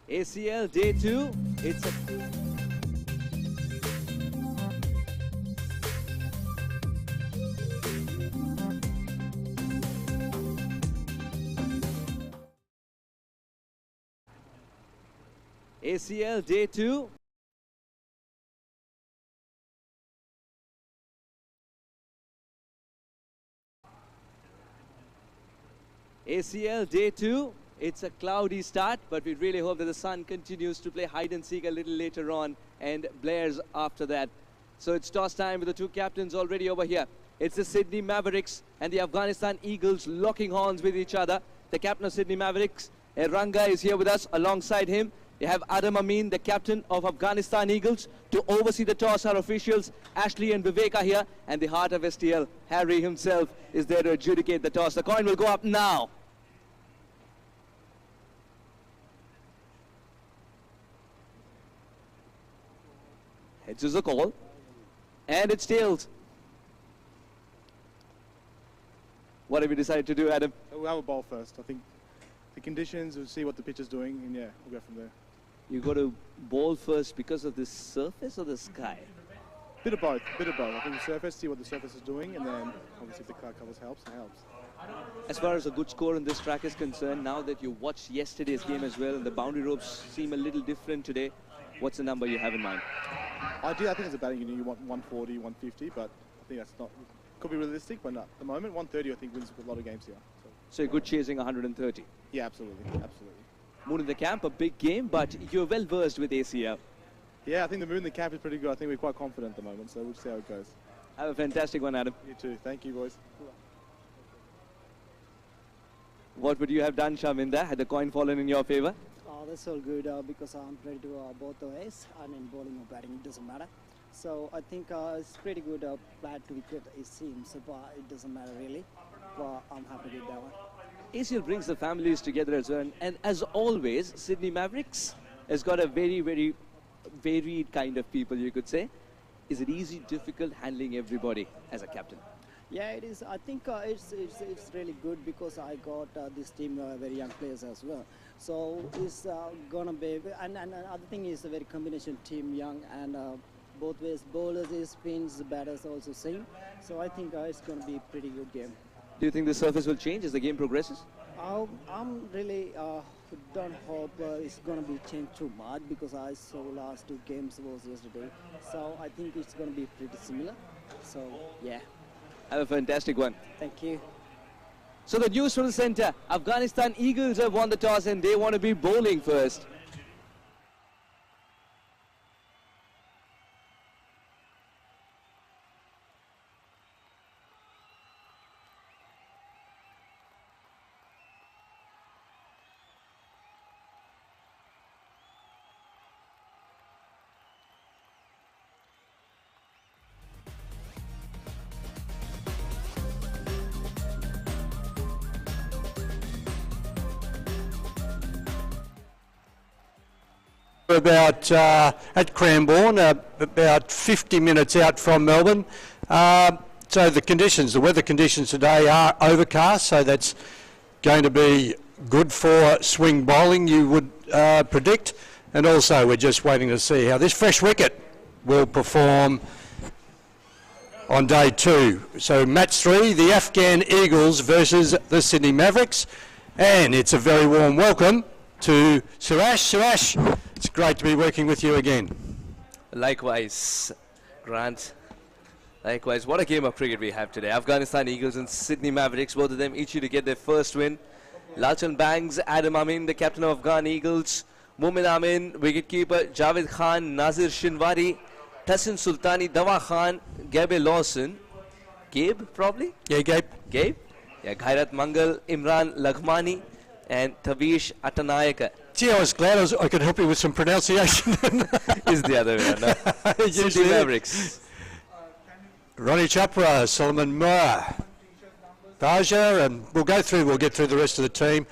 ACL day 2. It's a ACL day 2. ACL day 2. It's a cloudy start, but we really hope that the sun continues to play hide and seek a little later on and blares after that. So it's toss time with the two captains already over here. It's the Sydney Mavericks and the Afghanistan Eagles locking horns with each other. The captain of Sydney Mavericks, Ranga, is here with us. Alongside him, you have Adam Amin, the captain of Afghanistan Eagles. To oversee the toss, our officials, Ashley and Vivek, are here. And the heart of STL, Harry himself, is there to adjudicate the toss. The coin will go up now. Heads is a call, and it's tails. What have you decided to do, Adam? We'll have a ball first. I think the conditions, we'll see what the pitch is doing, and yeah, we'll go from there. You got to bowl first because of the surface or the sky? Bit of both, bit of both. I think the surface, see what the surface is doing, and then obviously if the cloud covers helps, it helps. As far as a good score in this track is concerned, now that you watched yesterday's game as well, and the boundary ropes seem a little different today, what's the number you have in mind? Ideally, I think as a batting unit, you want 140, 150, but I think that's not, could be realistic, but not. At the moment, 130 I think wins a lot of games here. So you're good chasing 130? Yeah, absolutely, absolutely. Moon in the camp, a big game, but you're well versed with ACL. Yeah, I think the moon in the camp is pretty good. I think we're quite confident at the moment, so we'll see how it goes. Have a fantastic one, Adam. You too. Thank you, boys. What would you have done, Shaminda, had the coin fallen in your favor? That's all good because I'm ready to both the ways. I mean, bowling or batting, it doesn't matter. So I think it's pretty good flat wicket, it seems, but it doesn't matter really. But I'm happy with that one. ACL brings the families together as well, and as always, Sydney Mavericks has got a very, very varied kind of people, you could say. Is it easy, difficult handling everybody as a captain? Yeah, it is. I think it's really good because I got this team very young players as well. So it's gonna be, and other thing is a very combination team, young and both ways, bowlers, spins, batters also same. So I think it's gonna be a pretty good game. Do you think the surface will change as the game progresses? I'm really don't hope it's gonna be changed too much because I saw last two games was yesterday. So I think it's gonna be pretty similar. So yeah. Have a fantastic one. Thank you. So the news from the center, Afghanistan Eagles have won the toss and they want to be bowling first. About at Cranbourne, about 50 minutes out from Melbourne. So the weather conditions today are overcast, so that's going to be good for swing bowling, you would predict. And also we're just waiting to see how this fresh wicket will perform on day 2. So match 3, the Afghan Eagles versus the Sydney Mavericks. And it's a very warm welcome to Suresh. Suresh, it's great to be working with you again. Likewise, Grant. Likewise, what a game of cricket we have today. Afghanistan Eagles and Sydney Mavericks, both of them each to get their first win. Lalchan Bangs, Adam Amin, the captain of Afghan Eagles. Mumin Amin, wicketkeeper. Javed Khan, Nazir Shinwari. Tassin Sultani, Dawa Khan, Gabe Lawson. Gabe, probably? Yeah, Gabe. Gabe? Yeah, Ghairat Mangal, Imran Laghmani, and Tavish Atanayaka. Gee, I was glad I could help you with some pronunciation. Is the other way around. No. Sydney Mavericks. Ronnie Chopra, Solomon Moore, Baja, and we'll get through the rest of the team.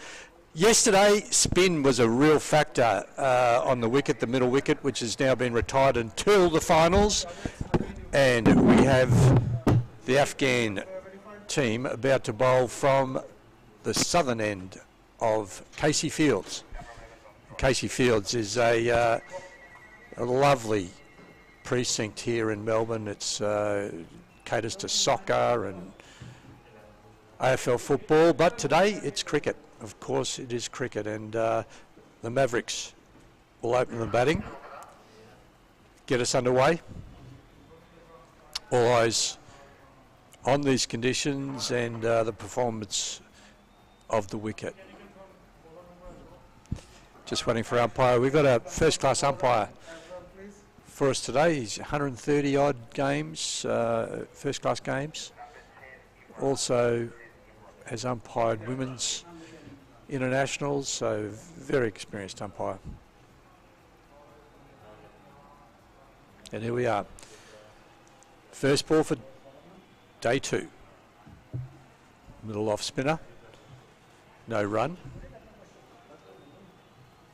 Yesterday, spin was a real factor on the wicket, the middle wicket, which has now been retired until the finals. And we have the Afghan team about to bowl from the southern end of Casey Fields. Casey Fields is a lovely precinct here in Melbourne. It's caters to soccer and AFL football, but today it's cricket. Of course it is cricket, and the Mavericks will open the batting, get us underway. All eyes on these conditions and the performance of the wicket. Just waiting for umpire. We've got a first-class umpire for us today. He's 130 odd games, first-class games. Also has umpired women's internationals, so very experienced umpire. And here we are. First ball for day 2. Middle off spinner. No run.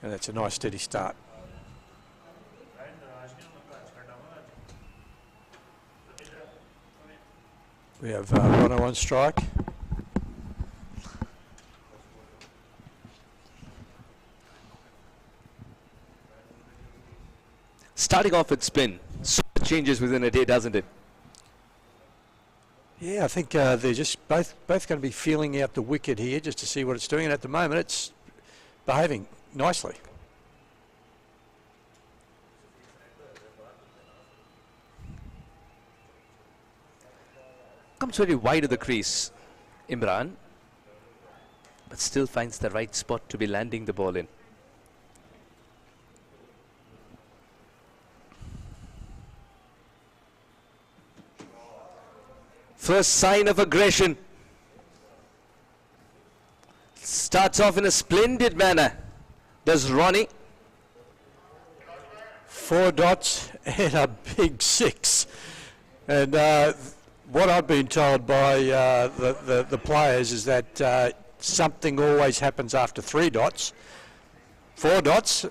And that's a nice steady start. We have Rono on strike. Starting off with spin, so much changes within a day, doesn't it? Yeah, I think they're just both going to be feeling out the wicket here just to see what it's doing, and at the moment it's behaving nicely. Comes very wide of the crease, Imran, but still finds the right spot to be landing the ball in. First sign of aggression. Starts off in a splendid manner. Does Ronnie. 4 dots and a big 6. And what I've been told by the players is that something always happens after 3 dots. 4 dots.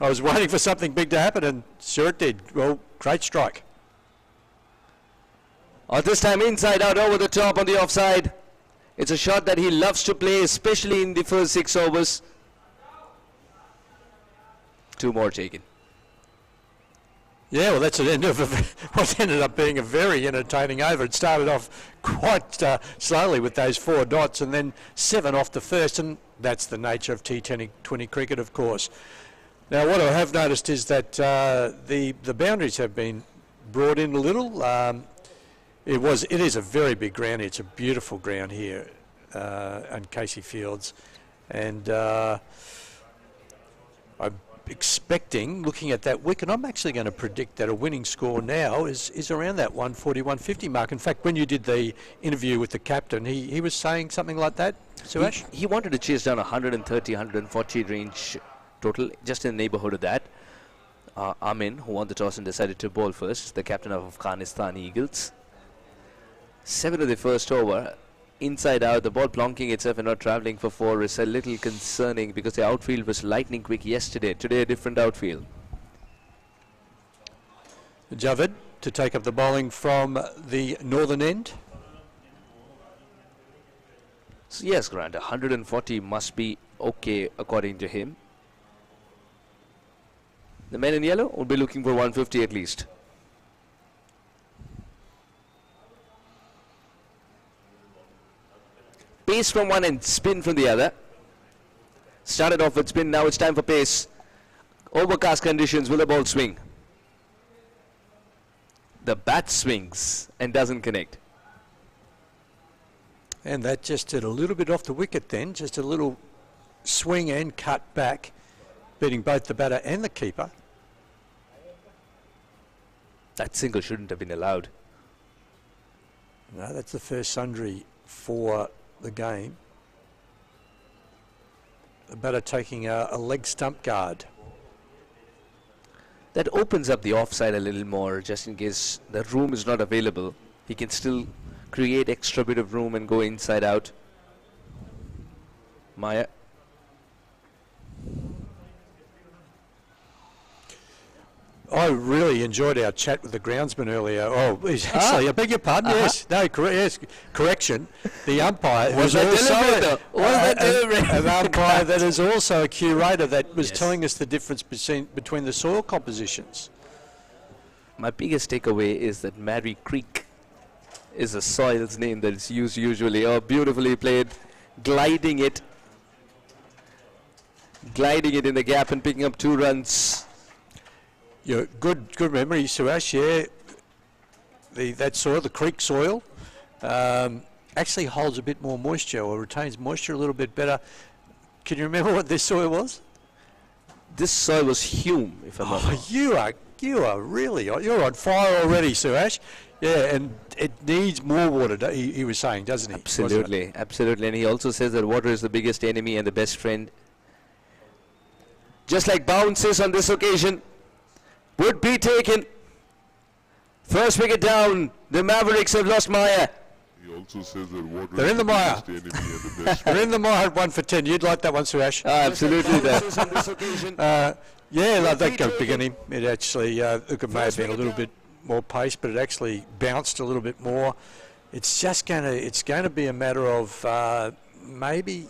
I was waiting for something big to happen, and sure it did. Well, great strike. This time inside out over the top on the offside. It's a shot that he loves to play, especially in the first 6 overs. 2 more taken. Yeah, well, that's the end of what ended up being a very entertaining over. It started off quite slowly with those 4 dots and then 7 off the first, and that's the nature of T20 cricket, of course. Now, what I have noticed is that the boundaries have been brought in a little. It is a very big ground. It's a beautiful ground here on Casey Fields, and I'm expecting, looking at that wicket, I'm actually going to predict that a winning score now is around that 140, 150 mark. In fact, when you did the interview with the captain, he was saying something like that, Suresh? He wanted to chase down 130, 140 range total, just in the neighborhood of that. Amin, who won the toss and decided to bowl first, the captain of Afghanistan Eagles. 7 of the first over, inside out, the ball plonking itself and not travelling for 4 is a little concerning because the outfield was lightning quick yesterday. Today a different outfield. Javed to take up the bowling from the northern end. So yes, Grant, 140 must be okay according to him. The men in yellow will be looking for 150 at least. Pace from one end, spin from the other. Started off with spin, now it's time for pace. Overcast conditions, will the ball swing? The bat swings and doesn't connect. And that just did a little bit off the wicket then, just a little swing and cut back, beating both the batter and the keeper. That single shouldn't have been allowed. No, that's the first sundry for the game. The batter taking a leg stump guard. That opens up the offside a little more, just in case the room is not available. He can still create extra bit of room and go inside out. Maya. I really enjoyed our chat with the groundsman earlier. Oh, he's actually, I beg your pardon, yes. No, yes, correction. The umpire Was was that also deliberate, though? Was that deliberate? an umpire that is also a curator that was telling us the difference between the soil compositions. My biggest takeaway is that Mary Creek is a soil's name that is used usually. Oh, beautifully played, gliding it in the gap and picking up 2 runs. Yeah, good memory, Suresh. Yeah, that soil, the creek soil, actually holds a bit more moisture or retains moisture a little bit better. Can you remember what this soil was? This soil was Hume, if I'm not wrong. You are really you're on fire already, Suresh. Yeah, and it needs more water. He was saying, doesn't he? Absolutely, absolutely. And he also says that water is the biggest enemy and the best friend. Just like bounces on this occasion would be taken. First wicket down. The Mavericks have lost Maya. He also says that water They're in the mire. They're They're in the mire at 1 for 10. You'd like that one, Suresh? Absolutely. Yeah, like that got big on him. It actually, look, it may have been a little bit more pace, but it actually bounced a little bit more. It's just going to be a matter of maybe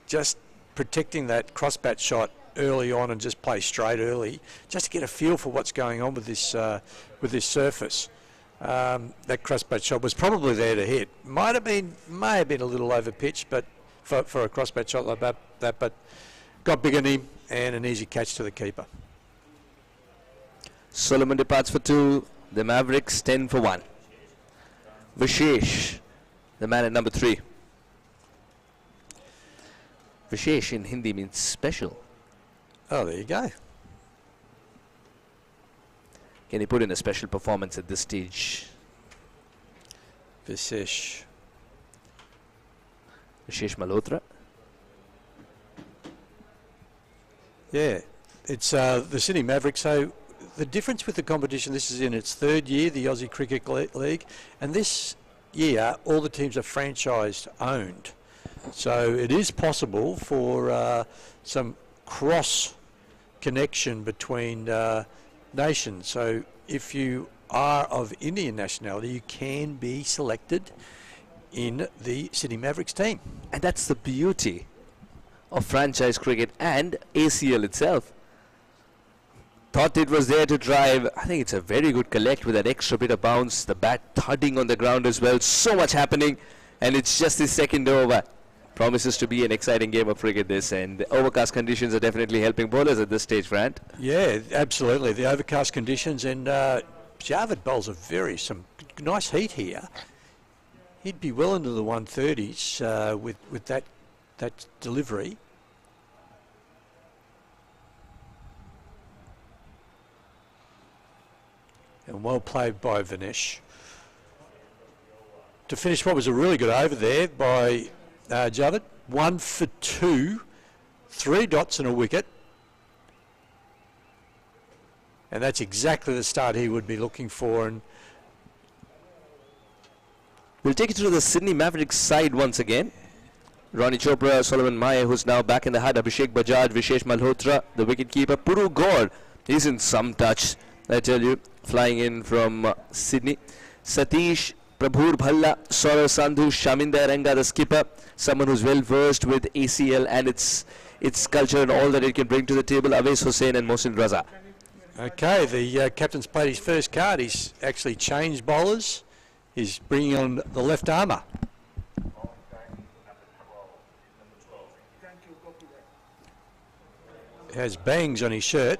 just protecting that crossbat shot early on and just play straight early, just to get a feel for what's going on with this surface. That crossbat shot was probably there to hit. May have been a little over pitched, but for a crossbat shot like that, but got big on him and an easy catch to the keeper. Solomon departs for 2. The Mavericks 10 for 1. Vishesh, the man at number 3. Vishesh in Hindi means special. Oh, there you go. Can he put in a special performance at this stage? Vishesh Malhotra. Yeah, it's the Sydney Mavericks. So the difference with the competition, this is in its 3rd year, the Aussie Cricket League, and this year all the teams are franchised owned. So it is possible for some cross connection between nations. So if you are of Indian nationality, you can be selected in the Sydney Mavericks team. And that's the beauty of franchise cricket and ACL itself. Thought it was there to drive. I think it's a very good collect with that extra bit of bounce, the bat thudding on the ground as well. So much happening, and it's just the 2nd over. Promises to be an exciting game of cricket this, and the overcast conditions are definitely helping bowlers at this stage, Grant. Yeah, absolutely. The overcast conditions, and Javed bowls some nice heat here. He'd be well into the 130s with that delivery. And well played by Vinesh. To finish what was a really good over there by Javed. 1 for 2, 3 dots and a wicket. And that's exactly the start he would be looking for. And we'll take it to the Sydney Mavericks side once again. Ronnie Chopra, Solomon Maya, who's now back in the hut. Abhishek Bajaj, Vishesh Malhotra, the wicketkeeper. Puru Gaur, he's in some touch, I tell you, flying in from Sydney. Satish, Prabhur Bhalla, Saurav Sandhu, Shaminda Ranga, the skipper, someone who's well versed with ACL and its culture and all that it can bring to the table. Awais Hussain and Mohsin Raza. Okay, the captain's played his first card. He's actually changed bowlers. He's bringing on the left armour. Has bangs on his shirt.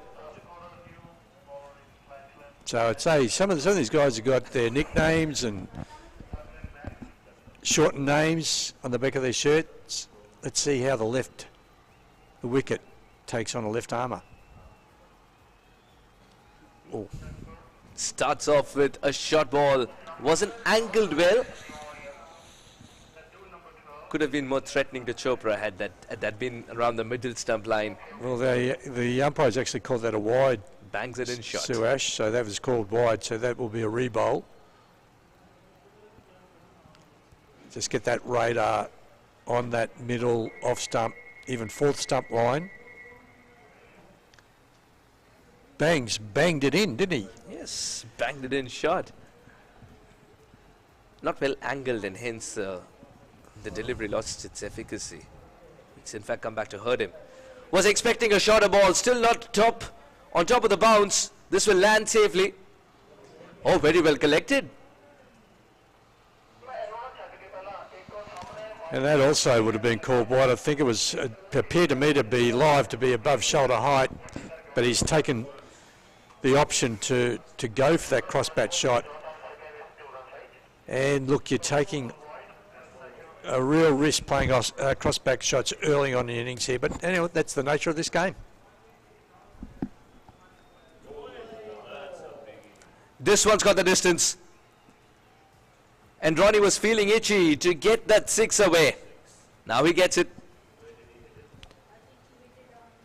So I'd say some of these guys have got their nicknames and shortened names on the back of their shirts. Let's see how the wicket takes on a left armour. Oh. Starts off with a short ball. Wasn't angled well. Could have been more threatening to Chopra had that been around the middle stump line. Well, the umpires actually called that a wide. Bangs it in shot. Suresh, so that was called wide, so that will be a re-bowl. Just get that radar on that middle off stump, even 4th stump line. Bangs banged it in, didn't he? Yes, banged it in shot. Not well angled, and hence the delivery lost its efficacy. It's in fact come back to hurt him. Was expecting a shorter ball, still not on top of the bounce. This will land safely. Oh, very well collected. And that also would have been called wide. I think it was appeared to me to be live, to be above shoulder height, but he's taken the option to go for that cross-bat shot. And look, you're taking a real risk playing cross-back shots early on in the innings here, but anyway, that's the nature of this game. This one's got the distance. And Ronnie was feeling itchy to get that 6 away. Now he gets it.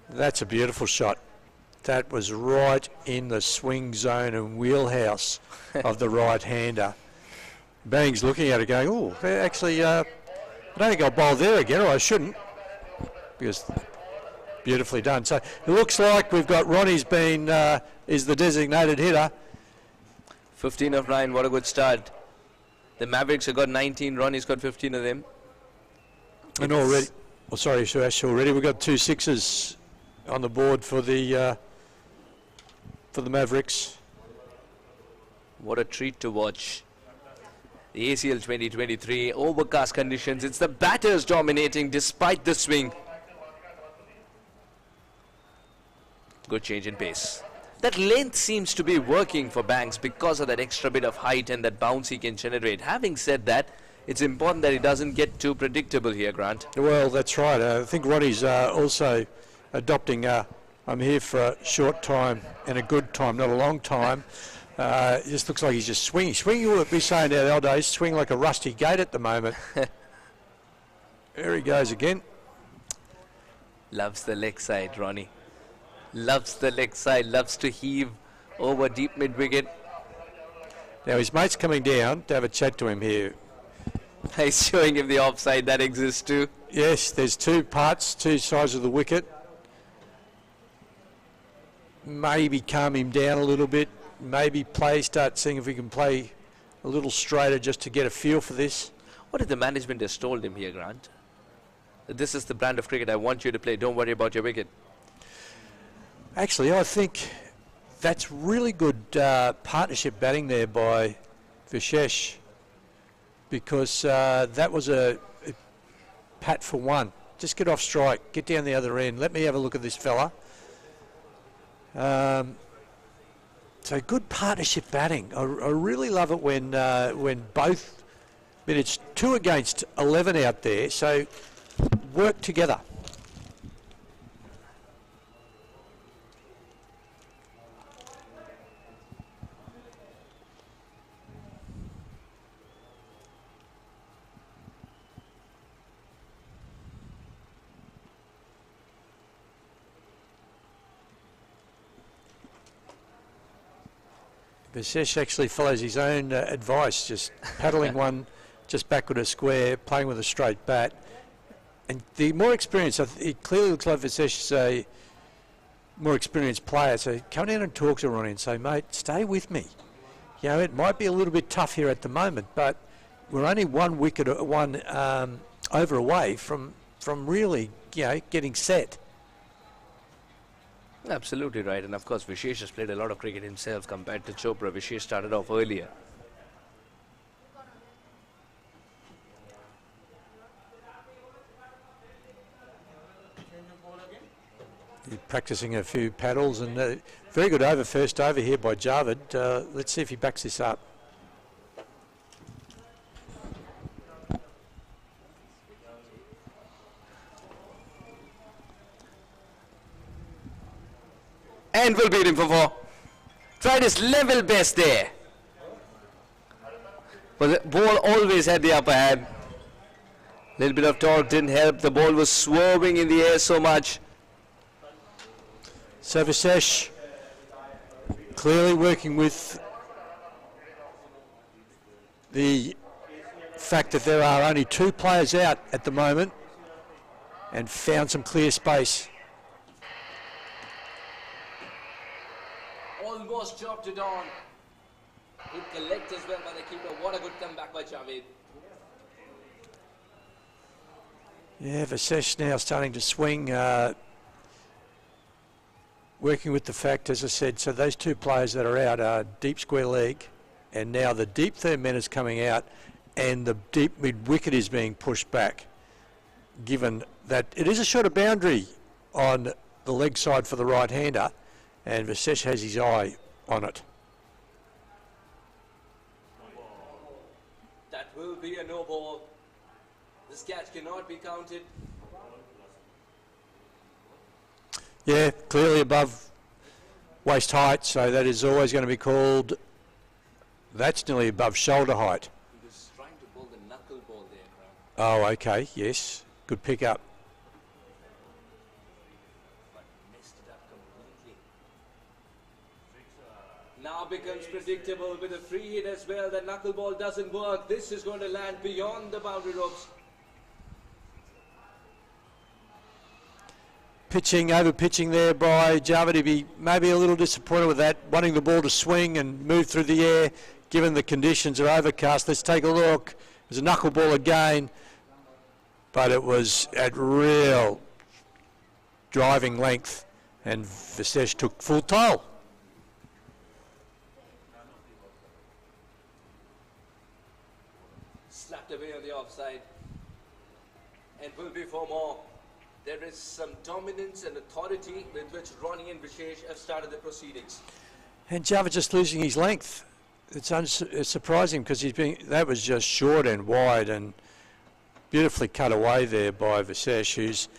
That's a beautiful shot. That was right in the swing zone and wheelhouse of the right-hander. Bangs looking at it going, oh, actually, I don't think I'll bowl there again, or I shouldn't, because beautifully done. So it looks like we've got Ronnie's been, is the designated hitter. 15 of 9, what a good start. The Mavericks have got 19, Ronnie's got 15 of them. And already, oh sorry Suresh, already we've got 2 sixes on the board for the Mavericks. What a treat to watch. The ACL 2023, overcast conditions. It's the batters dominating despite the swing. Good change in pace. That length seems to be working for Banks because of that extra bit of height and that bounce he can generate. Having said that, it's important that he doesn't get too predictable here, Grant. Well, that's right. I think Ronnie's also adopting I'm here for a short time and a good time, not a long time. It just looks like he's just swinging. Swinging, you would be saying nowadays, swing like a rusty gate at the moment. There he goes again. Loves the leg side, Ronnie. Loves the leg side, loves to heave over deep mid-wicket. Now his mate's coming down to have a chat to him here. He's showing him the offside that exists too. Yes, there's 2 parts, 2 sides of the wicket. Maybe calm him down a little bit. Maybe start seeing if we can play a little straighter just to get a feel for this. What if the management has told him here, Grant? That this is the brand of cricket I want you to play. Don't worry about your wicket. Actually, I think that's really good partnership batting there by Vishesh, because that was a pat for 1. Just get off strike, get down the other end. Let me have a look at this fella. So good partnership batting. I really love it when both, I mean, it's 2 against 11 out there, so work together. Vishesh actually follows his own advice, just paddling one just backward a square, playing with a straight bat. And the more experience, it clearly looks like Vishesh is a more experienced player. So come down and talk to Ronnie and say, mate, stay with me. You know, it might be a little bit tough here at the moment, but we're only 1 wicket, over away from really, getting set. Absolutely right, and of course Vishesh has played a lot of cricket himself compared to Chopra. Vishesh started off earlier. He's practicing a few paddles, and very good over, first over here by Javed. Let's see if he backs this up. And will beat him for 4. Tried his level best there. But the ball always had the upper hand. Little bit of torque didn't help. The ball was swerving in the air so much. So Vishesh clearly working with the fact that there are only 2 players out at the moment, and found some clear space. almost chopped it on. Good collect as well by the keeper. What a good comeback by Javed. Yeah, Vasesh now starting to swing, working with the fact, as I said, so those two players that are out are deep square leg, and now the deep third man is coming out, and the deep mid wicket is being pushed back, given that it is a shorter boundary on the leg side for the right-hander, and Vasesh has his eye on it. That will be a no ball. This catch cannot be counted. Yeah, clearly above waist height, so that is always going to be called, that's nearly above shoulder height. He was trying to pull the knuckle ball there, Graham. Oh, okay, yes, good pick up. But messed it up completely. Now becomes predictable with a free hit as well. The knuckleball doesn't work. This is going to land beyond the boundary ropes. Over pitching there by Java to be maybe a little disappointed with that, wanting the ball to swing and move through the air, given the conditions are overcast. Let's take a look. It was a knuckleball again, but it was at real driving length, and Vasesh took full toll. Slapped away on the offside. And will be for more. There is some dominance and authority with which Ronnie and Vishesh have started the proceedings. And Java just losing his length. It's surprising because that was just short and wide and beautifully cut away there by Vasesh, who's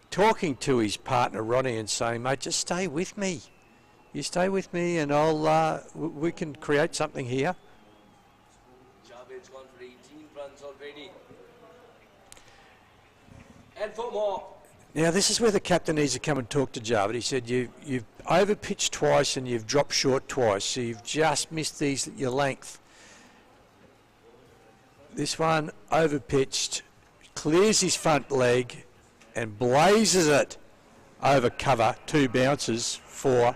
talking to his partner Ronnie and saying, mate, just stay with me. You stay with me and we can create something here. Javed's gone for 18 runs already. And for more. Now this is where the captain needs to come and talk to Javed. He said you've overpitched twice and you've dropped short twice, so you've just missed your length. This one overpitched, clears his front leg and blazes it over cover, 2 bounces for.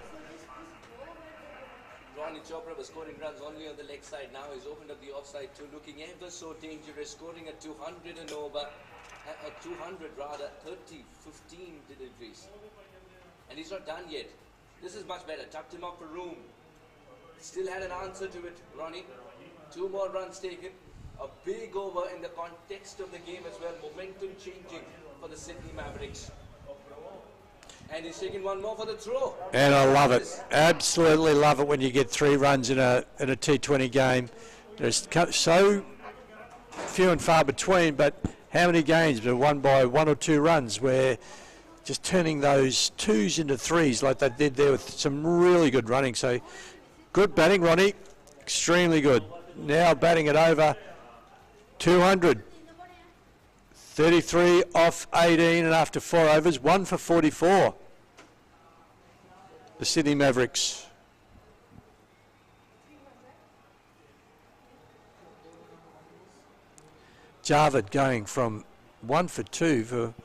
Ronnie Chopra was scoring runs only on the leg side. Now he's opened up the offside too, looking ever so dangerous, scoring at 200 and over. 200 rather, 30, 15 deliveries. And he's not done yet. This is much better. Tucked him up for room. Still had an answer to it, Ronnie. 2 more runs taken. A big over in the context of the game as well. Momentum changing for the Sydney Mavericks. And he's taking 1 more for the throw. And I love it. Absolutely love it when you get 3 runs in a T20 game. There's so few and far between, but how many games are won by 1 or 2 runs, where just turning those 2s into 3s like they did there with some really good running. So good batting, Ronnie. Extremely good. Now batting it over 200. 33 off 18 and after 4 overs, 1 for 44. The Sydney Mavericks. Javed going from 1 for 2 for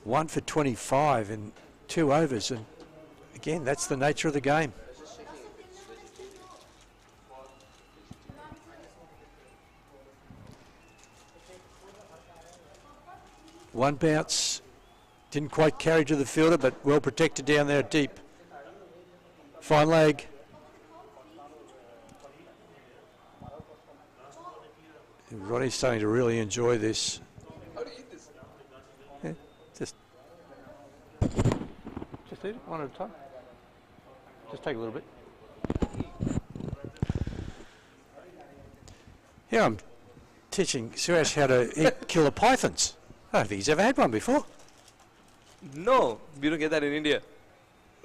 1 for 25 in 2 overs, and again that's the nature of the game. One bounce, didn't quite carry to the fielder, but well protected down there deep. Fine leg. Ronnie's starting to really enjoy this. How do you eat this? Yeah, just eat it one at a time. Just take a little bit. Yeah, I'm teaching Suresh how to eat killer pythons. I don't think he's ever had one before. No, we don't get that in India.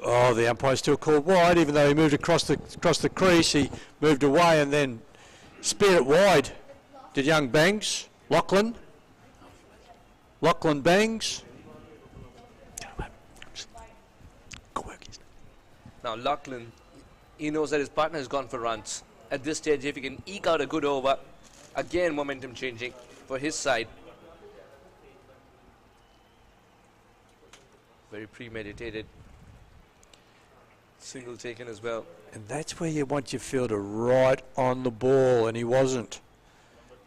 Oh, the umpire still called wide, even though he moved across the crease. He moved away and then speared it wide. Did young Bangs, Lachlan Bangs. Good work. Now Lachlan, he knows that his partner has gone for runs. At this stage, if he can eke out a good over, again momentum changing for his side. Very premeditated. Single taken as well. And that's where you want your fielder right on the ball, and he wasn't.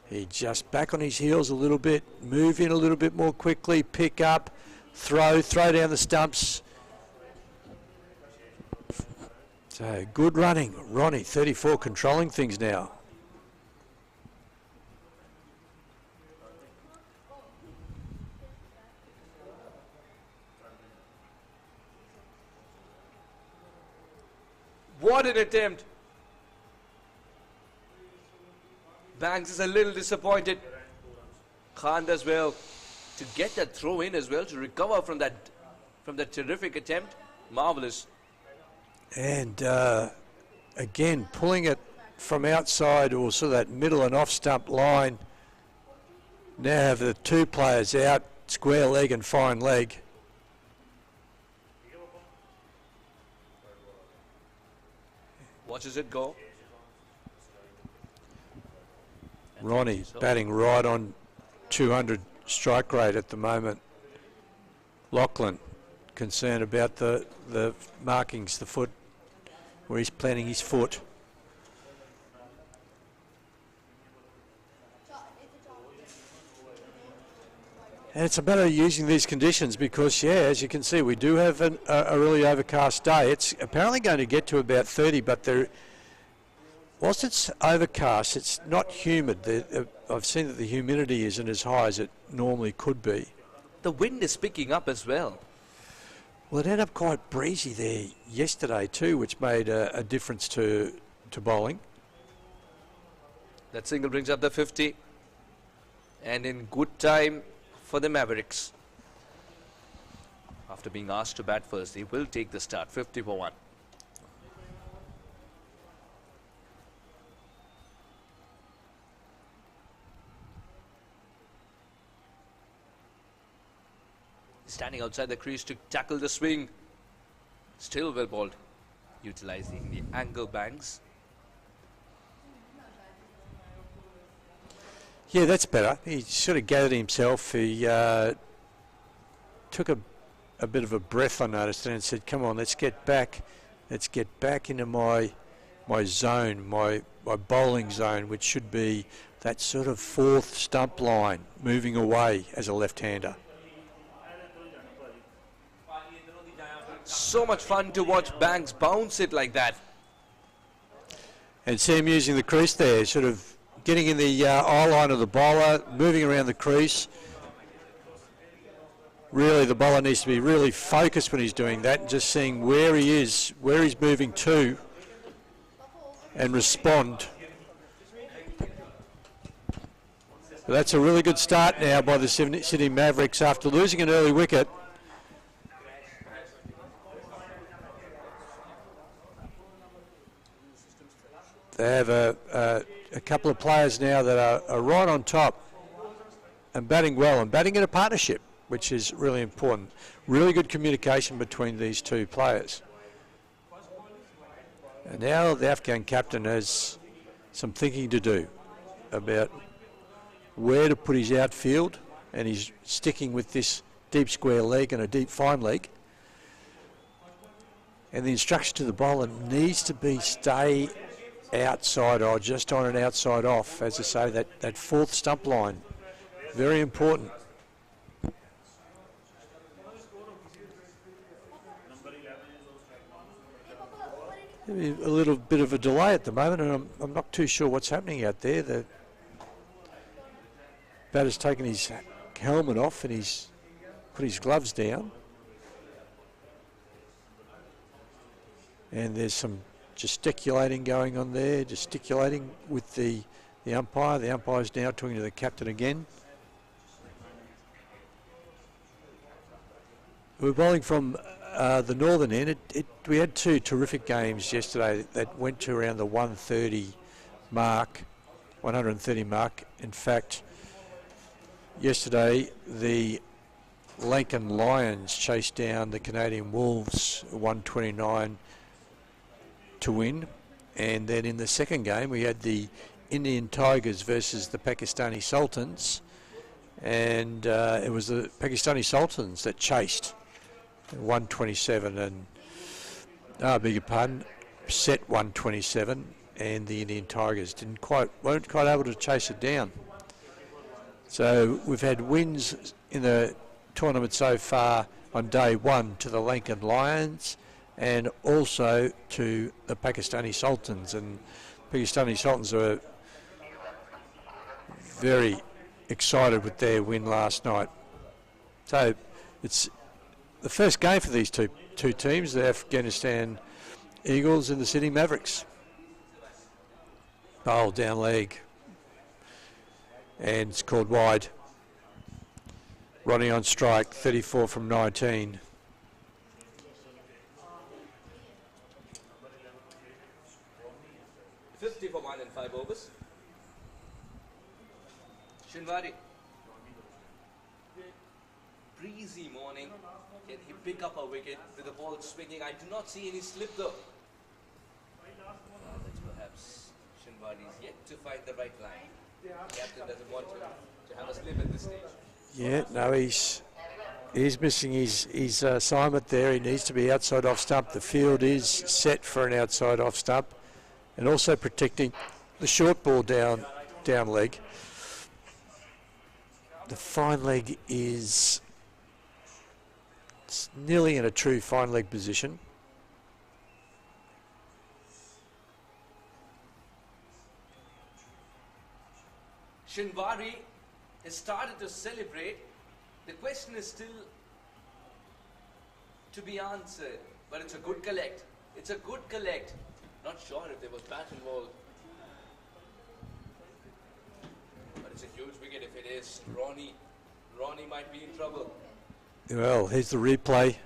He just back on his heels a little bit, move in a little bit more quickly, pick up, throw down the stumps. So good running. Ronnie, 34, controlling things now. What an attempt. Banks is a little disappointed. Khan does well to get that throw in as well, to recover from that terrific attempt. Marvelous. And again, pulling it from outside or sort of that middle and off stump line. Now have the two players out, square leg and fine leg. Watches it go. Ronnie batting right on 200 strike rate at the moment. Lachlan concerned about the markings, the foot, where he's planting his foot. And it's a matter of using these conditions because, yeah, as you can see, we do have a really overcast day. It's apparently going to get to about 30, but whilst it's overcast, it's not humid. I've seen that the humidity isn't as high as it normally could be. The wind is picking up as well. Well, it ended up quite breezy there yesterday too, which made a difference to bowling. That single brings up the 50. And in good time for the Mavericks. After being asked to bat first, they will take the start, 50 for 1. Standing outside the crease to tackle the swing. Still well bowled, utilizing the angle banks. Yeah, that's better. He sort of gathered himself. He took a bit of a breath, I noticed, and said, come on, let's get back into my zone, my bowling zone, which should be that sort of fourth stump line, moving away as a left-hander. So much fun to watch Banks bounce it like that. And Sam using the crease there, sort of getting in the eye line of the bowler, moving around the crease. Really, the bowler needs to be really focused when he's doing that, and just seeing where he is, where he's moving to, and respond. But that's a really good start now by the Sydney Mavericks after losing an early wicket. They have a couple of players now that are right on top and batting well, and batting in a partnership, which is really important. Really good communication between these two players. And now the Afghan captain has some thinking to do about where to put his outfield, and he's sticking with this deep square leg and a deep fine leg. And the instruction to the bowler needs to be stay outside or just on an outside off, as I say, that fourth stump line, very important. A little bit of a delay at the moment, and I'm not too sure what's happening out there. The batter's taken his helmet off and he's put his gloves down, and there's some gesticulating going on there, gesticulating with the umpire. The umpire's now talking to the captain again. We're bowling from the northern end. We had two terrific games yesterday that went to around the 130 mark, 130 mark. In fact, yesterday the Lankan Lions chased down the Canadian Wolves 129 to win, and then in the second game we had the Indian Tigers versus the Pakistani Sultans, and it was the Pakistani Sultans that chased 127, and I beg your pardon, set 127, and the Indian Tigers weren't quite able to chase it down. So we've had wins in the tournament so far on day one to the Lankan Lions and also to the Pakistani Sultans. And Pakistani Sultans are very excited with their win last night. So it's the first game for these two teams, the Afghanistan Eagles and the Sydney Mavericks. Bowl down leg. And it's called wide. Ronnie on strike, 34 from 19. $50 for 1 and 5 overs. Shinwari. Breezy morning. Can he pick up a wicket with the ball swinging? I do not see any slip though. That's perhaps Shinwari is yet to find the right line. The captain doesn't want to have a slip at this stage. Yeah, no, he's missing his assignment there. He needs to be outside off stump. The field is set for an outside off stump, and also protecting the short ball down leg. The fine leg is nearly in a true fine leg position. Shinwari has started to celebrate. The question is still to be answered, but it's a good collect. It's a good collect. Not sure if there was bat involved. But it's a huge wicket if it is. Ronnie might be in trouble. Well, here's the replay.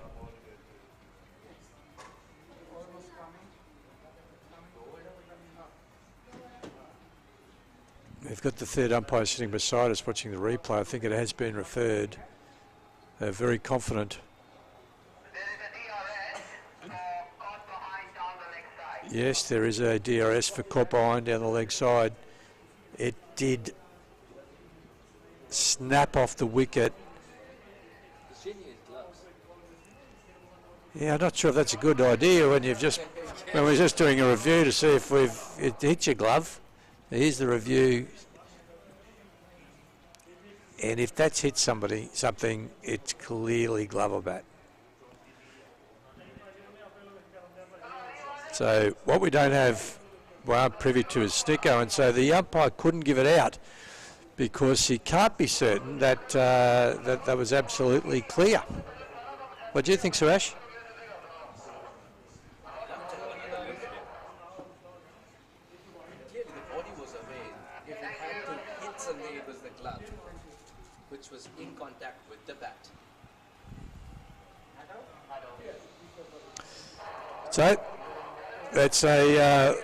We've got the third umpire sitting beside us watching the replay. I think it has been referred. They're very confident. Yes, there is a DRS for caught behind down the leg side. It did snap off the wicket. Yeah, I'm not sure if that's a good idea when we're just doing a review to see if it hit your glove. Here's the review, and if that's hit something, it's clearly glove or bat. So what we don't have, we aren't privy to is Snicko, and so the umpire couldn't give it out because he can't be certain that that was absolutely clear. What do you think, Suresh? Was in contact with the bat. So that's a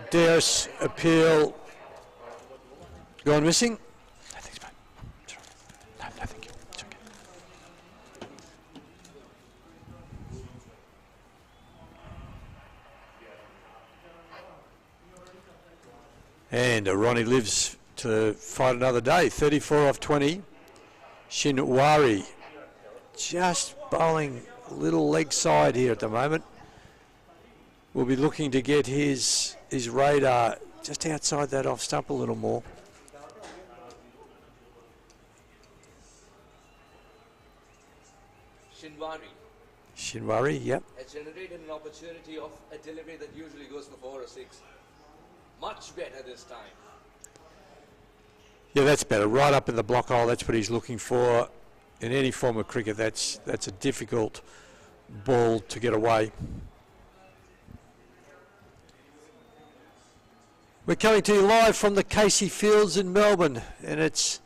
DRS appeal gone missing. No, thanks, mate. It's all right. No, thank you. It's okay. And Ronnie lives to fight another day. 34 off 20. Shinwari just bowling a little leg side here at the moment. We'll be looking to get his radar just outside that off stump a little more. Shinwari, yep. Has generated an opportunity of a delivery that usually goes for 4 or 6. Much better this time. Yeah, that's better. Right up in the block hole, that's what he's looking for. In any form of cricket, that's a difficult ball to get away. We're coming to you live from the Casey Fields in Melbourne, and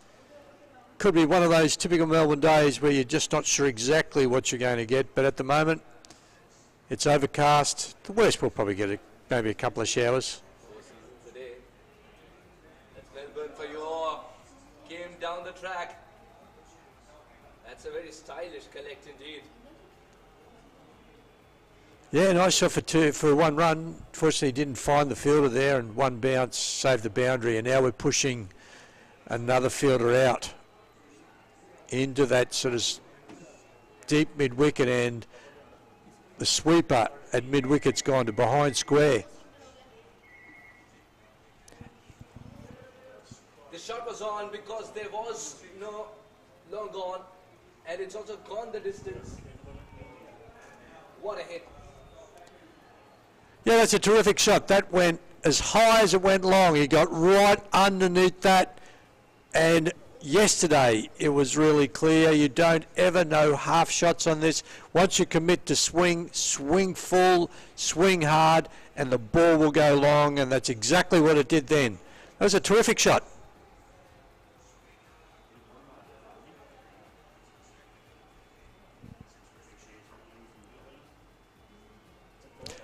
could be one of those typical Melbourne days where you're just not sure exactly what you're going to get, but at the moment, it's overcast. The worst we'll probably get maybe a couple of showers. For your game down the track. That's a very stylish collect indeed. Yeah, nice shot for one run. Fortunately, didn't find the fielder there, and one bounce saved the boundary. And now we're pushing another fielder out into that sort of deep mid wicket, and the sweeper at mid-wicket's gone to behind square. The shot was on because there was no long gone, and it's also gone the distance. What a hit. Yeah, that's a terrific shot. That went as high as it went long. He got right underneath that, and yesterday it was really clear. You don't ever know half shots on this. Once you commit to swing, swing full, swing hard, and the ball will go long, and that's exactly what it did then. That was a terrific shot.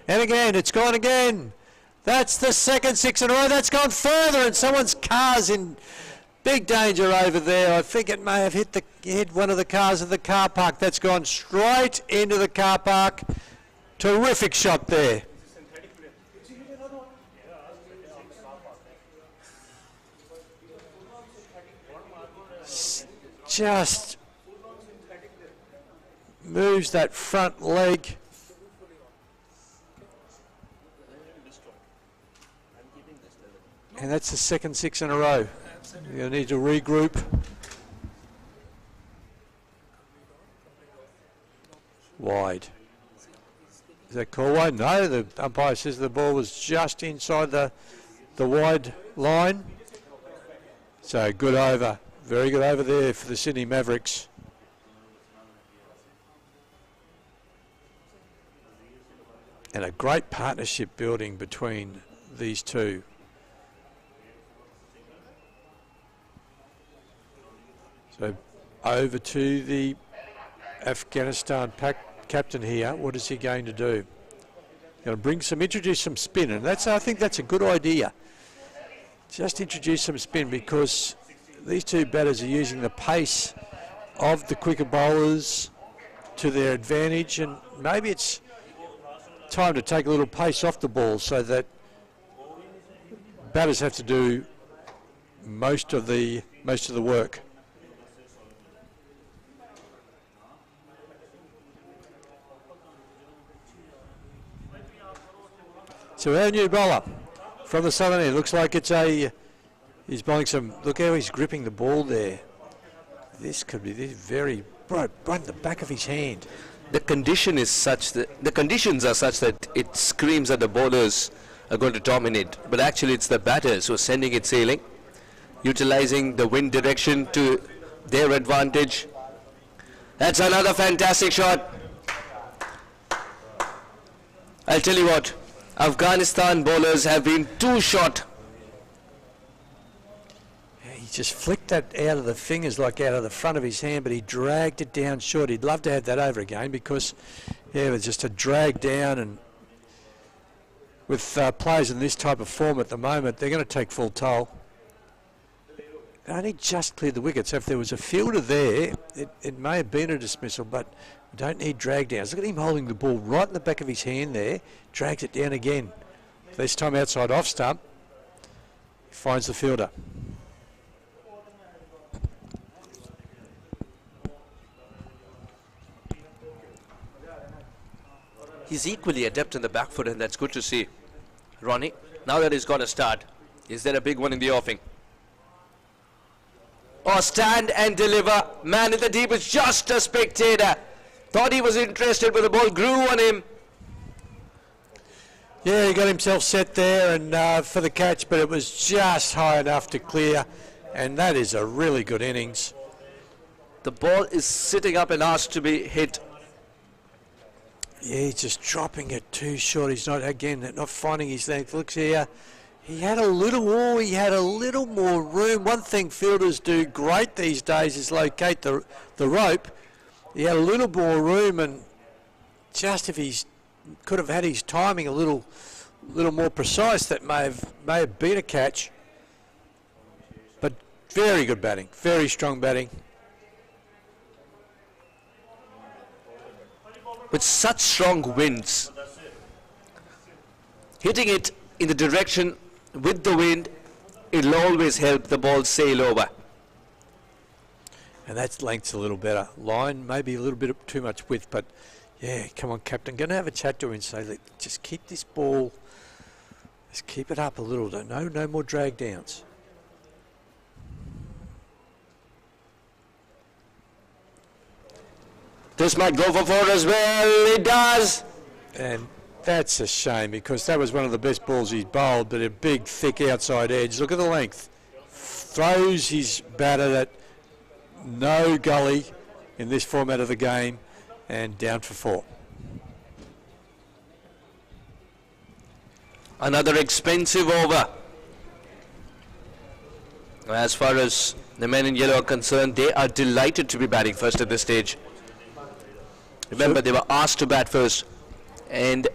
And again, it's gone again. That's the second 6 in a row. That's gone further, and someone's car's in big danger over there. I think it may have hit one of the cars in the car park. That's gone straight into the car park. Terrific shot there. Just moves that front leg. And that's the second 6 in a row. You're going to need to regroup. Wide. Is that call wide? No, the umpire says the ball was just inside the wide line. So good over. Very good over there for the Sydney Mavericks. And a great partnership building between these two. So over to the Afghanistan captain here. What is he going to do? Going to introduce some spin, and I think that's a good idea. Just introduce some spin, because these two batters are using the pace of the quicker bowlers to their advantage, and maybe it's time to take a little pace off the ball so that batters have to do most of the work. So our new bowler from the southern end, looks like he's bowling some, look how he's gripping the ball there. This could be very right in the back of his hand. The conditions are such that it screams that the bowlers are going to dominate, but actually it's the batters who are sending it sailing, utilizing the wind direction to their advantage. That's another fantastic shot. I'll tell you what, Afghanistan bowlers have been too short. He just flicked that out of the fingers, like out of the front of his hand, but he dragged it down short. He'd love to have that over again, because it was just a drag down, and with players in this type of form at the moment, they're going to take full toll. They only just cleared the wicket, so if there was a fielder there, it may have been a dismissal, but we don't need drag downs. Look at him holding the ball right in the back of his hand there, drags it down again. This time outside off stump, finds the fielder. He's equally adept in the back foot, and that's good to see. Ronnie, now that he's got a start, is there a big one in the offing? Oh, stand and deliver. Man in the deep is just a spectator. Thought he was interested, but the ball grew on him. Yeah, he got himself set there and for the catch, but it was just high enough to clear, and that is a really good innings. The ball is sitting up and asked to be hit. Yeah, he's just dropping it too short. He's not finding his length. Looks here. He had a little more room. One thing fielders do great these days is locate the rope. He had a little more room, and just if he could have had his timing a little more precise, that may have been a catch. But very good batting, very strong batting. With such strong winds, hitting it in the direction with the wind, it'll always help the ball sail over. And that length's a little better. Line, maybe a little bit too much width, but Yeah, come on, captain. Going to have a chat to him and say, just keep this ball, just keep it up a little. No more drag downs. This might go for four as well. It does. And that's a shame because that was one of the best balls he's bowled, but a big, thick outside edge. Look at the length. Throws his bat at it. No gully in this format of the game, and down for four. Another expensive over. As far as the men in yellow are concerned, they are delighted to be batting first at this stage. Remember, they were asked to bat first, and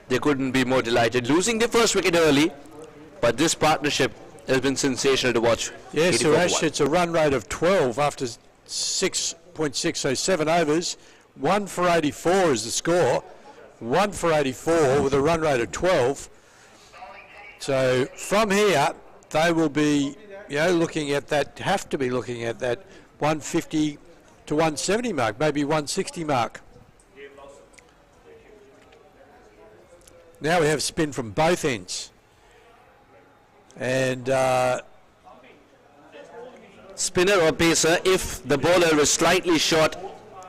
they couldn't be more delighted. Losing their first wicket early, but this partnership has been sensational to watch. Yes, Suresh, it's a run rate of 12 after 6.6, so 7 overs. 1 for 84 is the score. 1 for 84 with a run rate of 12. So from here, they will be, looking at that, have to be looking at that 150 to 170 mark, maybe 160 mark. Now we have spin from both ends. And spinner or pacer, if the bowler is slightly short,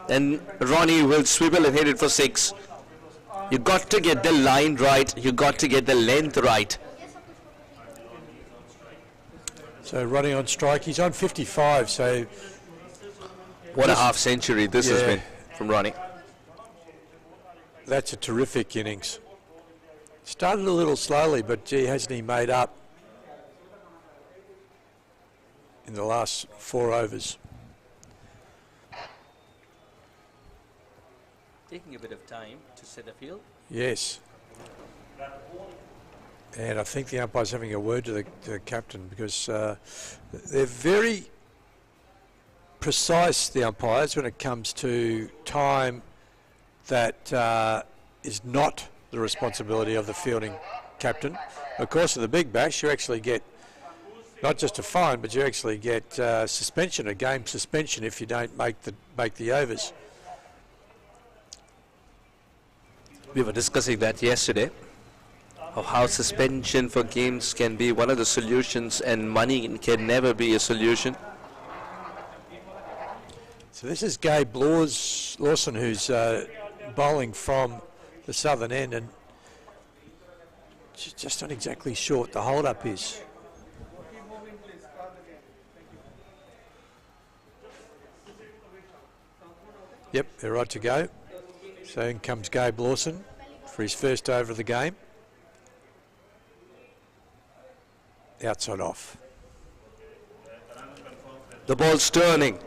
then Ronnie will swivel and hit it for 6. You got to get the line right, you got to get the length right. So Ronnie on strike, he's on 55, so what a half century this has been from Ronnie. That's a terrific innings. Started a little slowly, but gee, hasn't he made up in the last 4 overs? Taking a bit of time to set a field. Yes. And I think the umpire's having a word to the captain because they're very precise, the umpires, when it comes to time that is not the responsibility of the fielding captain. Of course, in the big bash, you actually get not just a fine, but you actually get suspension, a game suspension, if you don't make the overs. We were discussing that yesterday, of how suspension for games can be one of the solutions and money can never be a solution. So this is Gabe Lawson, who's bowling from the southern end, and just not exactly sure what the hold-up is. Yep, they're right to go. So in comes Gabe Lawson for his first over of the game. Outside off. The ball's turning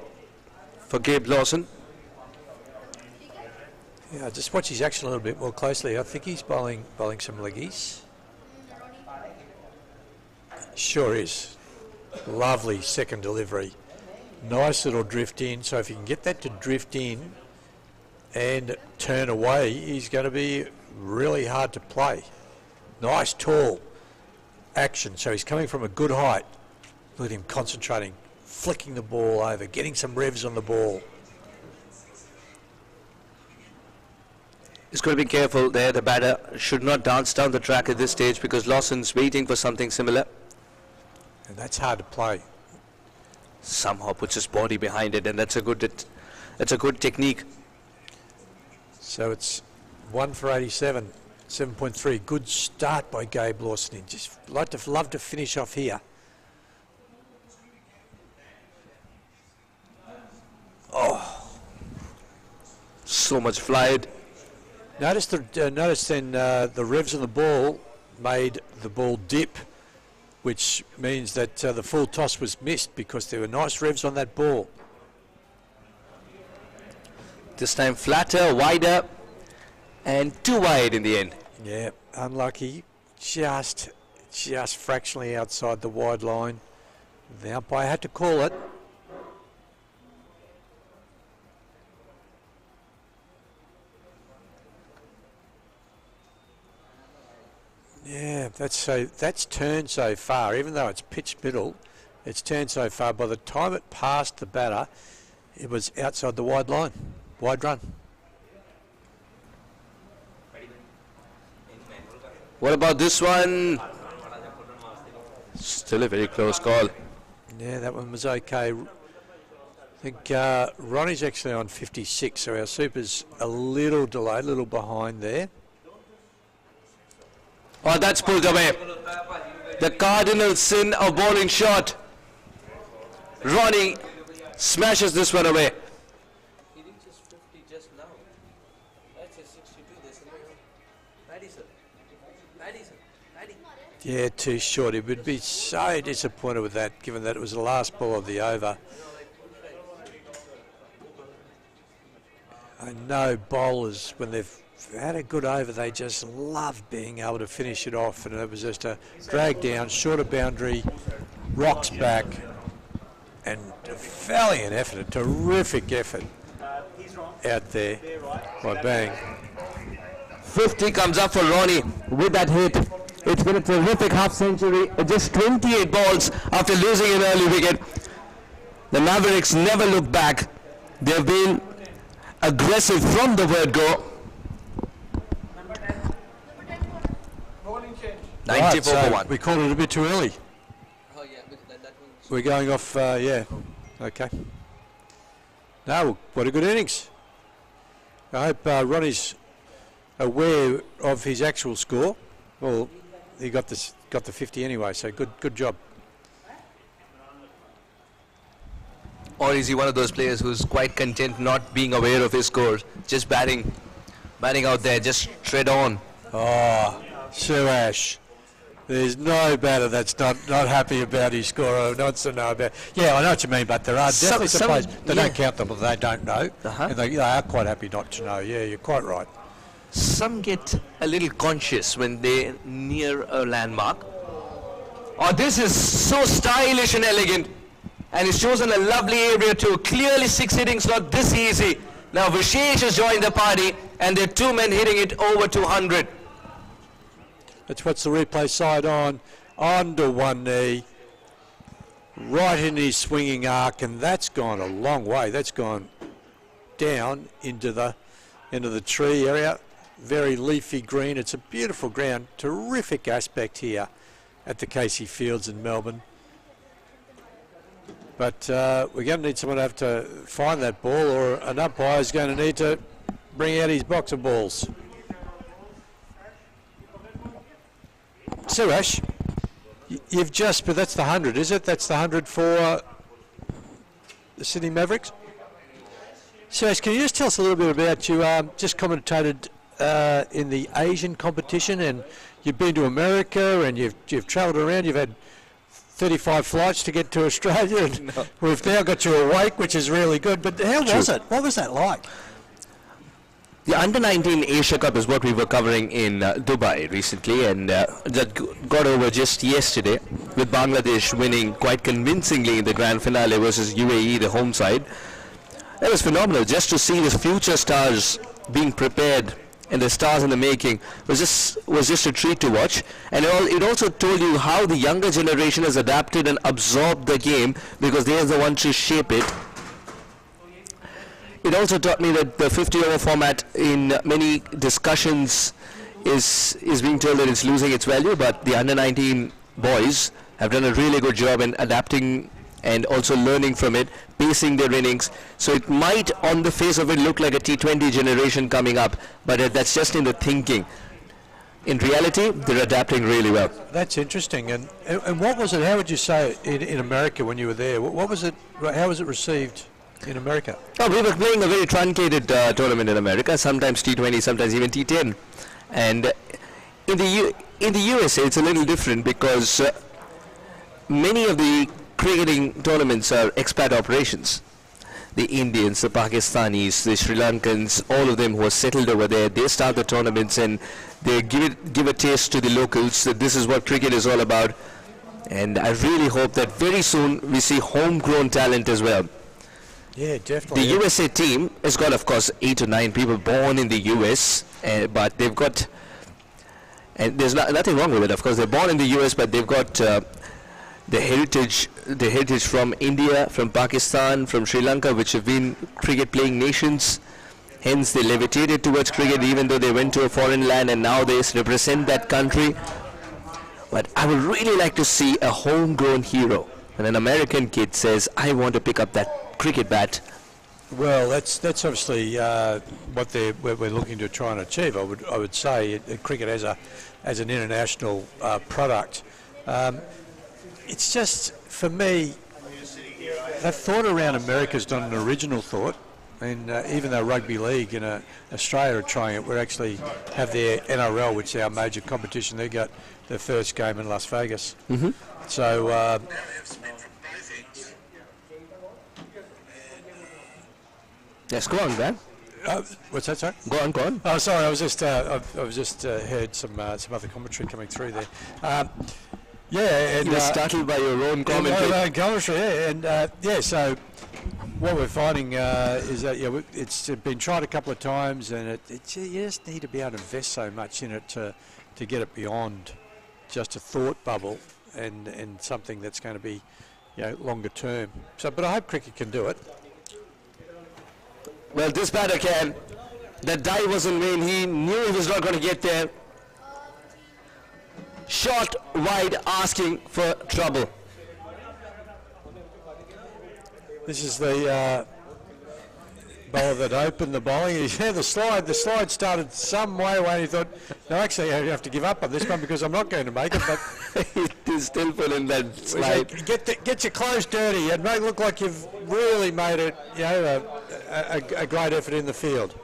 for Gabe Lawson. Yeah, just watch his action a little bit more closely. I think he's bowling some leggies. Sure is. Lovely second delivery. Nice little drift in. So if you can get that to drift in and turn away, he's going to be really hard to play. Nice tall action. So he's coming from a good height. Look at him concentrating, flicking the ball over, getting some revs on the ball. He's got to be careful there. The batter should not dance down the track at this stage because Lawson's waiting for something similar. And that's hard to play. Somehow puts his body behind it, and that's a good technique. So it's 1 for 87, 7.3. Good start by Gabe Lawson. Just love to finish off here. Oh, so much flied. Notice then the revs on the ball made the ball dip, which means that the full toss was missed because there were nice revs on that ball. This time flatter, wider, and too wide in the end. Yeah, unlucky. Just fractionally outside the wide line. The umpire had to call it. Yeah, that's turned so far. Even though it's pitched middle, it's turned so far. By the time it passed the batter, it was outside the wide line. Wide run. What about this one? Still a very close call. Yeah, that one was okay. I think Ronnie's actually on 56, so our super's a little delayed, a little behind there. Oh, that's pulled away. The cardinal sin of bowling shot. Ronnie smashes this one away. He reaches 50 just now. That's a 62. Yeah, too short. He would be so disappointed with that, given that it was the last ball of the over. I know bowlers, when they've had a good over, they just love being able to finish it off, and it was just a drag down, shorter boundary, rocks back, and a valiant effort, a terrific effort out there by Bang. 50 comes up for Ronnie with that hit. It's been a terrific half century. Just 28 balls after losing an early wicket. The Mavericks never look back. They've been aggressive from the word go. 94 Right, for so 1. we called it a bit too early. Oh yeah, that We're going off, yeah, okay. No, what a good innings. I hope Ronnie's aware of his actual score. Well, he got the 50 anyway, so good job. Or is he one of those players who's quite content not being aware of his scores, just batting out there, just tread on? Oh, Suash. There's no batter that's not happy about his score or not to know about. Yeah, I know what you mean, but there are definitely some players that don't count them, but they don't know. And they are quite happy not to know. Yeah, you're quite right. Some get a little conscious when they're near a landmark. Oh, this is so stylish and elegant. And he's chosen a lovely area too. Clearly 6 innings not this easy. Now Vishesh has joined the party, and there are 2 men hitting it over 200. That's what's the replay side on to one knee, right in his swinging arc, and that's gone a long way. That's gone down into the tree area. Very leafy green. It's a beautiful ground. Terrific aspect here at the Casey Fields in Melbourne. But we're going to need someone to have to find that ball, or an umpire is going to need to bring out his box of balls. Suresh, you've just, but that's the 100, is it? That's the 100 for the Sydney Mavericks? Suresh, can you just tell us a little bit about, you just commentated in the Asian competition, and you've been to America, and you've travelled around, you've had 35 flights to get to Australia, and we've now got you awake, which is really good, but how was it? What was that like? The Under-19 Asia Cup is what we were covering in Dubai recently, and that got over just yesterday, with Bangladesh winning quite convincingly in the grand finale versus UAE, the home side. It was phenomenal just to see the future stars being prepared, and the stars in the making was just a treat to watch. And it also told you how the younger generation has adapted and absorbed the game, because they are the ones to shape it. It also taught me that the 50-over format in many discussions is being told that it's losing its value, but the Under-19 boys have done a really good job in adapting and also learning from it, pacing their innings. So it might, on the face of it, look like a T20 generation coming up, but that's just in the thinking. In reality, they're adapting really well. That's interesting. And what was it? How would you say in America when you were there? What was it? How was it received in America? Oh, we were playing a very truncated tournament in America, sometimes T20, sometimes even T10. And in the USA, it's a little different, because many of the cricketing tournaments are expat operations. The Indians, the Pakistanis, the Sri Lankans, all of them who are settled over there, they start the tournaments and they give a taste to the locals that this is what cricket is all about. And I really hope that very soon we see homegrown talent as well. Yeah, definitely. The USA team has got, of course, 8 or 9 people born in the US, but they've got, and there's nothing wrong with it, of course, they're born in the US, but they've got the heritage from India, from Pakistan, from Sri Lanka, which have been cricket playing nations, Hence they levitated towards cricket even though they went to a foreign land and now they represent that country. But I would really like to see a homegrown hero. When an American kid says, I want to pick up that cricket bat. Well, that's obviously what we're looking to try and achieve. I would say cricket as an international product. It's just, for me, that thought around America's not an original thought. And even though rugby league in Australia are trying it, we actually have their NRL, which is our major competition. They got their first game in Las Vegas. Mm-hmm. So. Yes, go on, man. What's that, sorry? Go on, go on. Oh, sorry, I was just heard some other commentary coming through there. Yeah, and You were startled by your own commentary. My own commentary, yeah, and yeah. So what we're finding is that it's been tried a couple of times, and you just need to be able to invest so much in it to get it beyond just a thought bubble and something that's going to be longer term. So, but I hope cricket can do it. Well, this batter can. That dive was in vain. He knew he was not going to get there. Shot wide, asking for trouble. This is the bowler that opened the bowling. Yeah, the slide started some way away, and he thought, no, actually, I have to give up on this one because I'm not going to make it. But He is still put in that slide. Get your clothes dirty and make it look like you've really made it, a great effort in the field.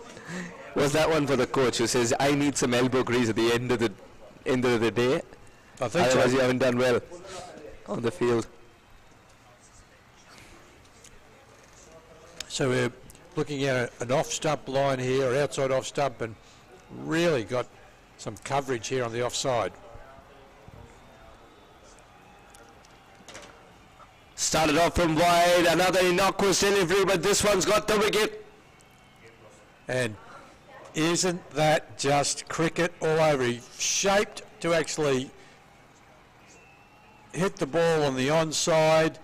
Was that one for the coach who says, I need some elbow grease at the end of the day? I think Otherwise so. you haven't done well on the field. So we're looking at an off-stump line here, or outside off-stump, and really got some coverage here on the offside. Started off from wide, another innocuous delivery, but this one's got the wicket. And isn't that just cricket all over? He shaped to actually hit the ball on the onside,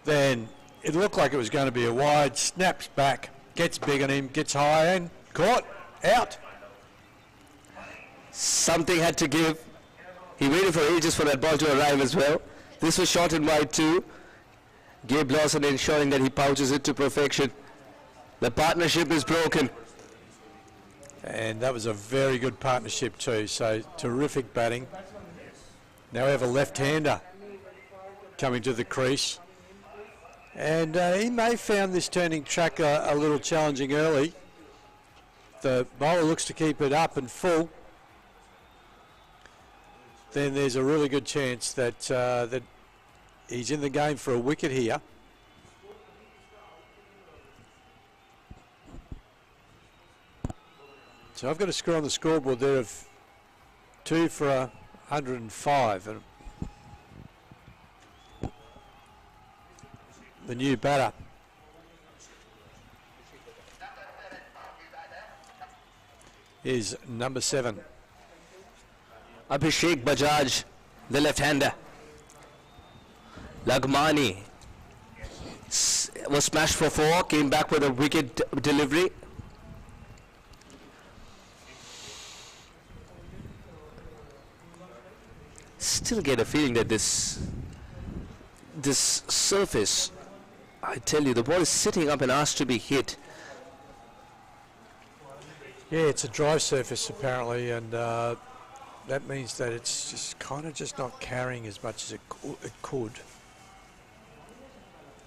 then it looked like it was going to be a wide, snaps back, gets big on him, gets high and caught, out. Something had to give. He waited for ages for that ball to arrive as well. This was shot in wide too. Gabe Lawson ensuring that he pouches it to perfection. The partnership is broken. And that was a very good partnership too, so terrific batting. Now we have a left-hander coming to the crease. And he may have found this turning track a little challenging early. The bowler looks to keep it up and full. Then there's a really good chance that that he's in the game for a wicket here. So I've got a score on the scoreboard there of 2 for 105. And the new batter is number 7. Abhishek Bajaj, the left-hander. Lagmani was smashed for 4, came back with a wicket delivery. Still get a feeling that this surface, I tell you, the ball is sitting up and asked to be hit. Yeah, it's a dry surface apparently, and that means that it's just kind of just not carrying as much as it could.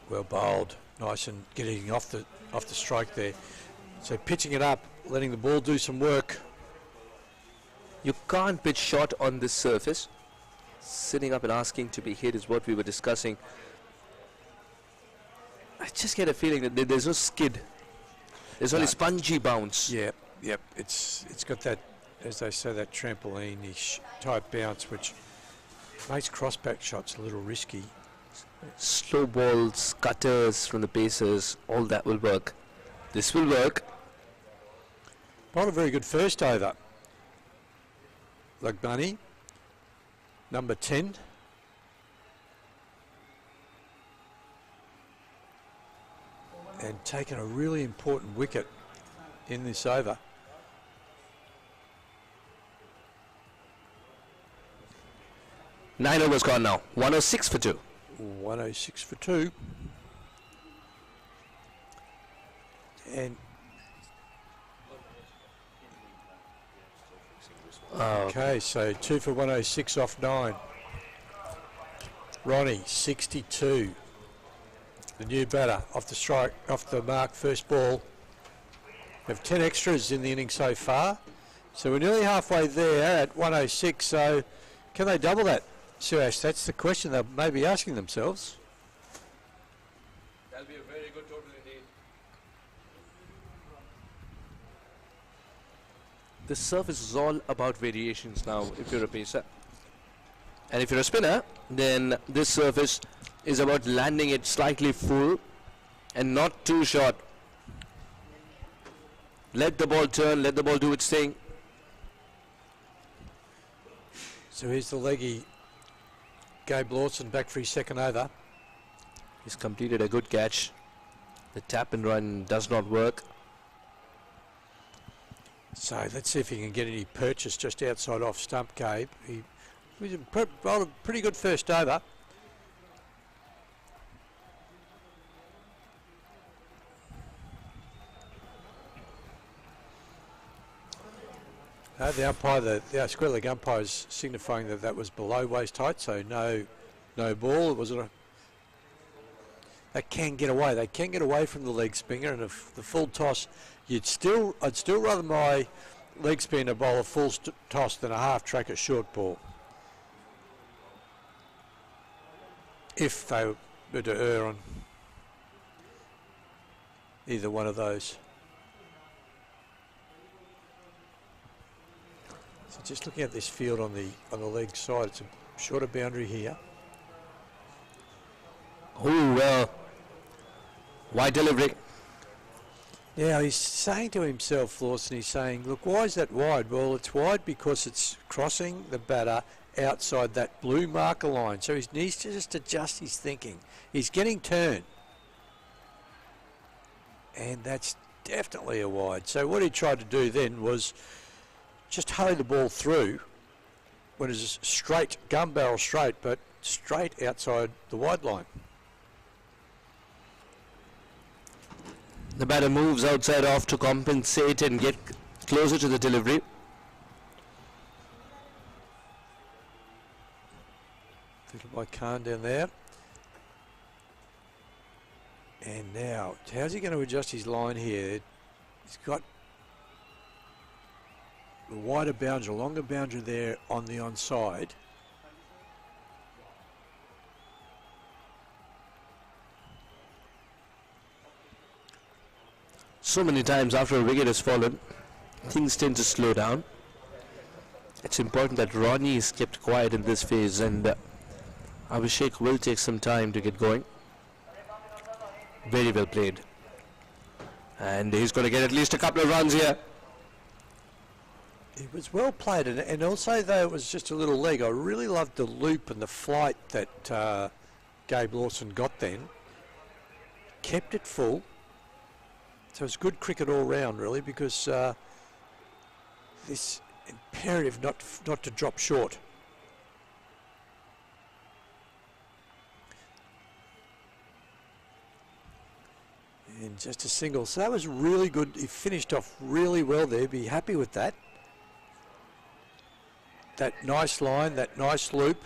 Well bowled, nice and getting off the strike there. So pitching it up, letting the ball do some work. You can't pitch short on this surface. Sitting up and asking to be hit is what we were discussing. I just get a feeling that there's no skid. There's only spongy bounce. Yep. It's got that, as they say, that trampoline-ish type bounce, which makes crossback shots a little risky. Slow balls, cutters from the pacers, all that will work. This will work. Not a very good first over. Lagbani, number 10. And taken a really important wicket in this over. Nine overs gone now. 106 for 2. 106 for 2. And okay, so 2 for 106 off 9. Ronnie, 62. The new batter off the strike, off the mark, first ball. We have 10 extras in the inning so far. So we're nearly halfway there at 106. So can they double that, Suresh? That's the question they may be asking themselves. That'll be a very good total indeed. The surface is all about variations now if you're a pacer. And if you're a spinner, then this surface is about landing it slightly full and not too short. Let the ball turn, let the ball do its thing. So here's the leggy, Gabe Lawson back for his second over. He's completed a good catch. The tap and run does not work. So let's see if he can get any purchase just outside off stump, Gabe. He was a pretty good first over. The umpire, the square leg umpire is signifying that that was below waist height, so no ball. It was they can get away. They can get away from the leg spinner, and if the full toss, I'd still rather my leg spinner bowl a full toss than a half tracker short ball. If they were to err on either one of those. So just looking at this field on the leg side, it's a shorter boundary here. Oh, well. Wide delivery. Yeah, he's saying to himself, Lawson, he's saying, look, why is that wide? Well, it's wide because it's crossing the batter outside that blue marker line. So he needs to just adjust his thinking. He's getting turned. And that's definitely a wide. So what he tried to do then was just hurry the ball through when it's straight, gun barrel straight, but straight outside the wide line. The batter moves outside off to compensate and get closer to the delivery. Little by Khan down there. And now, how's he going to adjust his line here? He's got a wider boundary, a longer boundary there on the onside. So many times after a wicket has fallen, things tend to slow down. It's important that Ronnie is kept quiet in this phase, and Abhishek will take some time to get going. Very well played. And he's going to get at least a couple of runs here. It was well played, and also though it was just a little leg, I really loved the loop and the flight that Gabe Lawson got then. Kept it full. So it's good cricket all round, really, because this imperative not to drop short. And just a single. So that was really good. He finished off really well there. Be happy with that. That nice line, that nice loop.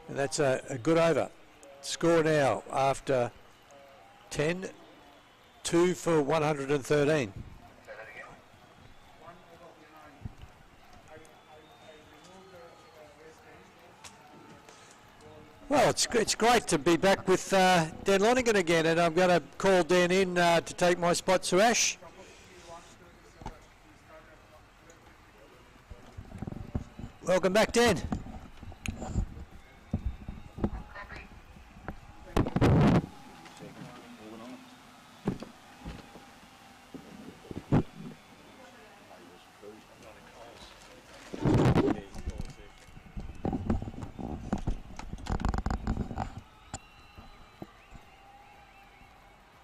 And that's a good over. Score now after 10, 2 for 113. Well, it's great to be back with Dan Lonergan again, and I'm going to call Dan in to take my spot, Suresh. Welcome back, Dan.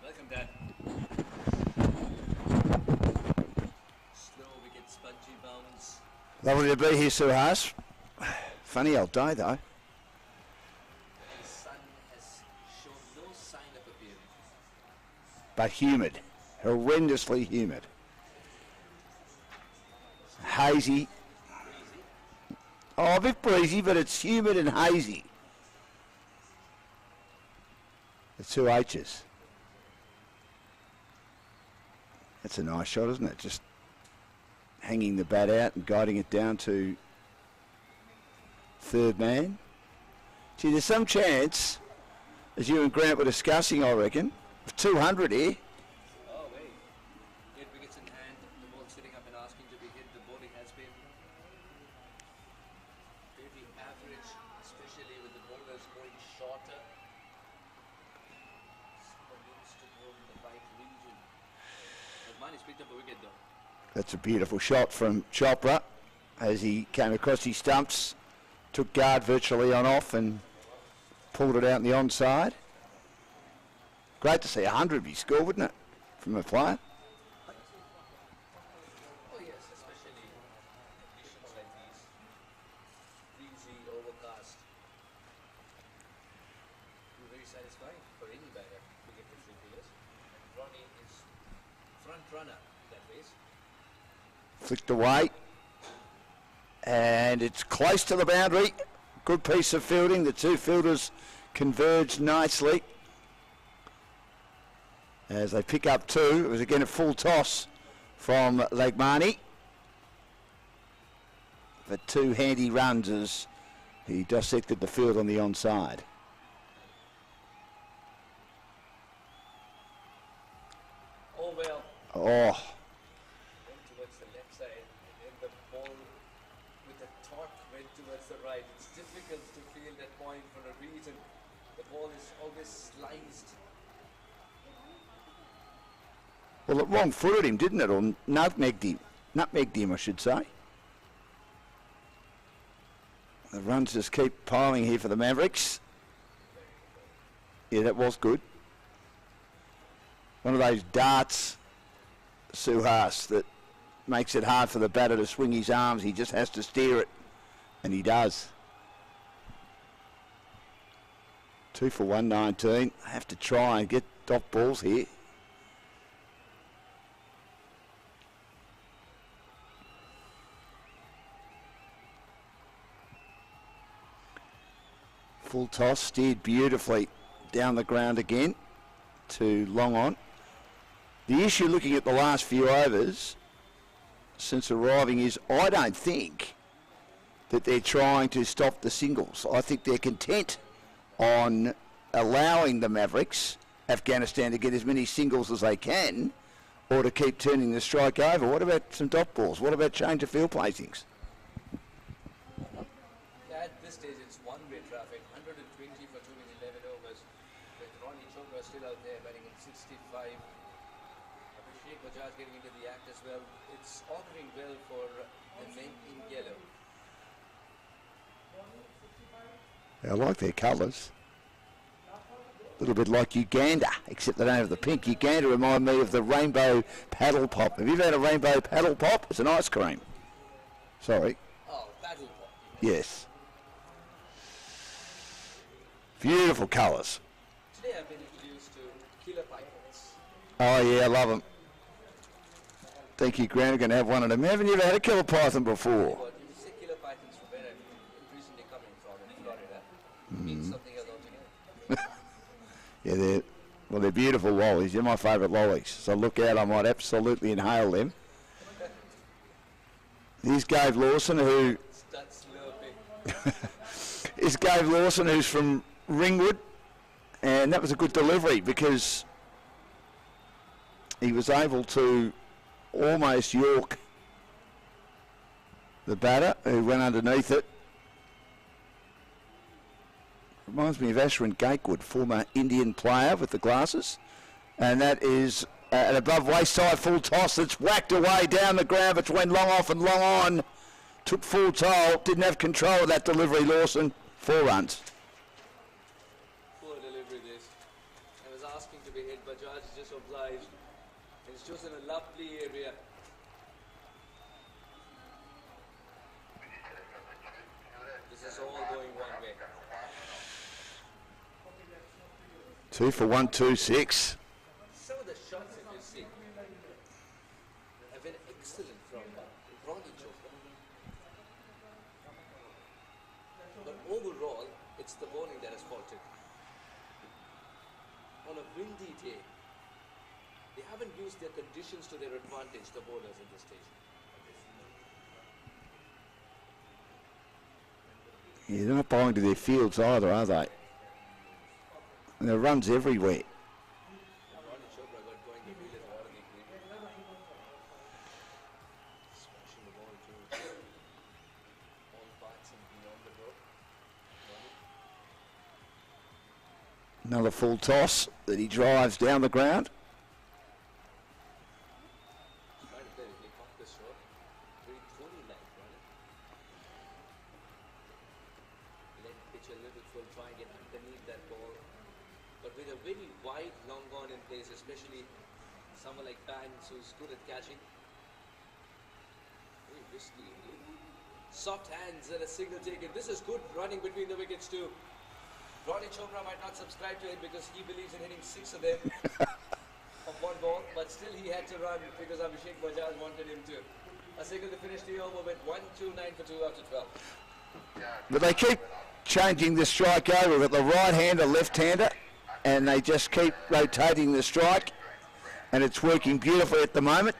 Welcome, Dan. Lovely to be here, Suhas. Funny old day, though. The sun has shown no sign of appearing. But humid. Horrendously humid. Hazy. Oh, a bit breezy, but it's humid and hazy. The two H's. That's a nice shot, isn't it? Just hanging the bat out and guiding it down to third man. Gee, there's some chance, as you and Grant were discussing, I reckon, of 200 here. Oh, wait. 8 wickets in hand. The ball sitting up and asking to be hit. The bowling has been pretty average, especially with the bowlers going shorter. Someone needs to go in the right region. Man's picked up a wicket though. That's a beautiful shot from Chopra as he came across his stumps, took guard virtually on off and pulled it out in the onside. Great to see 100 be scored, wouldn't it, from a player? Oh yes, especially conditions like these. Breezy, overcast. Very satisfying for any batter to get to 3 players. Ronnie is front runner in that race. Flicked away. And it's close to the boundary. Good piece of fielding. The two fielders converge nicely. As they pick up two, it was again a full toss from Legmani. For 2 handy runs as he dissected the field on the onside. Oh well. Oh, Went towards the left side and then the ball with the torque went towards the right. It's difficult to feel that point for a reason. The ball is always sliced. well, it wrong-footed him, didn't it? Or nutmegged him. Nutmegged him, I should say. The runs just keep piling here for the Mavericks. Yeah, that was good. One of those darts, Suhas, that makes it hard for the batter to swing his arms. He just has to steer it, and he does. 2 for 119. Have to try and get dot balls here. Full toss, steered beautifully down the ground again to long on. The issue looking at the last few overs since arriving is I don't think that they're trying to stop the singles. I think they're content on allowing the Mavericks, Afghanistan, to get as many singles as they can or to keep turning the strike over. What about some dot balls? What about change of field placings? At this stage, it's one-way traffic. 120 for 2 in 11 overs. With Ronnie Chopra still out there batting at 65. Abhishek Bajaj getting into the act as well. It's auguring well for the men in yellow. I like their colours. A little bit like Uganda, except they don't have the pink. Uganda remind me of the rainbow paddle pop. Have you ever had a rainbow paddle pop? It's an ice cream. Sorry. Oh, paddle pop. Yes. Beautiful colours. Today I've been introduced to killer pythons. Oh yeah, I love them. Thank you, Grant. We're going to have one of them. Haven't you ever had a killer python before? What, you say killer pythons from where I'm recently coming from in Florida. It means something else altogether. Yeah, they're beautiful lollies. They're my favourite lollies. So look out, I might absolutely inhale them. Here's Gabe Lawson, who Start slurping. is Gabe Lawson, who's from Ringwood, and that was a good delivery because he was able to almost york the batter who went underneath it. Reminds me of Ashwin Gatewood, former Indian player with the glasses. And that is an above waist-side full toss that's whacked away down the ground between long off and long on. Took full toll, didn't have control of that delivery, Lawson. 4 runs. Poor delivery this. I was asking to be hit, but George is just obliged. It's just in a lovely area. 2 for 126. Some of the shots, if you see, have been excellent from Ronnie Chopra. But overall, it's the bowling that has faltered. On a windy day, they haven't used their conditions to their advantage, the bowlers in this stage. Yeah, they're not bowling to their fields either, are they? And there are runs everywhere. Ronnie Chopra got going the field out of the green. Smashing the ball to all parts and beyond the rope. Another full toss that he drives down the ground. Trying to play really compass shot. Very Dhoni-like, right? Let pitch a little full, try and get underneath that ball. But with a very wide long on in place, especially someone like Banks who's good at catching. Very risky indeed. Soft hands and a single taken. This is good running between the wickets too. Ronnie Chopra might not subscribe to it because he believes in hitting 6 of them of one ball, but still he had to run because Abhishek Bajaj wanted him to. A single to finish the over with 1-2-9 for 2 after 12. But they keep changing the strike over with the right-hander, left-hander, and they just keep rotating the strike, and it's working beautifully at the moment.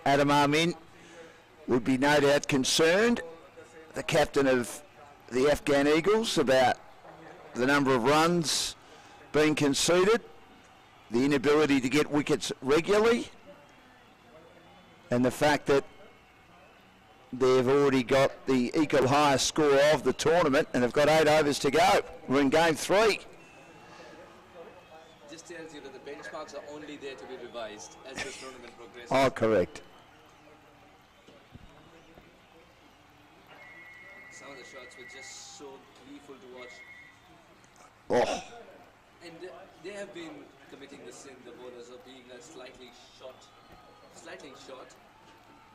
Adam Amin would be no doubt concerned, the captain of the Afghan Eagles, about the number of runs being conceded, the inability to get wickets regularly, and the fact that they've already got the equal highest score of the tournament and have got 8 overs to go. We're in game 3. Just tells you that the benchmarks are only there to be revised as this tournament progresses. Oh, correct. Some of the shots were just so gleeful to watch. Oh, And they have been committing the sin, the bowlers, of being slightly short.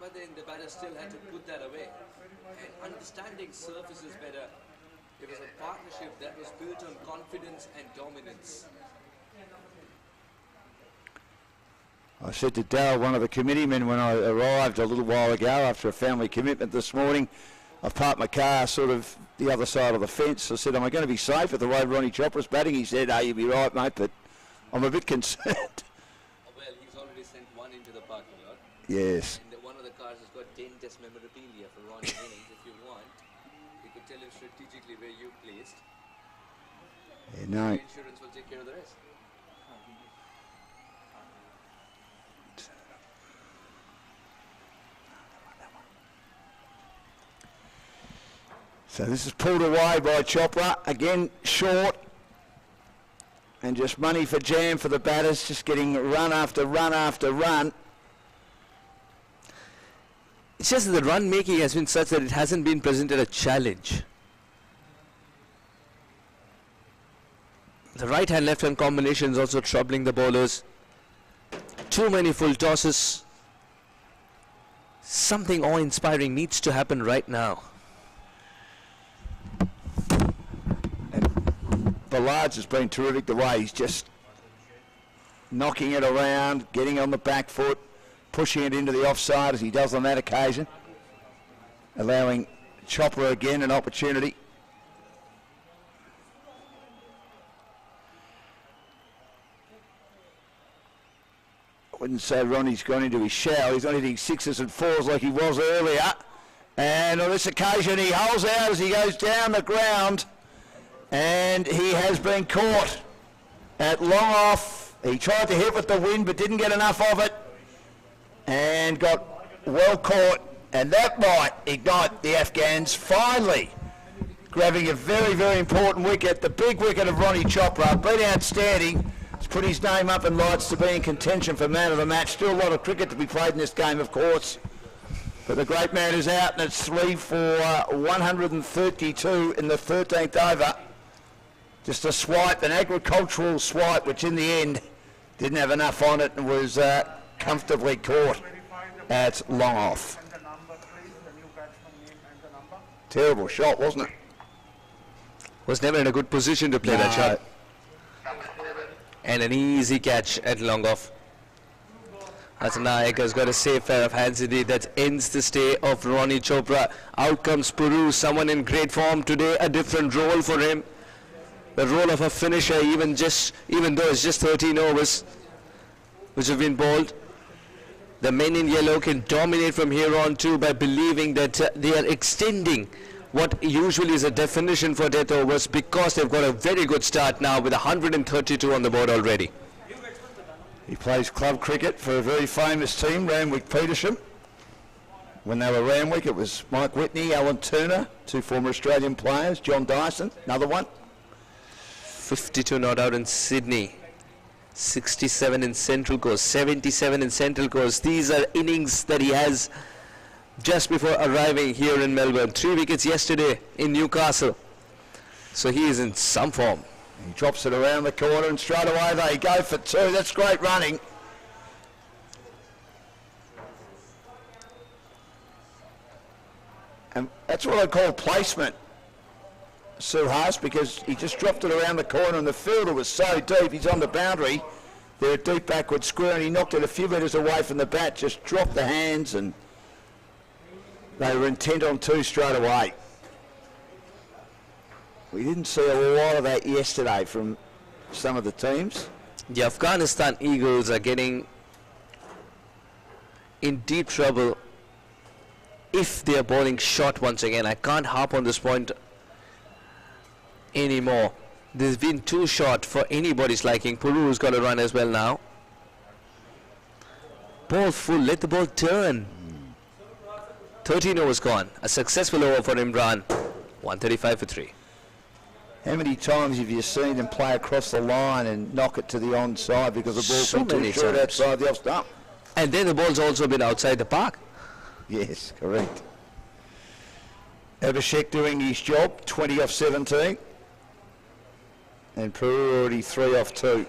But then the batter still had to put that away. And understanding surfaces better, it was a partnership that was built on confidence and dominance. I said to Darryl, one of the committeemen, when I arrived a little while ago after a family commitment this morning, I parked my car sort of the other side of the fence. I said, am I going to be safe with the way Ronnie Chopra's batting? He said, you'll be right, mate, but I'm a bit concerned. Well, he's already sent one into the parking lot. Yes. And one of the cars has got 10 test memorabilia for Ronnie innings. If you want, you could tell him strategically where you placed. Yeah, no. Insurance will take care of the rest. So this is pulled away by Chopra, again short, and just money for jam for the batters, just getting run after run after run. It's just that the run making has been such that it hasn't been presented a challenge. The right hand left hand combination is also troubling the bowlers. Too many full tosses. Something awe-inspiring needs to happen right now. Ballard's has been terrific the way he's just knocking it around, getting on the back foot, pushing it into the offside as he does on that occasion, allowing Chopra again an opportunity. I wouldn't say Ronnie's gone into his shell. He's not hitting 6s and 4s like he was earlier. And on this occasion he holds out as he goes down the ground. And he has been caught at long off. He tried to hit with the wind but didn't get enough of it and got well caught, and that might ignite the Afghans finally grabbing a very, very important wicket. The big wicket of Ronnie Chopra, been outstanding. He's put his name up in lights to be in contention for man of the match. Still a lot of cricket to be played in this game, of course. But the great man is out, and it's 3 for 132 in the 13th over. Just a swipe, an agricultural swipe, which in the end didn't have enough on it and was comfortably caught at long off. Terrible shot, wasn't it? Was never in a good position to play that shot. And an easy catch at long off. Naik has got a safe pair of hands indeed. That ends the stay of Ronnie Chopra. Out comes Puru, someone in great form today. A different role for him. The role of a finisher, even though it's just 13 overs which have been bowled. The men in yellow can dominate from here on too by believing that they are extending what usually is a definition for death overs, because they've got a very good start now with 132 on the board already. He plays club cricket for a very famous team, Randwick Petersham. When they were Randwick, it was Mike Whitney, Alan Turner, two former Australian players, John Dyson, another one. 52 not out in Sydney, 67 in Central Coast, 77 in Central Coast. These are innings that he has just before arriving here in Melbourne. 3 wickets yesterday in Newcastle. So he is in some form. He drops it around the corner and straight away they go for 2. That's great running. And that's what I call placement, Suhas, because he just dropped it around the corner and the fielder was so deep. He's on the boundary. They're a deep backward square and he knocked it a few metres away from the bat, just dropped the hands, and they were intent on 2 straight away. We didn't see a lot of that yesterday from some of the teams. The Afghanistan Eagles are getting in deep trouble if they are bowling short once again. I can't harp on this point anymore. There's been too short for anybody's liking. Puru's got to run as well now. Ball full, let the ball turn. 13 overs gone. A successful over for Imran. 135 for 3. How many times have you seen them play across the line and knock it to the onside because the ball's So been many too short times. outside the off stump? And then the ball's also been outside the park. Yes, correct. Abhishek doing his job, 20 off 17. And Peru already 3 off 2.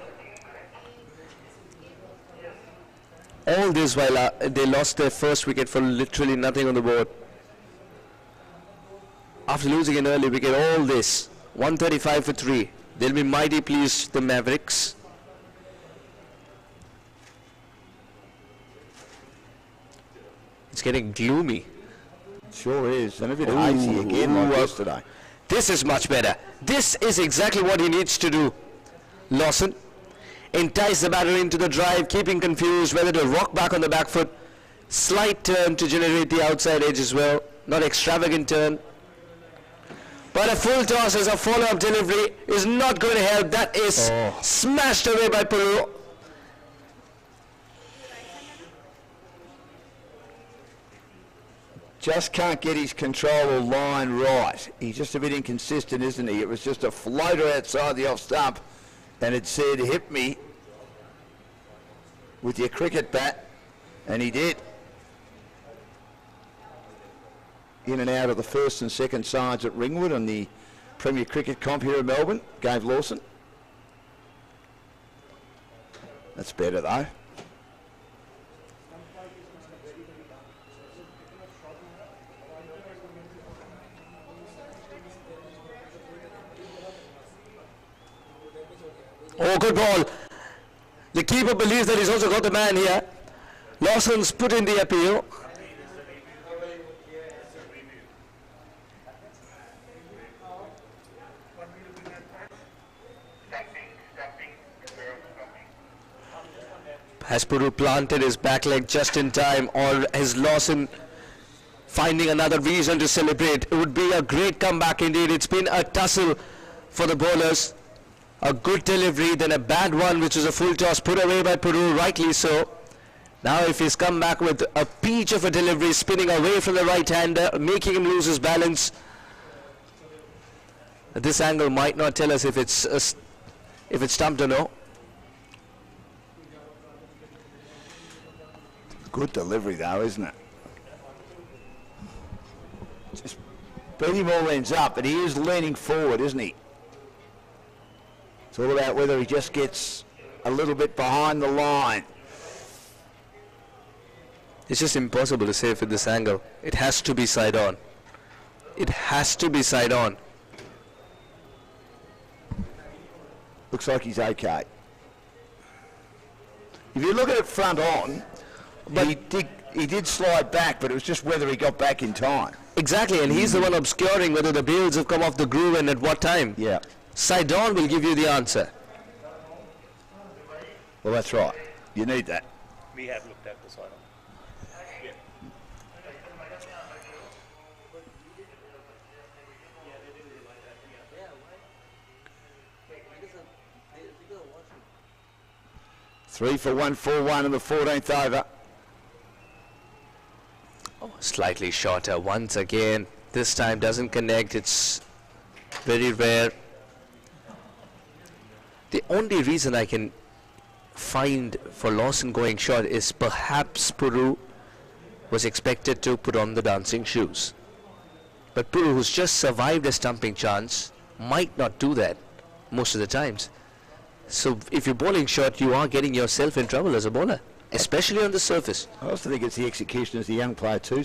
All this while they lost their first wicket for literally nothing on the board. After losing an early wicket, all this, 135 for 3. They'll be mighty pleased, the Mavericks. It's getting gloomy. Sure is, and a bit hazy again like yesterday. This is much better. This is exactly what he needs to do. Lawson, entice the batter into the drive, keeping confused whether to rock back on the back foot. Slight turn to generate the outside edge as well. Not extravagant turn. But a full toss as a follow-up delivery is not going to help. That is smashed away by Peru. Just can't get his control or line right. He's just a bit inconsistent, isn't he? It was just a floater outside the off stump and it said, hit me with your cricket bat, and he did. In and out of the first and second sides at Ringwood on the Premier Cricket Comp here in Melbourne. Gave Lawson. That's better though. Oh, good ball. The keeper believes that he's also got the man here. Lawson's put in the appeal. Has Puru planted his back leg just in time, or is Lawson finding another reason to celebrate? It would be a great comeback indeed. It's been a tussle for the bowlers. A good delivery, then a bad one, which was a full toss put away by Peru, rightly so. Now if he's come back with a peach of a delivery, spinning away from the right-hander, making him lose his balance. This angle might not tell us if it's stumped or no. Good delivery though, isn't it? Just beat him all ends up, but he is leaning forward, isn't he? It's all about whether he just gets a little bit behind the line. It's just impossible to save with this angle. It has to be side on. It has to be side on. looks like he's okay. If you look at it front on, but he did slide back, but it was just whether he got back in time. Exactly, and he's the one obscuring whether the bails have come off the groove and at what time. Yeah. Sidon will give you the answer. Well, that's right. You need that. We have looked at this one. Three for 141 in the 14th over. Oh, slightly shorter once again. This time doesn't connect. It's very rare. The only reason I can find for Lawson going short is perhaps Puru was expected to put on the dancing shoes. But Puru, who's just survived a stumping chance, might not do that most of the times. So if you're bowling short, you are getting yourself in trouble as a bowler, especially on the surface. I also think it's the execution as the young player too.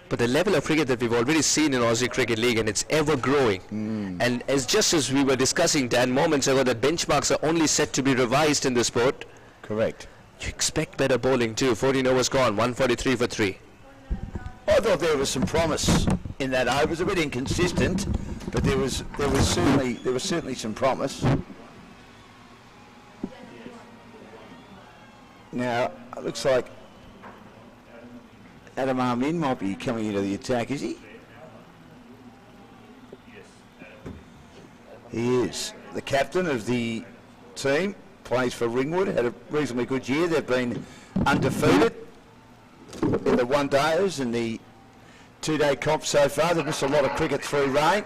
But the level of cricket that we've already seen in Aussie Cricket League, and it's ever growing. And just as we were discussing, Dan, moments ago, that benchmarks are only set to be revised in the sport. Correct. You expect better bowling too. 14 overs gone, 143 for 3. I thought there was some promise in that over. It was a bit inconsistent, but there was certainly some promise. Now it looks like Adam Amin might be coming into the attack, is he? He is. The captain of the team, plays for Ringwood, had a reasonably good year. They've been undefeated in the one-dayers and the two-day comp so far. They've missed a lot of cricket through rain.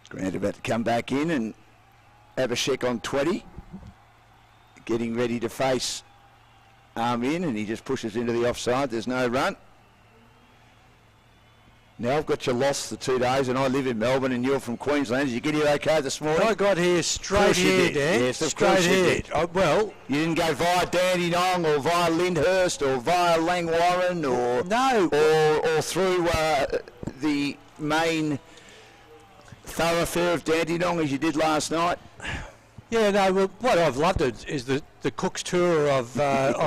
Grant about to come back in and Abhishek on 20. Getting ready to face Armin, and he just pushes into the offside. There's no run. Now I've got you lost the 2 days, and I live in Melbourne, and you're from Queensland. Did you get here okay this morning? I got here straight here, Dan. Yes, of straight course you here. did. Well, You didn't go via Dandenong or via Lyndhurst or via Langwarrin or no. or through the main thoroughfare of Dandenong as you did last night. Yeah, no. Well, what I've loved is the Cook's tour of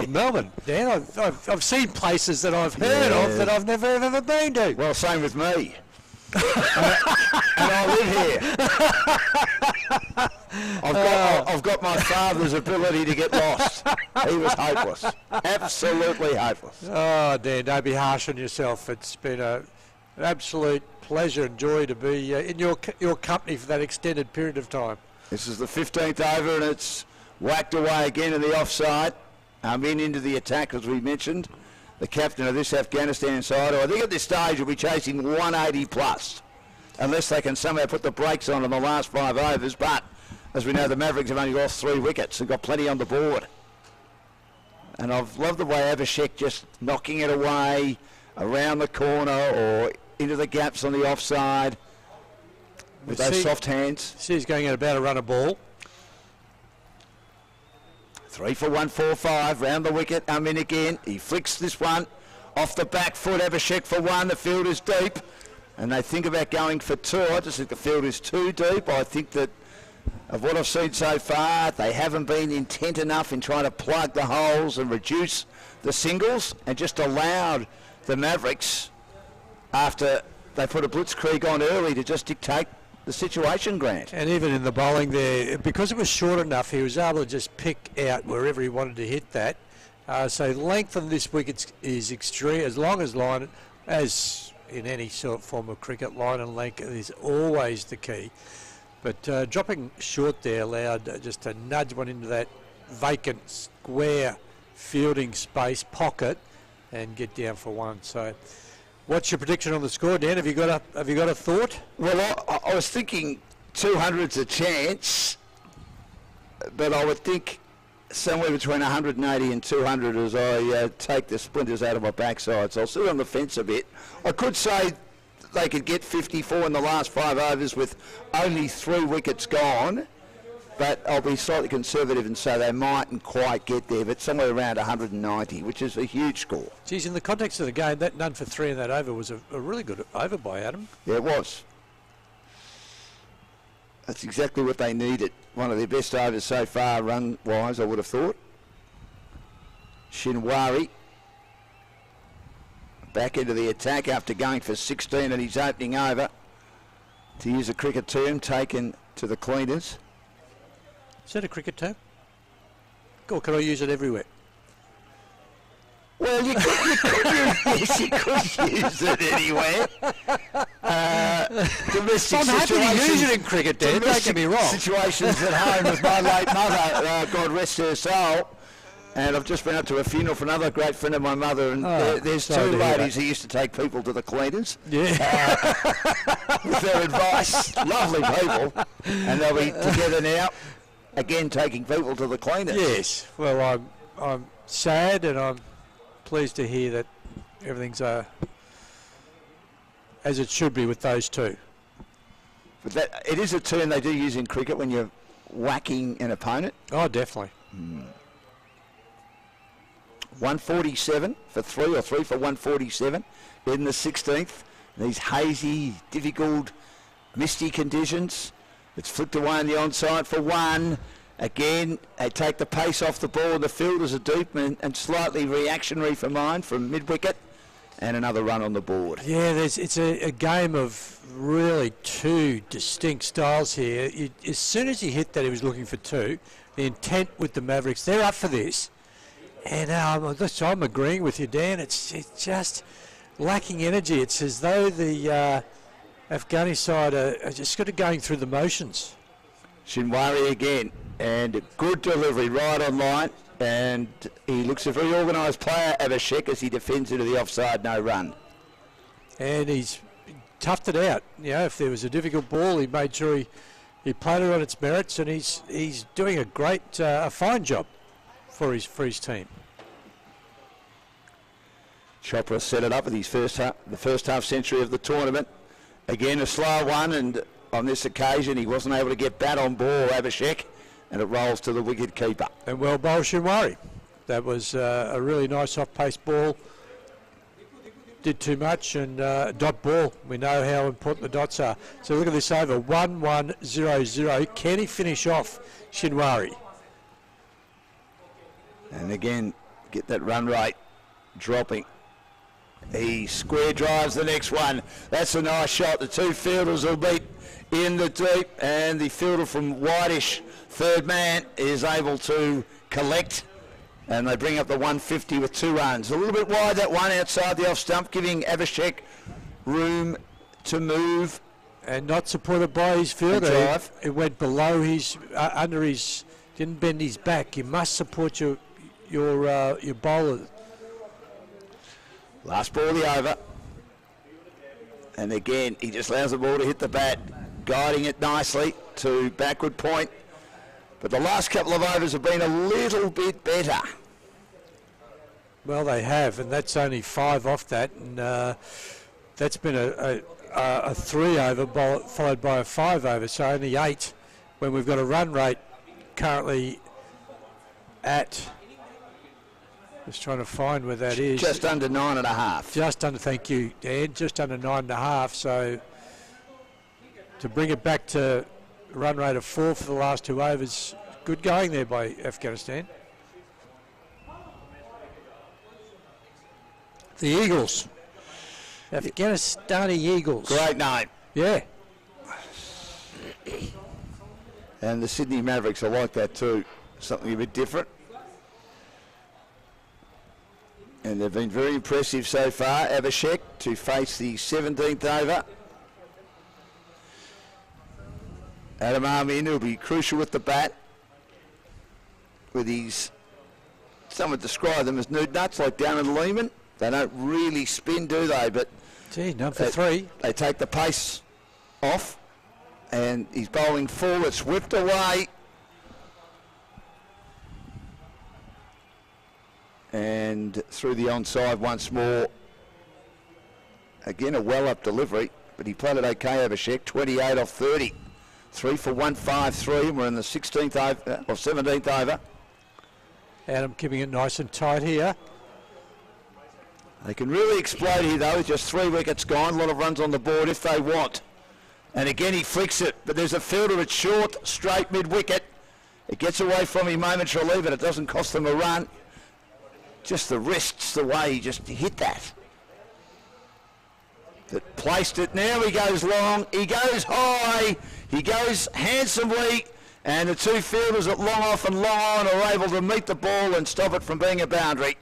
Melbourne, Dan. I've seen places that I've heard of that I've never ever been to. Well, same with me. And I live here. I've got my father's ability to get lost. He was hopeless, absolutely hopeless. Oh, Dan, don't be harsh on yourself. It's been an absolute pleasure and joy to be in your company for that extended period of time. This is the 15th over, and it's whacked away again in the offside. Into the attack, as we mentioned. The captain of this Afghanistan side, who I think at this stage will be chasing 180 plus, unless they can somehow put the brakes on in the last 5 overs. But as we know, the Mavericks have only lost 3 wickets. They've got plenty on the board. And I've loved the way Abhishek just knocking it away around the corner or into the gaps on the offside with those soft hands. See, he's going at about a run of ball. 3 for 145, round the wicket, in again. He flicks this one off the back foot. Abhishek for 1. The field is deep, and they think about going for 2. I just think the field is too deep. I think that of what I've seen so far, they haven't been intent enough in trying to plug the holes and reduce the singles, and just allowed the Mavericks, after they put a blitzkrieg on early, to just dictate the situation, Grant. And even in the bowling there, because it was short enough, he was able to just pick out wherever he wanted to hit that. So length on this wicket is extreme, as long as line, as in any sort of form of cricket, line and length is always the key. But dropping short there allowed just to nudge one into that vacant square fielding space pocket and get down for 1. So what's your prediction on the score, Dan? Have you got a thought? Well, I was thinking 200's a chance, but I would think somewhere between 180 and 200 as I take the splinters out of my backside. So I'll sit on the fence a bit. I could say they could get 54 in the last 5 overs with only 3 wickets gone, but I'll be slightly conservative and say they mightn't quite get there, but somewhere around 190, which is a huge score. Geez, in the context of the game, that none for 3 in that over was a really good over by Adam. Yeah, it was. That's exactly what they needed. One of their best overs so far, run-wise, I would have thought. Shinwari back into the attack after going for 16 at his opening over. To use a cricket term, taken to the cleaners. Is that a cricket term? Or can I use it everywhere? Well, you could use it anywhere. Domestic I'm happy to use it in cricket, Dan, don't get me wrong. Situations at home with my late mother, God rest her soul. And I've just been up to a funeral for another great friend of my mother, and there's two ladies who used to take people to the cleaners. Yeah. With their advice. Lovely people. And they'll be together now, again taking people to the cleaners. Yes. Well, I'm sad, and I'm pleased to hear that everything's as it should be with those two. But it is a term they do use in cricket when you're whacking an opponent. Oh, definitely. 147 for 3, or 3 for 147 in the 16th. These hazy, difficult, misty conditions. It's flicked away on the onside for 1. Again, they take the pace off the ball. The fielders are deep and slightly reactionary for mine from mid-wicket. And another run on the board. Yeah, it's a game of really two distinct styles here. As soon as he hit that, he was looking for 2. The intent with the Mavericks, they're up for this. And I'm agreeing with you, Dan. It's just lacking energy. It's as though the Afghani side are just sort of going through the motions. Shinwari again, and a good delivery right on line. And he looks a very organised player, Abhishek, as he defends into the offside, no run. And he's toughed it out. You know, if there was a difficult ball, he made sure he played it on its merits, and he's doing a fine job for his team. Chopra set it up with his the first half century of the tournament. Again, a slow one, and on this occasion, he wasn't able to get bat on ball, Abhishek. And it rolls to the wicket keeper. And well bowled Shinwari. That was a really nice off-pace ball. Did too much, and dot ball. We know how important the dots are. So look at this over, 1-1-0-0. Can he finish off Shinwari? And again, get that run rate dropping. He square drives the next one. That's a nice shot. The two fielders will beat in the deep, and the fielder from Whitish, third man, is able to collect, and they bring up the 150 with 2 runs. A little bit wide, that one outside the off stump, giving Abhishek room to move. And not supported by his fielder. It went below his, under his, didn't bend his back. You must support your bowler. Last ball of the over. And again, he just allows the ball to hit the bat, guiding it nicely to backward point. But the last couple of overs have been a little bit better. Well, they have, and that's only 5 off that, and that's been a 3 over followed by a 5 over, so only 8 when we've got a run rate currently at, just trying to find where that is. Just under 9.5. Just under, thank you, Dan, just under 9.5, so to bring it back to a run rate of 4 for the last 2 overs, good going there by Afghanistan. The Eagles. Afghanistani Eagles. Great name. Yeah. And the Sydney Mavericks, I like that too. Something a bit different. And they've been very impressive so far. Abhishek to face the 17th over. Adam Amin will be crucial with the bat. With his, some would describe them as nude nuts, like down in Lehman. They don't really spin, do they? But gee, none for 3. They take the pace off, and he's bowling forward, whipped away. And through the onside once more. Again, a well-up delivery, but he played it okay, Abhishek, 28 off 30. 3 for 153, and we're in the 16th over, or 17th over. Adam keeping it nice and tight here. They can really explode here, though, with just 3 wickets gone. A lot of runs on the board if they want. And again, he flicks it, but there's a fielder. It's short, straight mid-wicket. It gets away from him momentarily, but it doesn't cost them a run. Just the wrists, the way he just hit that. That placed it. Now he goes long, he goes high, he goes handsomely, and the 2 fielders at long off and long on are able to meet the ball and stop it from being a boundary.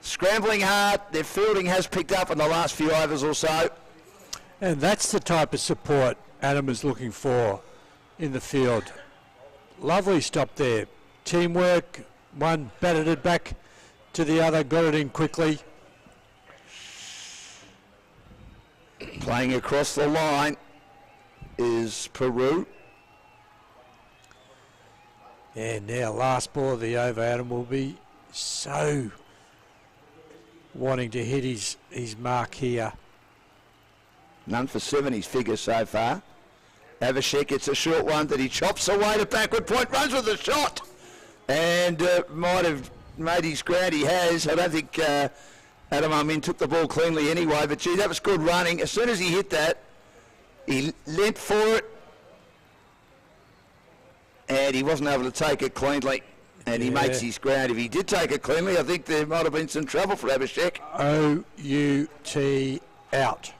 Scrambling hard, their fielding has picked up in the last few overs or so. And that's the type of support Adam is looking for in the field. Lovely stop there. Teamwork, one batted it back to the other, got it in quickly. Playing across the line is Peru. And now last ball of the over, Adam will be so wanting to hit his mark here. None for 7, his figure so far. Avashek gets a short one that he chops away to backward point, runs with a shot, and might have made his ground. He has. I don't think Adam Amin took the ball cleanly anyway, but gee, that was good running. As soon as he hit that, he leant for it, and he wasn't able to take it cleanly, and he makes his ground. If he did take it cleanly, I think there might have been some trouble for Avashek. O-U-T out.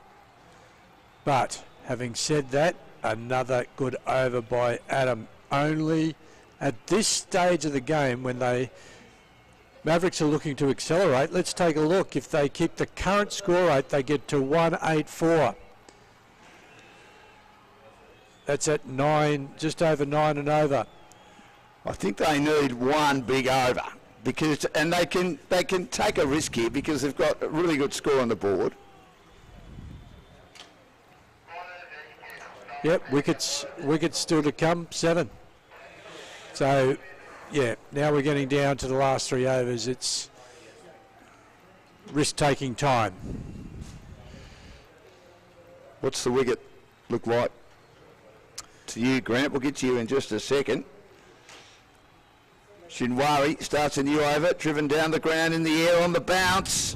But having said that, another good over by Adam. Only at this stage of the game when Mavericks are looking to accelerate. Let's take a look. If they keep the current score rate, they get to 184. That's at 9, just over 9 and over. I think they need one big over and they can take a risk here because they've got a really good score on the board. Yep, wickets still to come, 7. So, yeah, now we're getting down to the last 3 overs. It's risk-taking time. What's the wicket look like to you, Grant? We'll get to you in just a second. Shinwari starts a new over, driven down the ground in the air on the bounce.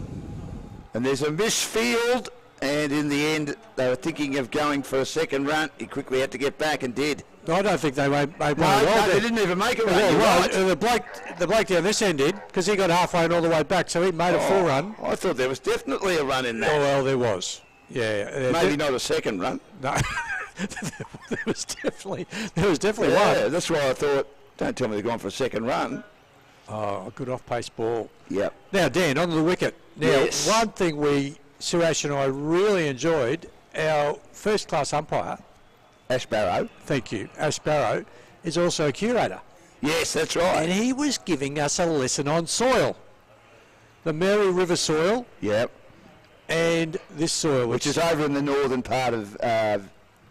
And there's a misfield. And in the end, they were thinking of going for a second run. He quickly had to get back and did. I don't think they made one at all. No, they didn't even make a run. Well, the bloke down this end did, because he got halfway and all the way back, so he made a full run. I thought there was definitely a run in that. Oh, well, there was. Yeah. Maybe not a second run. No. there was definitely one. Yeah, that's why I thought, don't tell me they're going for a second run. Oh, a good off-pace ball. Yep. Now, Dan, on the wicket. Now, yes. One thing Suresh and I really enjoyed, our first-class umpire, Ash Barrow. Thank you. Ash Barrow is also a curator. Yes, that's right. And he was giving us a lesson on soil. The Mary River soil. Yep. And this soil. Which is over in the northern part of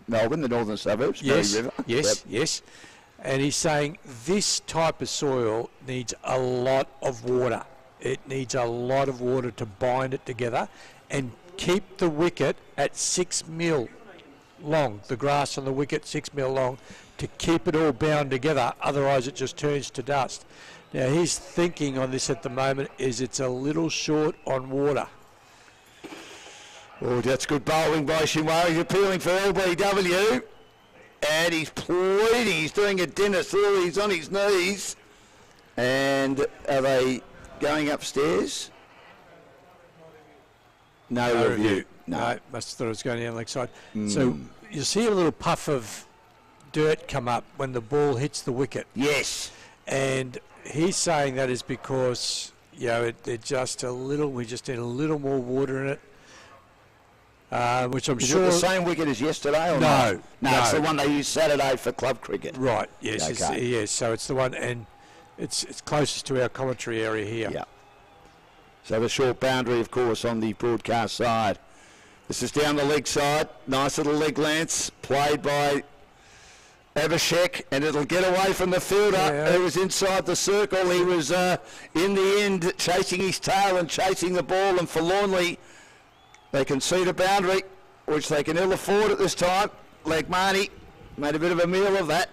Melbourne, the northern suburbs, yes, Mary River. Yes. And he's saying this type of soil needs a lot of water. It needs a lot of water to bind it together and keep the wicket at 6 mil long, the grass on the wicket 6 mil long, to keep it all bound together, otherwise it just turns to dust. Now his thinking on this at the moment is it's a little short on water. Oh, that's good bowling by Shinwari. He's appealing for LBW, and he's pleading, he's doing a Dennis Lilly, he's on his knees, and are they going upstairs? No review. No, must have thought it was going down the leg side. So you see a little puff of dirt come up when the ball hits the wicket. Yes. And he's saying that is because, they're just we just need a little more water in it, which I'm sure... Is it the same wicket as yesterday or no? No, it's the one they used Saturday for club cricket. Right, yes. Okay. Yes, so it's the one, and it's closest to our commentary area here. Yeah. So the short boundary, of course, on the broadcast side. This is down the leg side. Nice little leg lance played by Avashek, and it'll get away from the fielder who was inside the circle. He was, in the end, chasing his tail and chasing the ball, and forlornly they concede a boundary, which they can ill afford at this time. Legmani made a bit of a meal of that.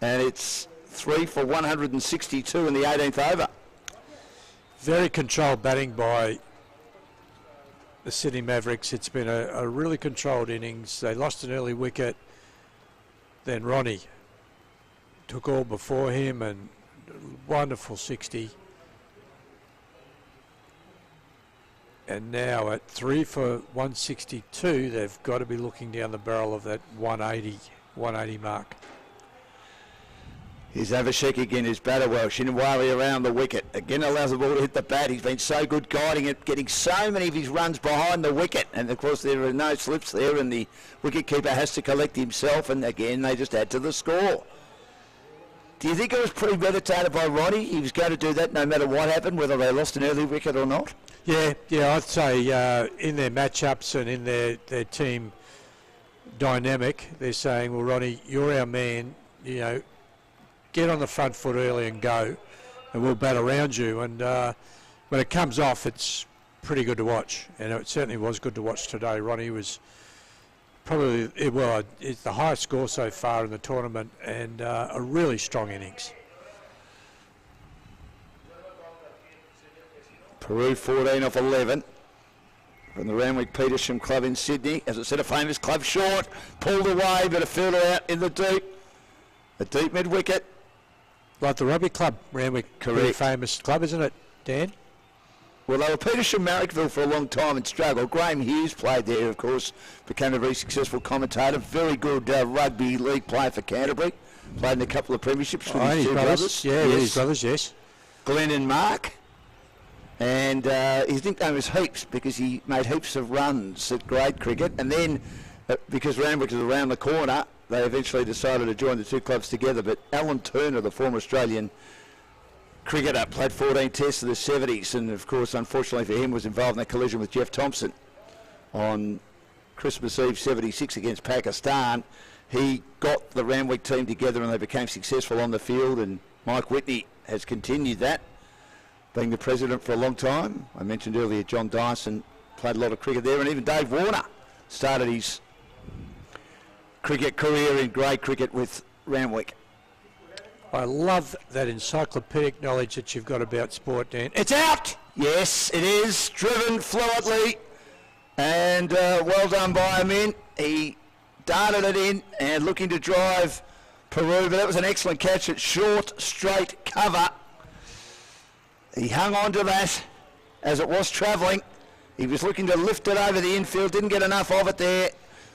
And it's 3 for 162 in the 18th over. Very controlled batting by the Sydney Mavericks. It's been a really controlled innings. They lost an early wicket. Then Ronnie took all before him and wonderful 60. And now at 3 for 162, they've got to be looking down the barrel of that 180 mark. Here's Abhishek again, his batter well. Shinawari around the wicket. Again allows the ball to hit the bat. He's been so good guiding it, getting so many of his runs behind the wicket. And of course there are no slips there and the wicketkeeper has to collect himself. And again they just add to the score. Do you think it was premeditated by Ronnie? He was going to do that no matter what happened, whether they lost an early wicket or not? Yeah, I'd say in their matchups and in their team dynamic, they're saying, well, Ronnie, you're our man, you know, get on the front foot early and go, and we'll bat around you. And when it comes off, it's pretty good to watch. And it certainly was good to watch today. Ronnie was probably, it's the highest score so far in the tournament and a really strong innings. Peru 14 off 11 from the Randwick Petersham Club in Sydney. As I said, a famous club short, pulled away, but a fielder out in the deep mid wicket. Like the rugby club, Randwick, very famous club, isn't it, Dan? Well, they were Petersham Marrickville for a long time and struggled. Graham Hughes played there, of course, became a very successful commentator, very good rugby league player for Canterbury. Played in a couple of premierships with his two brothers. Yeah, yes. his brothers, yes. Glenn and Mark. And his nickname was Heaps because he made heaps of runs at grade cricket. And then, because Randwick is around the corner, they eventually decided to join the two clubs together. But Alan Turner, the former Australian cricketer, played 14 tests in the 70s. And, of course, unfortunately for him, was involved in a collision with Jeff Thompson on Christmas Eve 76 against Pakistan. He got the Randwick team together and they became successful on the field. And Mike Whitney has continued that, being the president for a long time. I mentioned earlier John Dyson played a lot of cricket there, and even Dave Warner started his cricket career in grade cricket with Randwick. I love that encyclopedic knowledge that you've got about sport, Dan. It's out! Yes, it is. Driven fluently, and well done by him in. He darted it in and looking to drive Peru, but that was an excellent catch at short, straight cover. He hung on to that as it was travelling. He was looking to lift it over the infield, didn't get enough of it there.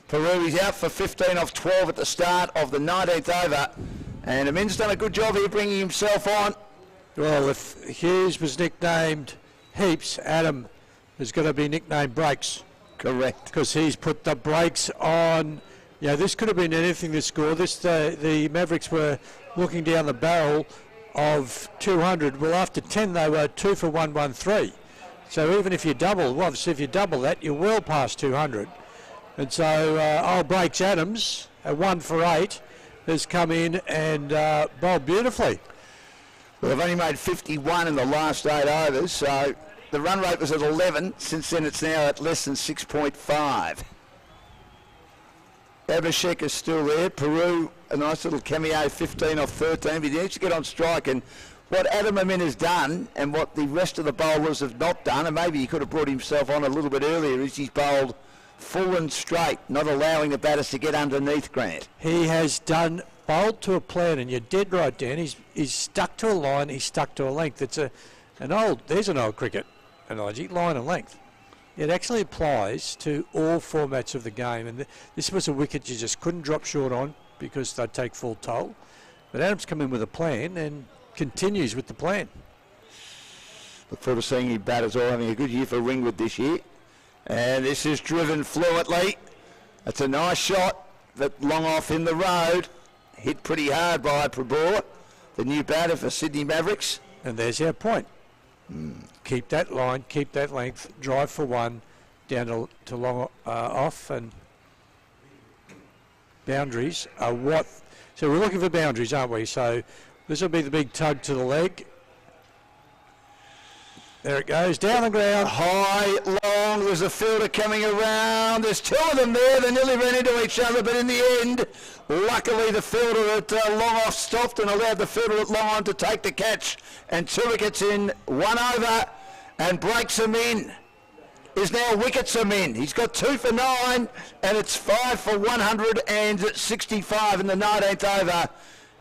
Peru is out for 15 off 12 at the start of the 19th over. And Amin's done a good job here bringing himself on. Well, if Hughes was nicknamed Heaps, Adam is going to be nicknamed Breaks. Correct. Because he's put the brakes on. Yeah, this could have been anything, this score. The Mavericks were looking down the barrel of 200. Well, after 10 they were 2 for 113. So even if you double, well, obviously if you double that, you're well past 200. And so old Breaks Adams at 1 for 8 has come in and bowled beautifully. Well, they've only made 51 in the last 8 overs, so the run rate was at 11. Since then it's now at less than 6.5. Abhishek is still there. Peru, a nice little cameo, 15 off 13. But he needs to get on strike. And what Adam Amin has done and what the rest of the bowlers have not done, and maybe he could have brought himself on a little bit earlier, is he's bowled full and straight, not allowing the batters to get underneath, Grant. He has bowled to a plan, and you're dead right, Dan. He's stuck to a line, he's stuck to a length. There's an old cricket analogy, line and length. It actually applies to all formats of the game, and this was a wicket you just couldn't drop short on because they'd take full toll. But Adams come in with a plan and continues with the plan. Look forward to seeing you batters all having a good year for Ringwood this year. And this is driven fluently. That's a nice shot, but long off in the road. Hit pretty hard by Prabor, the new batter for Sydney Mavericks. And there's our point. Keep that line, keep that length, drive for one, down to long off, and boundaries are what. So we're looking for boundaries, aren't we? So this will be the big tug to the leg. There it goes, down the ground. High, long, there's a fielder coming around. There's two of them there. They nearly ran into each other, but in the end, luckily the fielder at long off stopped and allowed the fielder at long on to take the catch. And 2 wickets in, 1 over, and breaks him in. Is now wickets him in. He's got 2 for 9, and it's 5 for 165 in the 19th over.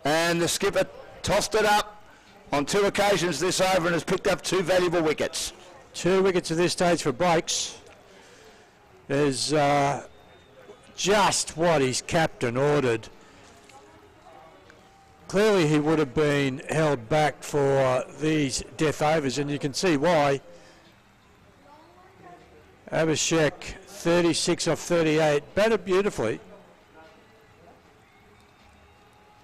And the skipper tossed it up on 2 occasions this over and has picked up 2 valuable wickets. 2 wickets at this stage for Breaks. There's just what his captain ordered. Clearly he would have been held back for these death overs, and you can see why. Abhishek, 36 off 38, batted beautifully.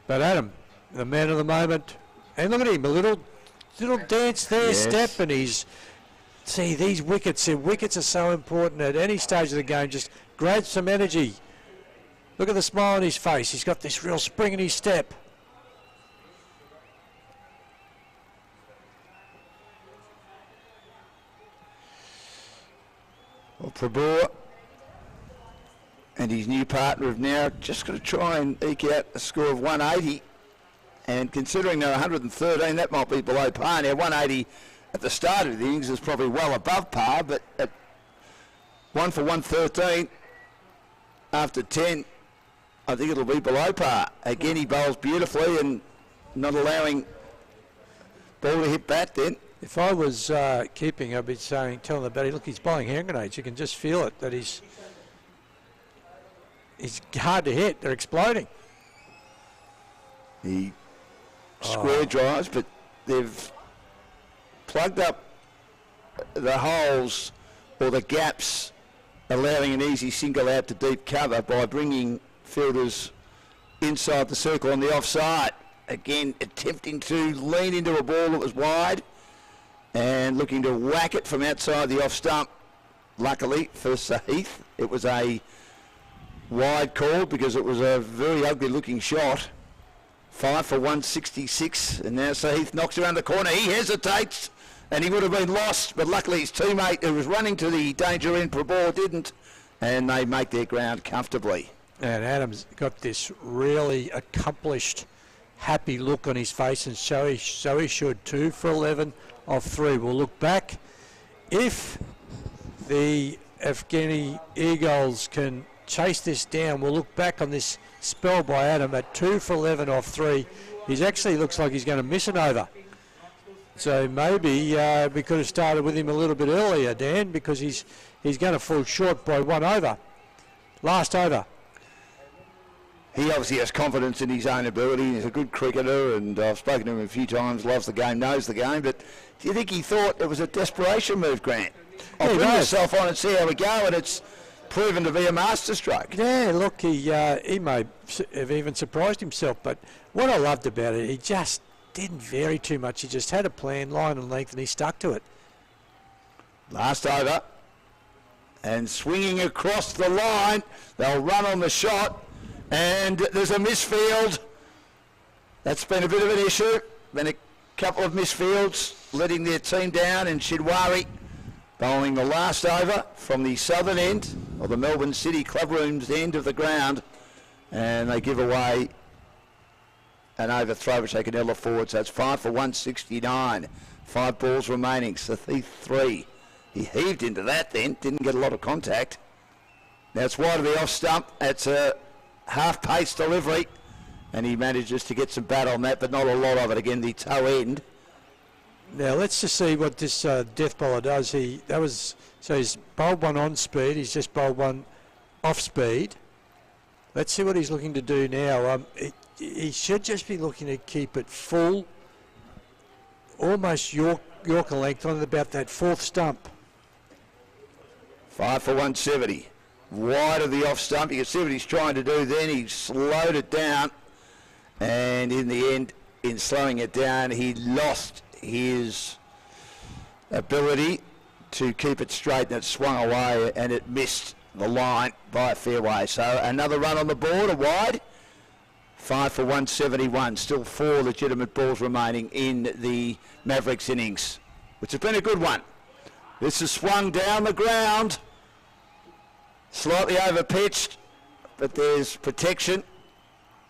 But Adam, the man of the moment, and look at him, a little dance there, Yes. step, and he's, see, these wickets are so important at any stage of the game. Just grab some energy. Look at the smile on his face. He's got this real spring in his step. Well, Prabhu and his new partner have now just got to try and eke out a score of 180. And considering they're 113, that might be below par. Now, 180 at the start of the innings is probably well above par, but at 1 for 113 after 10, I think it'll be below par. Again, he bowls beautifully and not allowing ball to hit bat then. If I was keeping, I'd be saying, telling the batter, look, he's bowling hand grenades. You can just feel it, that he's hard to hit. They're exploding. He square drives, but they've plugged up the holes or the gaps, allowing an easy single out to deep cover by bringing fielders inside the circle on the offside. Again, attempting to lean into a ball that was wide and looking to whack it from outside the off stump. Luckily for Sahith, it was a wide call because it was a very ugly looking shot. 5 for 166, and now Sahith knocks around the corner. He hesitates, and he would have been lost, but luckily his teammate who was running to the danger end Prabhu didn't, and they make their ground comfortably. And Adam's got this really accomplished, happy look on his face, and so he should. 2 for 11 off 3. We'll look back. If the Afghani Eagles can chase this down, we'll look back on this spell by Adam at 2 for 11 off 3. He actually looks like he's going to miss an over. So maybe we could have started with him a little bit earlier, Dan, because he's going to fall short by 1 over. Last over. He obviously has confidence in his own ability. He's a good cricketer, and I've spoken to him a few times, loves the game, knows the game, but do you think he thought it was a desperation move, Grant? I'll bring myself on and see how we go, and it's proven to be a masterstroke. Yeah, look, he may have even surprised himself, but what I loved about it, he just didn't vary too much. He just had a plan, line and length, and he stuck to it. Last over, and swinging across the line, they'll run on the shot, and there's a misfield. That's been a bit of an issue. Been a couple of misfields, letting their team down, and Shidwari bowling the last over from the southern end of the Melbourne City Clubroom's end of the ground, and they give away an overthrow which they can ella forward. So it's 5 for 169. 5 balls remaining. Sahith 3. He heaved into that then, didn't get a lot of contact. Now it's wide of the off stump. It's a half-pace delivery, and he manages to get some bat on that, but not a lot of it. Again, the toe end. Now let's just see what this death bowler does. So he's bowled 1 on speed. He's just bowled 1 off speed. Let's see what he's looking to do now. He should just be looking to keep it full, almost Yorker length on about that 4th stump. 5 for 170. Wide of the off stump. You can see what he's trying to do then. He slowed it down, and in the end, in slowing it down, he lost his ability to keep it straight, and it swung away, and it missed the line by a fair way. So another run on the board, a wide. 5 for 171. Still 4 legitimate balls remaining in the Mavericks innings, which has been a good one. This is swung down the ground, slightly over pitched, but there's protection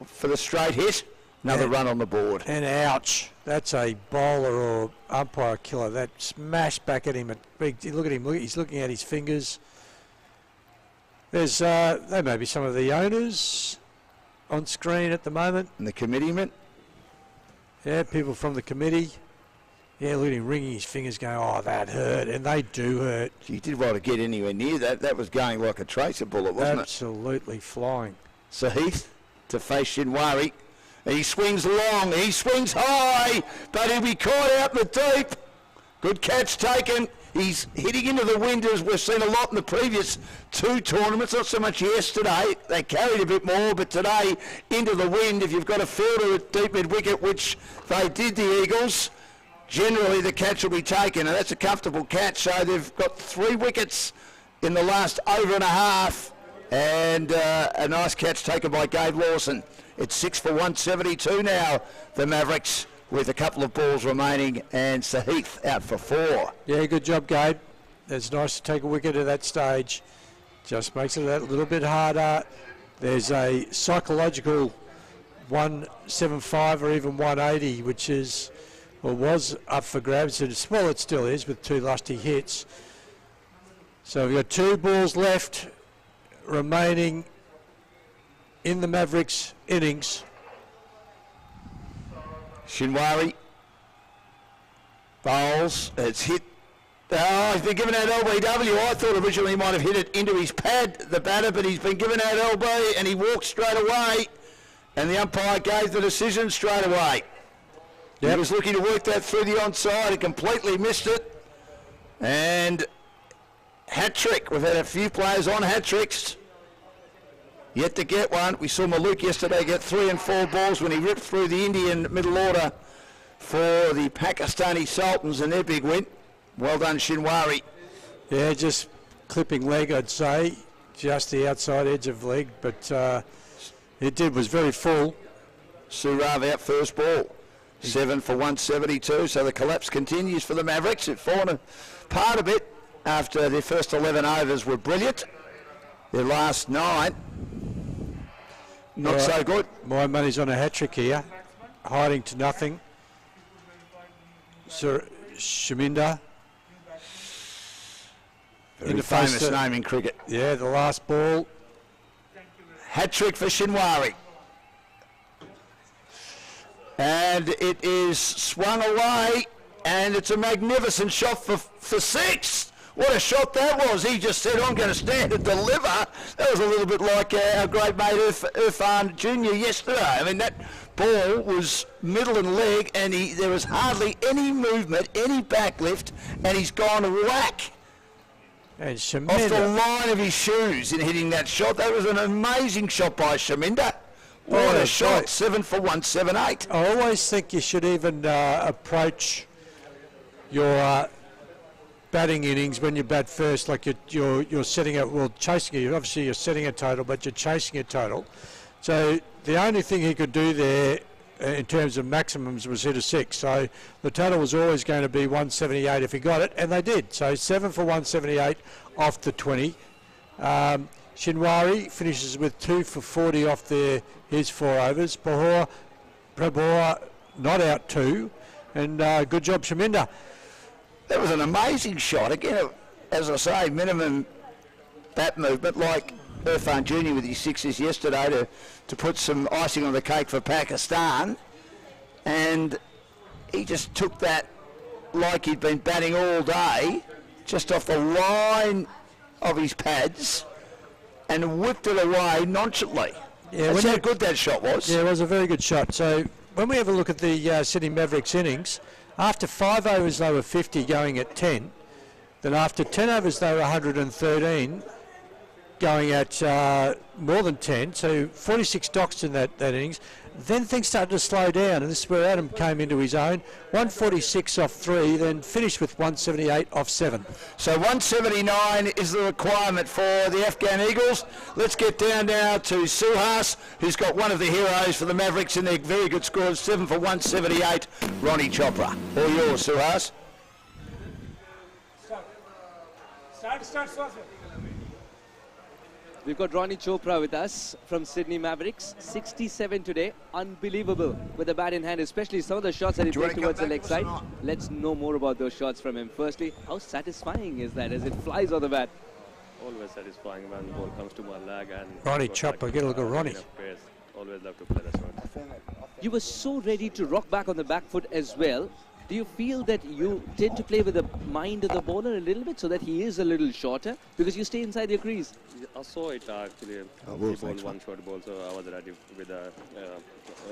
for the straight hit. Another run on the board. And ouch, that's a bowler or umpire killer. That smashed back at him. Look at him, he's looking at his fingers. There's, there may be some of the owners on screen at the moment. And the committeeman. Yeah, people from the committee. Yeah, look at him wringing his fingers going, oh, that hurt. And they do hurt. He did want to get anywhere near that. That was going like a tracer bullet, wasn't Absolutely flying. So Heath to face Shinwari. He swings long, he swings high, but he'll be caught out in the deep. Good catch taken. He's hitting into the wind, as we've seen a lot in the previous two tournaments, not so much yesterday. They carried a bit more, but today into the wind. If you've got a fielder at deep mid-wicket, which they did, the Eagles, generally the catch will be taken, and that's a comfortable catch. So they've got 3 wickets in the last over and a half, and a nice catch taken by Gabe Lawson. It's 6 for 172 now, the Mavericks, with a couple of balls remaining, and Sahith out for 4. Yeah, good job, Gabe. It's nice to take a wicket at that stage. Just makes it a little bit harder. There's a psychological 175 or even 180, which is, or was up for grabs. Well, it still is with 2 lusty hits. So we've got 2 balls left remaining in the Mavericks innings. Shinwari bowls. It's hit. Oh, he's been given out LBW. I thought originally he might have hit it into his pad, the batter, but he's been given out LB, and he walked straight away, and the umpire gave the decision straight away. Yep. He was looking to work that through the onside. He completely missed it. And hat-trick. We've had a few players on hat-tricks. Yet to get one. We saw Malouk yesterday get 3 and 4 balls when he ripped through the Indian middle order for the Pakistani Sultans and their big win. Well done, Shinwari. Yeah, just clipping leg, I'd say. Just the outside edge of leg, but it was very full. Surav out first ball. 7 for 172, so the collapse continues for the Mavericks. It's fallen apart a bit after their first 11 overs were brilliant. Their last 9, not so good. My money's on a hat-trick here. Hiding to nothing. Shaminda. Very famous name in cricket. Yeah, the last ball. Hat-trick for Shinwari. And it is swung away, and it's a magnificent shot for 6. What a shot that was. He just said, I'm going to stand and deliver. That was a little bit like our great mate Irfan Jr. yesterday. I mean, that ball was middle and leg, and there was hardly any movement, any backlift, and he's gone whack And off the line of his shoes in hitting that shot. That was an amazing shot by Shaminda. What a shot. 7 for 178. I always think you should even approach your batting innings when you bat first, like you're setting out, well, chasing it. Obviously, you're setting a total, but you're chasing a total. So the only thing he could do there in terms of maximums was hit a 6. So the total was always going to be 178 if he got it, and they did. So 7 for 178 off the 20. Shinwari finishes with 2 for 40 off his 4 overs. Prabhor not out 2, and good job, Shaminda. That was an amazing shot. Again, as I say, minimum bat movement, like Irfan Jr. with his 6s yesterday to put some icing on the cake for Pakistan. And he just took that like he'd been batting all day, just off the line of his pads, and whipped it away nonchalantly. Yeah, that's how good that shot was. Yeah, it was a very good shot. So when we have a look at the Sydney Mavericks innings, after 5 overs they were 50 going at 10. Then after 10 overs they were 113 going at more than 10. So 46 docks in that innings. Then things started to slow down, and this is where Adam came into his own. 146 off 3, then finished with 178 off 7. So 179 is the requirement for the Afghan Eagles. Let's get down now to Suhas, who's got one of the heroes for the Mavericks in their very good scores, 7 for 178, Ronnie Chopra. All yours, Suhas. We've got Ronnie Chopra with us from Sydney Mavericks. 67 today. Unbelievable with the bat in hand, especially some of the shots that he Do you played wanna towards come the back leg with us side. or not? Let's know more about those shots from him. Firstly, how satisfying is that as it flies on the bat? Always satisfying when the ball comes to my leg and Ronnie got Chopra, get a look at Ronnie. enough pace. Always love to play that shot. You were so ready to rock back on the back foot as well. Do you feel that you tend to play with the mind of the bowler a little bit so that he is a little shorter because you stay inside your crease? I saw it actually. well, He thanks, bowled one short ball, so I was ready with the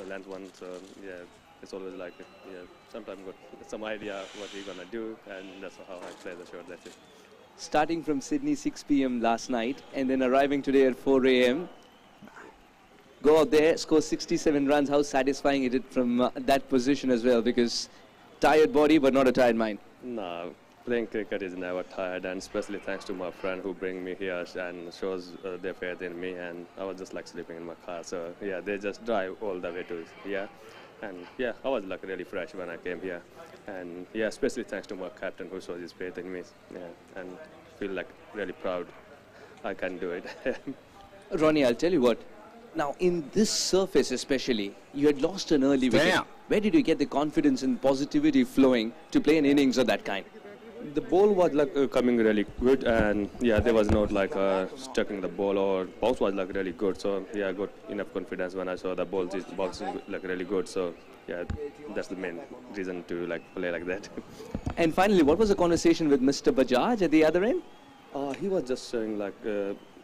length one. So yeah, it's always like yeah. Sometimes got some idea what he's gonna do, and that's how I play the shot. That's it. Starting from Sydney 6 p.m. last night and then arriving today at 4 a.m. Go out there, score 67 runs. How satisfying is it from that position as well? Because tired body, but not a tired mind. No, playing cricket is never tired, and especially thanks to my friend who bring me here and shows their faith in me. And I was just like sleeping in my car, so yeah, they just drive all the way to here, and yeah, I was like really fresh when I came here, and yeah, especially thanks to my captain who shows his faith in me. Yeah, and feel like really proud I can do it. Ronnie, I'll tell you what. Now, in this surface especially, you had lost an early wicket. Damn. Where did you get the confidence and positivity flowing to play an innings of that kind? The ball was like coming really good, and yeah, there was not like stucking the ball or bounce was like really good. So yeah, I got enough confidence when I saw the ball is bouncing like really good. So yeah, that's the main reason to like play like that. And finally, what was the conversation with Mr. Bajaj at the other end? He was just saying like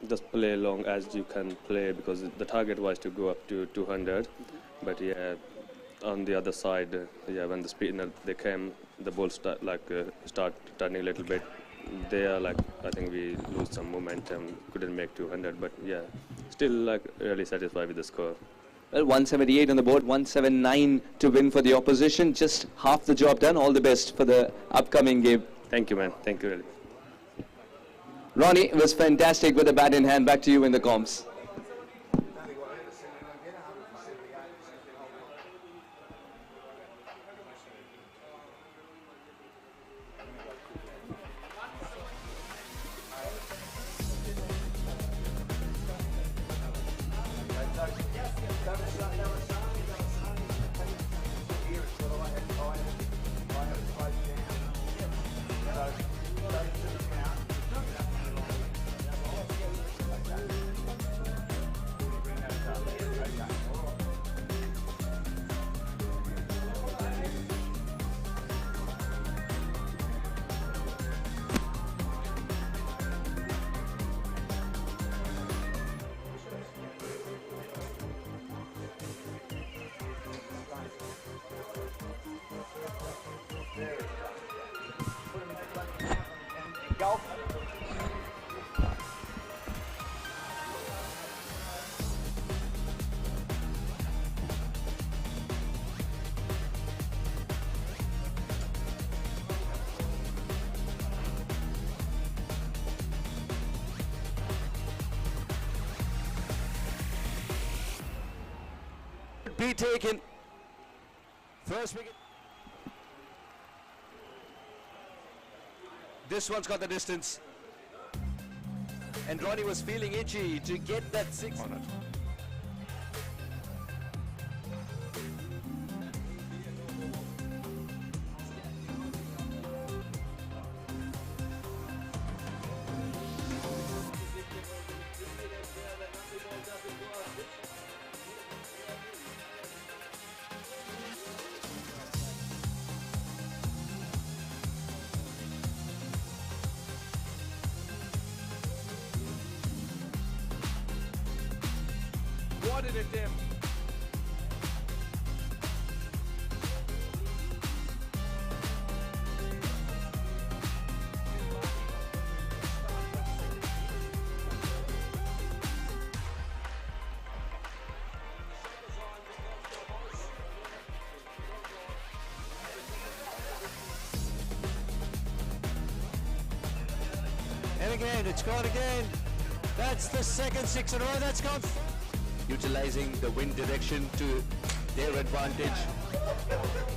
just play long as you can play because the target was to go up to 200, but yeah, on the other side, yeah, when the spinner they came, the ball start turning a little bit. There, like I think we lose some momentum, couldn't make 200, but yeah, still like really satisfied with the score. Well, 178 on the board, 179 to win for the opposition. Just half the job done. All the best for the upcoming game. Thank you, man. Thank you really. Ronnie was fantastic with the bat in hand. Back to you in the comms. Be taken. First wicket. This one's got the distance. And Ronnie was feeling itchy to get that six on it. What an attempt. And again, it's gone again. That's the second six in a row. That's gone. Utilizing the wind direction to their advantage.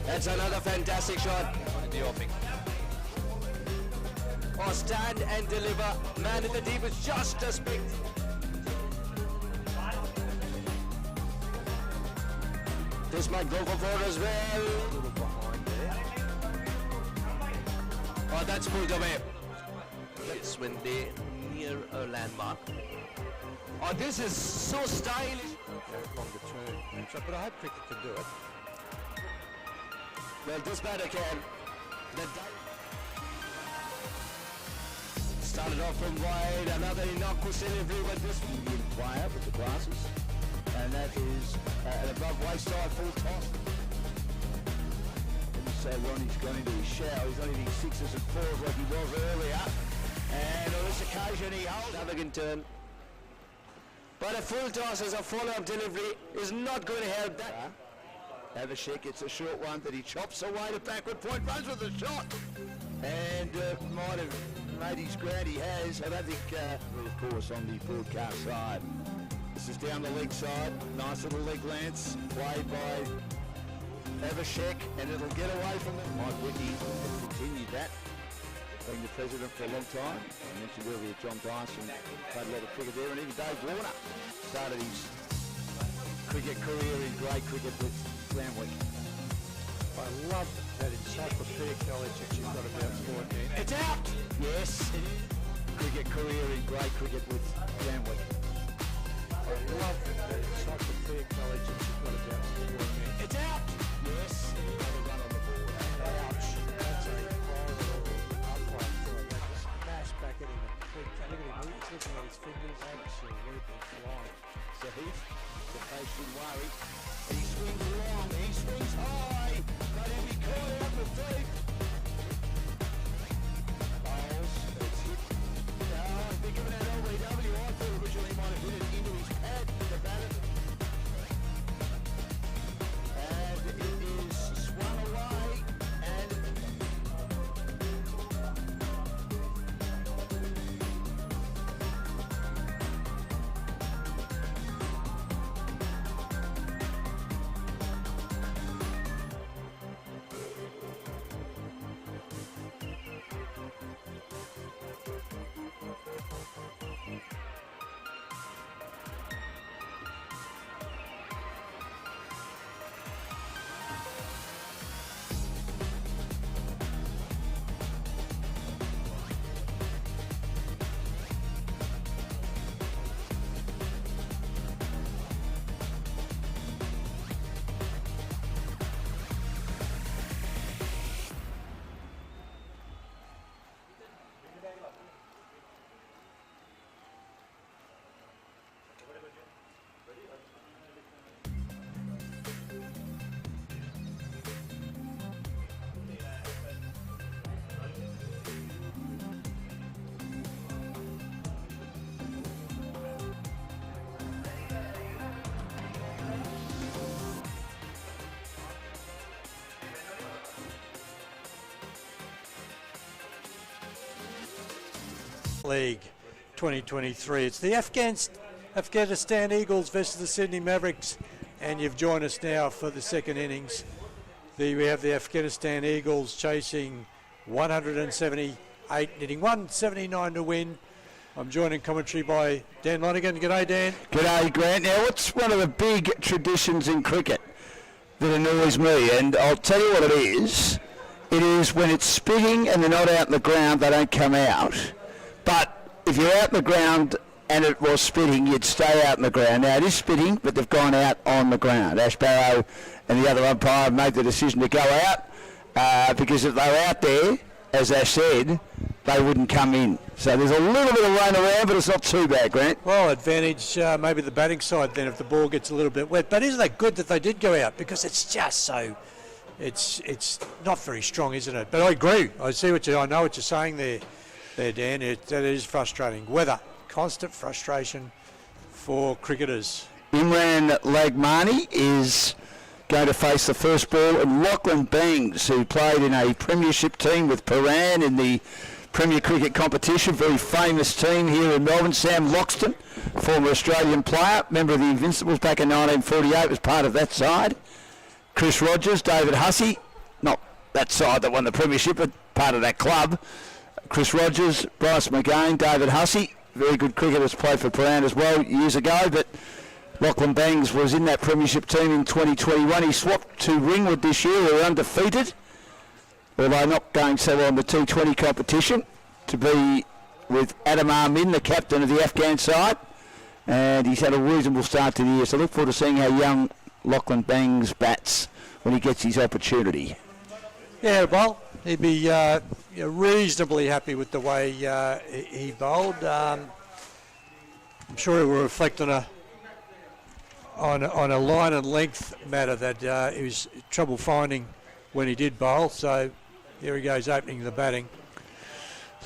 That's another fantastic shot. The offing. or stand and deliver. Man in the deep is just as big. This might go for four as well. A little behind there. Oh, that's pulled away. Yes, when they near a landmark. Oh, this is so stylish. Longer term. So, but I hope cricket can do it. Well, this batter can. Started off from wide, another innocuous delivery, but this Indian player with the glasses, and that is an above waist-side full toss. And so Ronnie's gone into his shower. He's not hitting sixes and fours like he was earlier. And on this occasion he holds. Navagan turn. But a full toss as a follow-up delivery is not going to help that. Avashek gets a short one that he chops away to backward point, runs with a shot, and might have made his ground. He has. I don't think, of course, on the broadcast side. This is down the leg side. Nice little leg lance played by Avashek, and it'll get away from him. Mike Whitney has continued that, being the president for a long time. I mentioned earlier John Dyson played a lot of cricket there, and even Dave Warner started his cricket career in grade cricket with Glamwick. I love that encyclopedic knowledge that you've got about sport there. It's out! Yes, cricket career in grade cricket with Glamwick. I love that encyclopedic knowledge that you've got about sport there. It's out! Yes, another run on the board. Ouch. That's a horrible upright throw. They just smash back at him. Look at him. He's looking at his fingers. Absolutely flying. So he's the face in worry. He swings long, he swings high, but he'll be caught out the deep. Bowles, it's hit. Big of an LBW. I thought originally he might have hit it into his pad, the batter. And it is swung away, and League 2023. It's the Afghanistan Eagles versus the Sydney Mavericks, and you've joined us now for the second innings. We have the Afghanistan Eagles chasing 178, hitting 179 to win. I'm joined in commentary by Dan Lonergan. G'day, Dan. G'day, Grant. Now, what's one of the big traditions in cricket that annoys me? And I'll tell you what it is. It is when it's spitting and they're not out in the ground, they don't come out. But if you're out in the ground and it was spitting, you'd stay out in the ground. Now, it is spitting, but they've gone out on the ground. Ash Barrow and the other umpire have made the decision to go out because if they were out there, as Ash said, they wouldn't come in. So there's a little bit of rain around, but it's not too bad, Grant. Well, advantage maybe the batting side then if the ball gets a little bit wet. But isn't that good that they did go out? Because it's just so, it's not very strong, isn't it? But I agree. I know what you're saying there, Dan. That is frustrating. Weather, constant frustration for cricketers. Imran Lagmani is going to face the first ball, and Lachlan Bangs, who played in a premiership team with Paran in the Premier Cricket competition, very famous team here in Melbourne. Sam Loxton, former Australian player, member of the Invincibles back in 1948, was part of that side. Chris Rogers, David Hussey, not that side that won the premiership, but part of that club. Chris Rogers, Bryce McGain, David Hussey, very good cricketers, played for Paran as well years ago, but Lachlan Bangs was in that premiership team in 2021. He swapped to Ringwood this year, who were undefeated, although not going so well in the T20 competition, to be with Adam Amin, the captain of the Afghan side, and he's had a reasonable start to the year, so look forward to seeing how young Lachlan Bangs bats when he gets his opportunity. Yeah, well, he'd be reasonably happy with the way he bowled. I'm sure it will reflect on a line and length matter that he was trouble finding when he did bowl. So here he goes, opening the batting.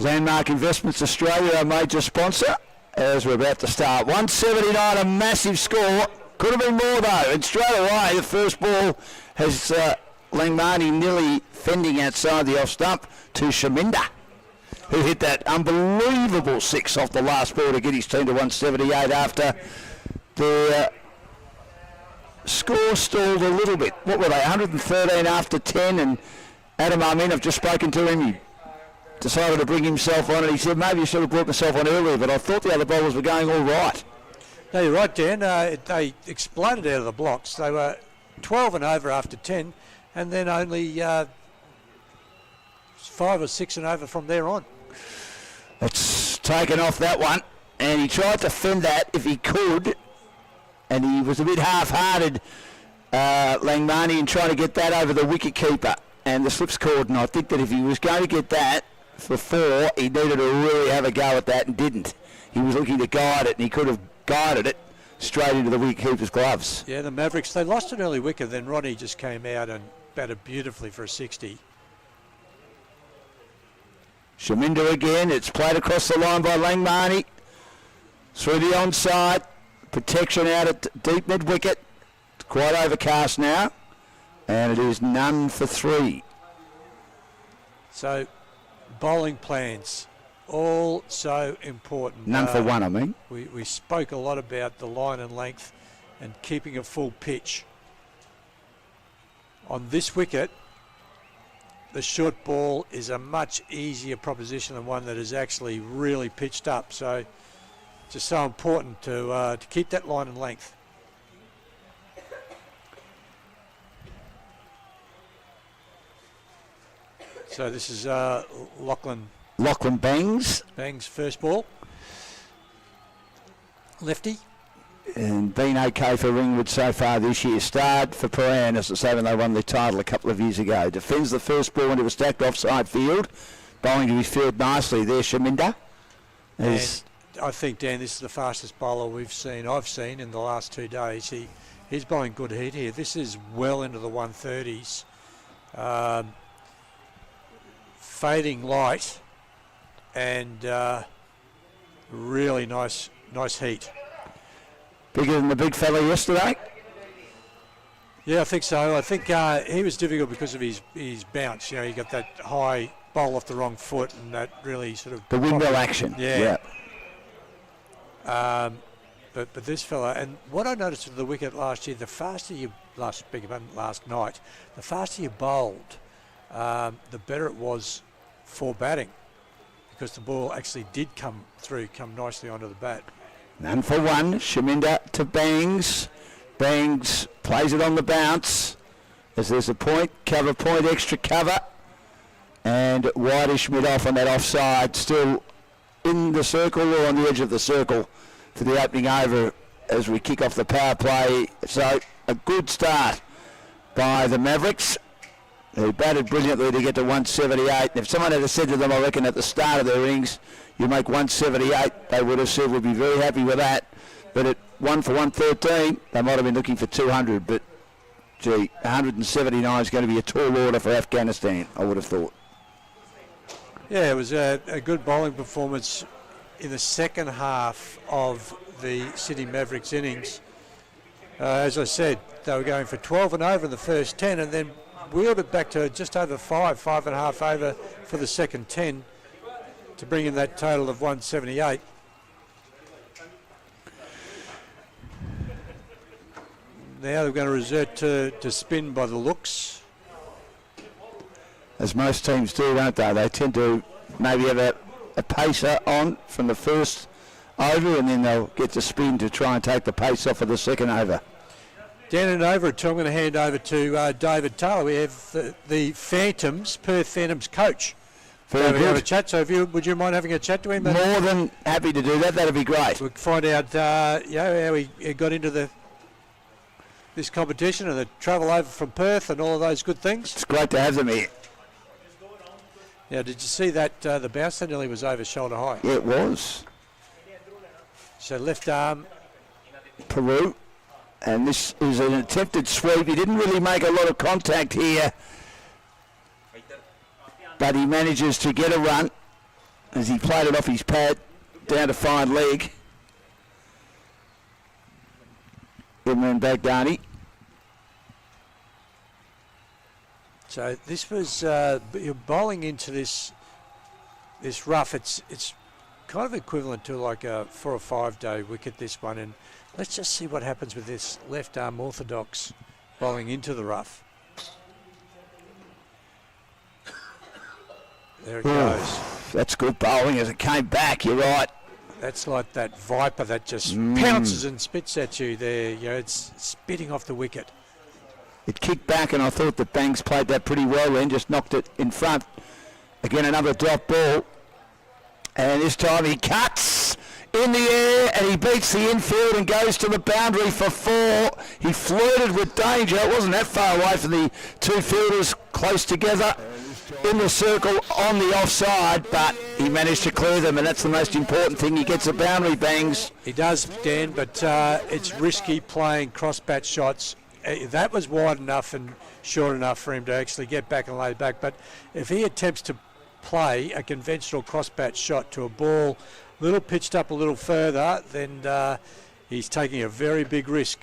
Landmark Investments Australia, our major sponsor, as we're about to start. 179, a massive score. Could have been more though. And straight away, the first ball has Langmani nearly fending outside the off stump to Shaminda, who hit that unbelievable six off the last ball to get his team to 178 after the score stalled a little bit. What were they, 113 after 10, and Adam Amin, I've just spoken to him, he decided to bring himself on, and he said, maybe I should have brought myself on earlier, but I thought the other bowlers were going all right. No, you're right, Dan. They exploded out of the blocks. They were 12 and over after 10, and then only 5 or 6 and over from there on. It's taken off that one, and he tried to fend that if he could, and he was a bit half-hearted, Langmani, in trying to get that over the wicket-keeper and the slips cord, and I think that if he was going to get that for 4, he needed to really have a go at that and didn't. He was looking to guide it, and he could have guided it straight into the wicket-keeper's gloves. Yeah, the Mavericks, they lost an early wicket, then Ronnie just came out and batted beautifully for a 60. Shaminda again, it's played across the line by Langmani. Through the onside, protection out at deep mid-wicket. It's quite overcast now, and it is none for 3. So, bowling plans, all so important. None for 1, I mean. We spoke a lot about the line and length and keeping a full pitch. On this wicket, the short ball is a much easier proposition than one that is actually really pitched up. So it's just so important to keep that line and length. So this is Lachlan Bangs. Bangs first ball. Lefty. And been okay for Ringwood so far this year. Starred for Paran, as I say, when they won the title a couple of years ago. Defends the first ball into a stacked offside field. Bowling to his field nicely there, Shaminda. And I think, Dan, this is the fastest bowler I've seen in the last 2 days. He's bowling good heat here. This is well into the 130s. Fading light and really nice heat. Bigger than the big fella yesterday? Yeah, I think so. I think he was difficult because of his bounce. You know, he got that high bowl off the wrong foot and that really sort of... The windmill action. Yeah. But this fella, and what I noticed with the wicket last year, last night, the faster you bowled, the better it was for batting, because the ball actually did come nicely onto the bat. None for 1. Shaminda to Bangs. Bangs plays it on the bounce as there's a point, extra cover, and wide-ish mid-off on that offside, still in the circle or on the edge of the circle for the opening over as we kick off the power play. So a good start by the Mavericks, who batted brilliantly to get to 178. And if someone had said to them, I reckon at the start of their innings, you make 178, they would have said we'd be very happy with that. But at 1 for 113, they might have been looking for 200. But, gee, 179 is going to be a tall order for Afghanistan, I would have thought. Yeah, it was a good bowling performance in the second half of the Sydney Mavericks innings. As I said, they were going for 12 and over in the first 10 and then wheeled it back to just over 5.5 over for the second 10 to bring in that total of 178. Now they're going to resort to spin by the looks. As most teams do, don't they? They tend to maybe have a pacer on from the first over, and then they'll get to spin to try and take the pace off of the second over. Down and over it, I'm going to hand over to David Taylor. We have the Phantoms, Perth Phantoms coach. Very Have good. a chat. So would you mind having a chat to him? More than happy to do that. That'd be great. We'll find out how he got into this competition and the travel over from Perth and all of those good things. It's great to have them here. Now, did you see that the bounce? That nearly was over shoulder high. Yeah, it was. So left arm. Peru. And this is an attempted sweep. He didn't really make a lot of contact here, but he manages to get a run as he played it off his pad down to fine leg. Imran Baghdadi. So this was you're bowling into this rough. It's kind of equivalent to like a 4 or 5 day wicket, this one, and let's just see what happens with this left arm orthodox bowling into the rough. There it goes. That's good bowling as it came back, you're right. That's like that viper that just pounces and spits at you there. You know, it's spitting off the wicket. It kicked back, and I thought that Banks played that pretty well then, just knocked it in front. Again, another drop ball. And this time he cuts in the air, and he beats the infield and goes to the boundary for 4. He flirted with danger. It wasn't that far away from the two fielders close together in the circle on the offside, but he managed to clear them, and that's the most important thing. He gets a boundary, Bangs. He does, Dan, but it's risky playing cross-bat shots. That was wide enough and short enough for him to actually get back and lay back, but if he attempts to play a conventional cross-bat shot to a ball a little pitched up a little further, then he's taking a very big risk.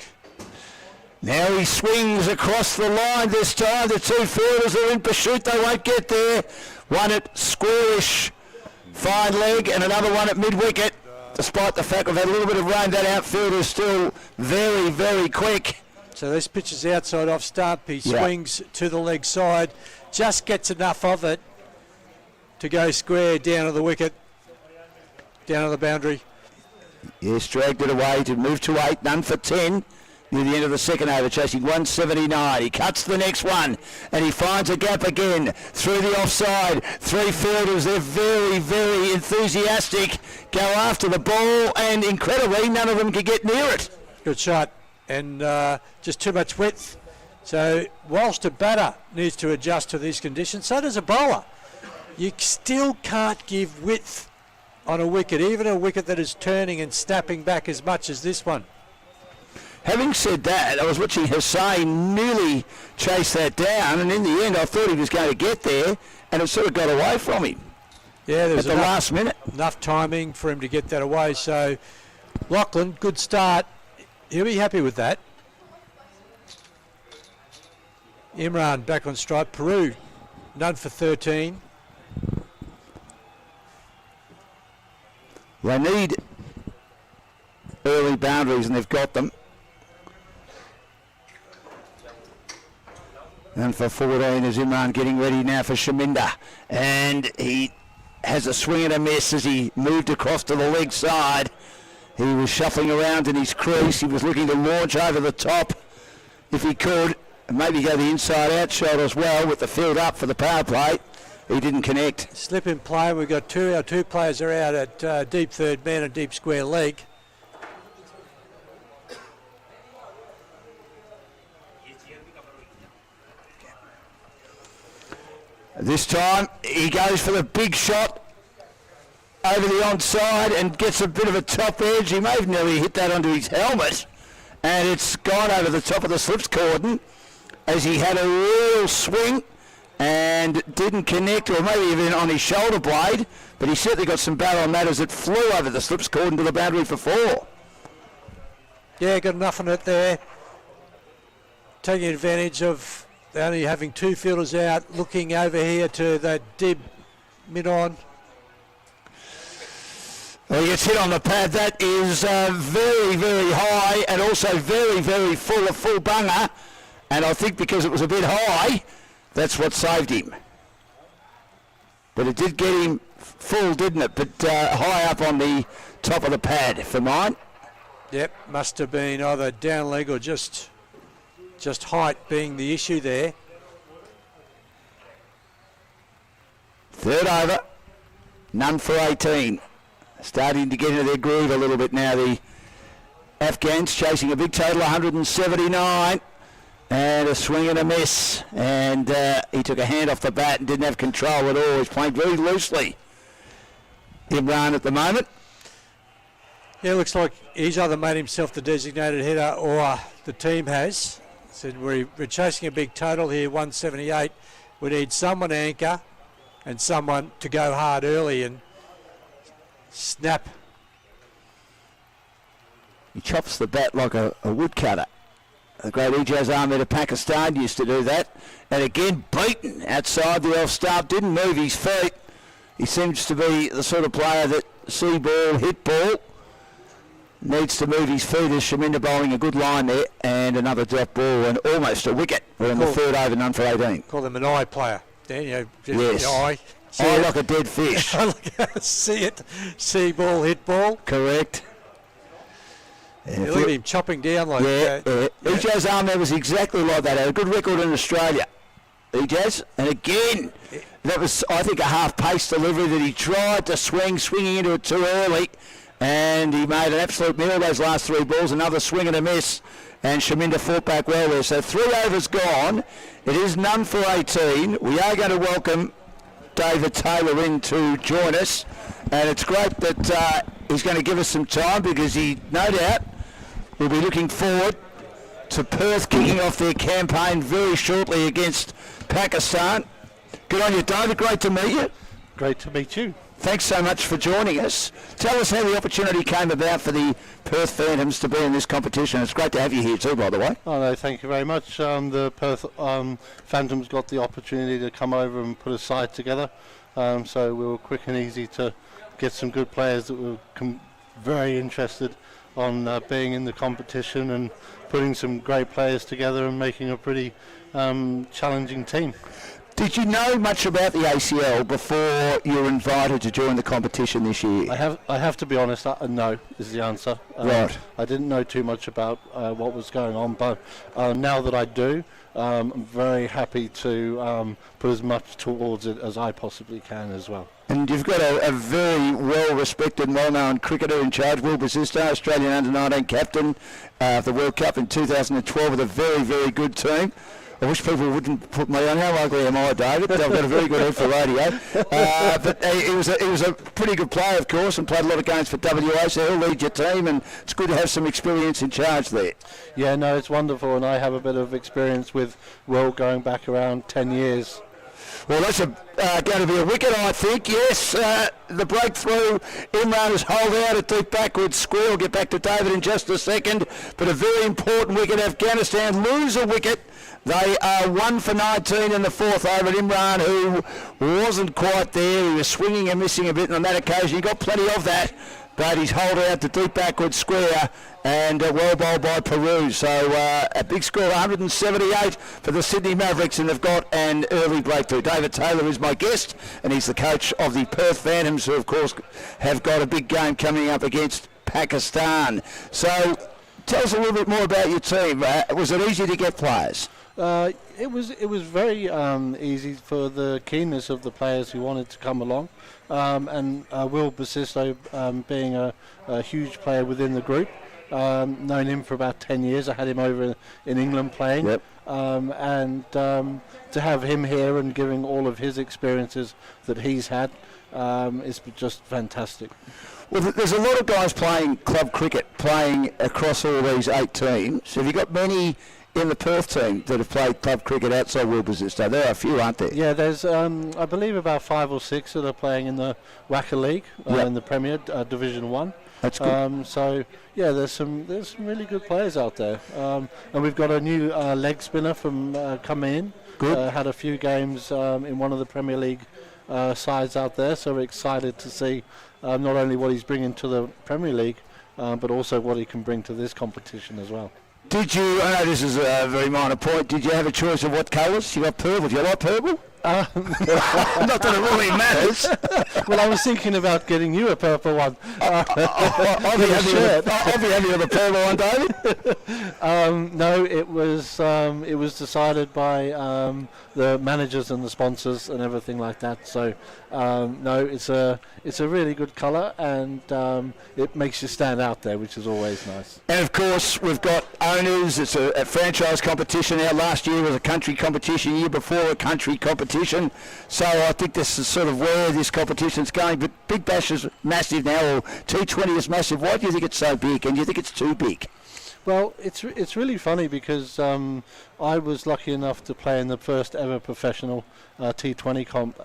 Now he swings across the line this time. The two fielders are in pursuit. They won't get there. One at squarish fine leg and another one at mid-wicket. Despite the fact we've had a little bit of rain, that outfielder is still very, very quick. So this pitch is outside off stump. He swings to the leg side, just gets enough of it to go square down to the wicket, down to the boundary. Yes, dragged it away to move to 8, none for 10. Near the end of the second over, chasing 179. He cuts the next one, and he finds a gap again through the offside. Three fielders, they're very, very enthusiastic, go after the ball, and incredibly, none of them can get near it. Good shot, and just too much width. So whilst a batter needs to adjust to these conditions, so does a bowler. You still can't give width on a wicket, even a wicket that is turning and snapping back as much as this one. Having said that, I was watching Hussain nearly chase that down, and in the end I thought he was going to get there, and it sort of got away from him. Yeah, there was at the last minute. Enough timing for him to get that away. So Lachlan, good start. He'll be happy with that. Imran back on strike. Peru, none for 13. They need early boundaries, and they've got them. And for 14 is Imran getting ready now for Shaminda. And he has a swing and a miss as he moved across to the leg side. He was shuffling around in his crease. He was looking to launch over the top if he could. And maybe go the inside-out shot as well with the field up for the power play. He didn't connect. Slip in play. We've got our two players are out at deep third man and deep square leg. This time he goes for the big shot over the onside and gets a bit of a top edge. He may have nearly hit that onto his helmet, and it's gone over the top of the slips cordon as he had a real swing and didn't connect, or maybe even on his shoulder blade, but he certainly got some bat on that as it flew over the slips cordon to the boundary for 4. Yeah, got enough on it there. Taking advantage of only having two fielders out, looking over here to that dib mid-on. Well, he gets hit on the pad. That is very, very high and also very, very full of full bunger. And I think because it was a bit high, that's what saved him. But it did get him full, didn't it? But high up on the top of the pad for mine. Yep, must have been either down leg or just height being the issue there. Third over, none for 18. Starting to get into their groove a little bit now. The Afghans chasing a big total, 179. And a swing and a miss. And he took a hand off the bat and didn't have control at all. He's playing very loosely. Imran at the moment. Yeah, looks like he's either made himself the designated hitter or the team has. Said we're chasing a big total here, 178. We need someone to anchor and someone to go hard early and snap. He chops the bat like a woodcutter. The great Ijaz Ahmed of Pakistan used to do that. And again, beaten outside the off stump, didn't move his feet. He seems to be the sort of player that see ball, hit ball, needs to move his feet as Shaminda bowling a good line there. And another drop ball and almost a wicket. We're in the third over, none for 18. Call them an eye player. Dan, you know, just yes. the eye. Eye like a dead fish. See it. See ball, hit ball. Correct. Yeah, look at him chopping down like that. Yeah. Ijaz Ahmed was exactly like that. Had a good record in Australia. Ijaz. And again, that was, I think, a half-pace delivery that he tried to swinging into it too early. And he made an absolute meal of those last three balls. Another swing and a miss. And Shaminda fought back well there. So 3 overs gone. It is none for 18. We are going to welcome David Taylor in to join us. And it's great that he's going to give us some time because he, no doubt, will be looking forward to Perth kicking off their campaign very shortly against Pakistan. Good on you, David. Great to meet you. Great to meet you. Thanks so much for joining us. Tell us how the opportunity came about for the Perth Phantoms to be in this competition. It's great to have you here too, by the way. Oh no, thank you very much. The Perth Phantoms got the opportunity to come over and put a side together. So we were quick and easy to get some good players that were very interested on being in the competition and putting some great players together and making a pretty challenging team. Did you know much about the ACL before you were invited to join the competition this year? I have to be honest, no is the answer. Right. I didn't know too much about what was going on, but now that I do, I'm very happy to put as much towards it as I possibly can as well. And you've got a very well-respected and well-known cricketer in charge, Will Basista, Australian under-19 captain of the World Cup in 2012 with a very, very good team. I wish people wouldn't put me on. How ugly am I, David? I've got a very good head for radio. But he was a pretty good player, of course, and played a lot of games for WA, so he'll lead your team, and it's good to have some experience in charge there. Yeah, no, it's wonderful, and I have a bit of experience with Will going back around 10 years. Well, that's going to be a wicket, I think. Yes, the breakthrough. Imran has holed out a deep backward square. We'll get back to David in just a second. But a very important wicket. Afghanistan lose a wicket. They are 1 for 19 in the fourth over. Imran, who wasn't quite there. He was swinging and missing a bit, and on that occasion he got plenty of that. But he's holed out the deep backward square and well bowled by Peru. So a big score, 178 for the Sydney Mavericks, and they've got an early breakthrough. David Taylor is my guest, and he's the coach of the Perth Phantoms, who of course have got a big game coming up against Pakistan. So tell us a little bit more about your team. Was it easy to get players? It was very easy for the keenness of the players who wanted to come along, and Will Basisto being a huge player within the group. Known him for about 10 years. I had him over in England playing. Yep. And to have him here and giving all of his experiences that he's had is just fantastic. Well, there's a lot of guys playing club cricket, playing across all these 8 teams. Have you got many in the Perth team that have played club cricket outside Will Basisto? There are a few, aren't there? Yeah, there's I believe about 5 or 6 that are playing in the WACA League, in the Premier Division 1. That's good. So yeah, there's some really good players out there, and we've got a new leg spinner from coming in. Good. Had a few games in one of the Premier League sides out there, so we're excited to see not only what he's bringing to the Premier League, but also what he can bring to this competition as well. Did you, I know this is a very minor point, did you have a choice of what colours? You got purple. Do you like purple? Not that it really matters. Well, I was thinking about getting you a purple one. I'll be happy with a purple one, David. No, it was decided by the managers and the sponsors and everything like that. So no, it's a really good colour, and it makes you stand out there, which is always nice. And of course, we've got owners. It's a franchise competition now. Last year was a country competition. Year before, a country competition. So I think this is sort of where this competition's going. But Big Bash is massive now, or T20 is massive. Why do you think it's so big? And do you think it's too big? Well, it's really funny because I was lucky enough to play in the first ever professional T20 comp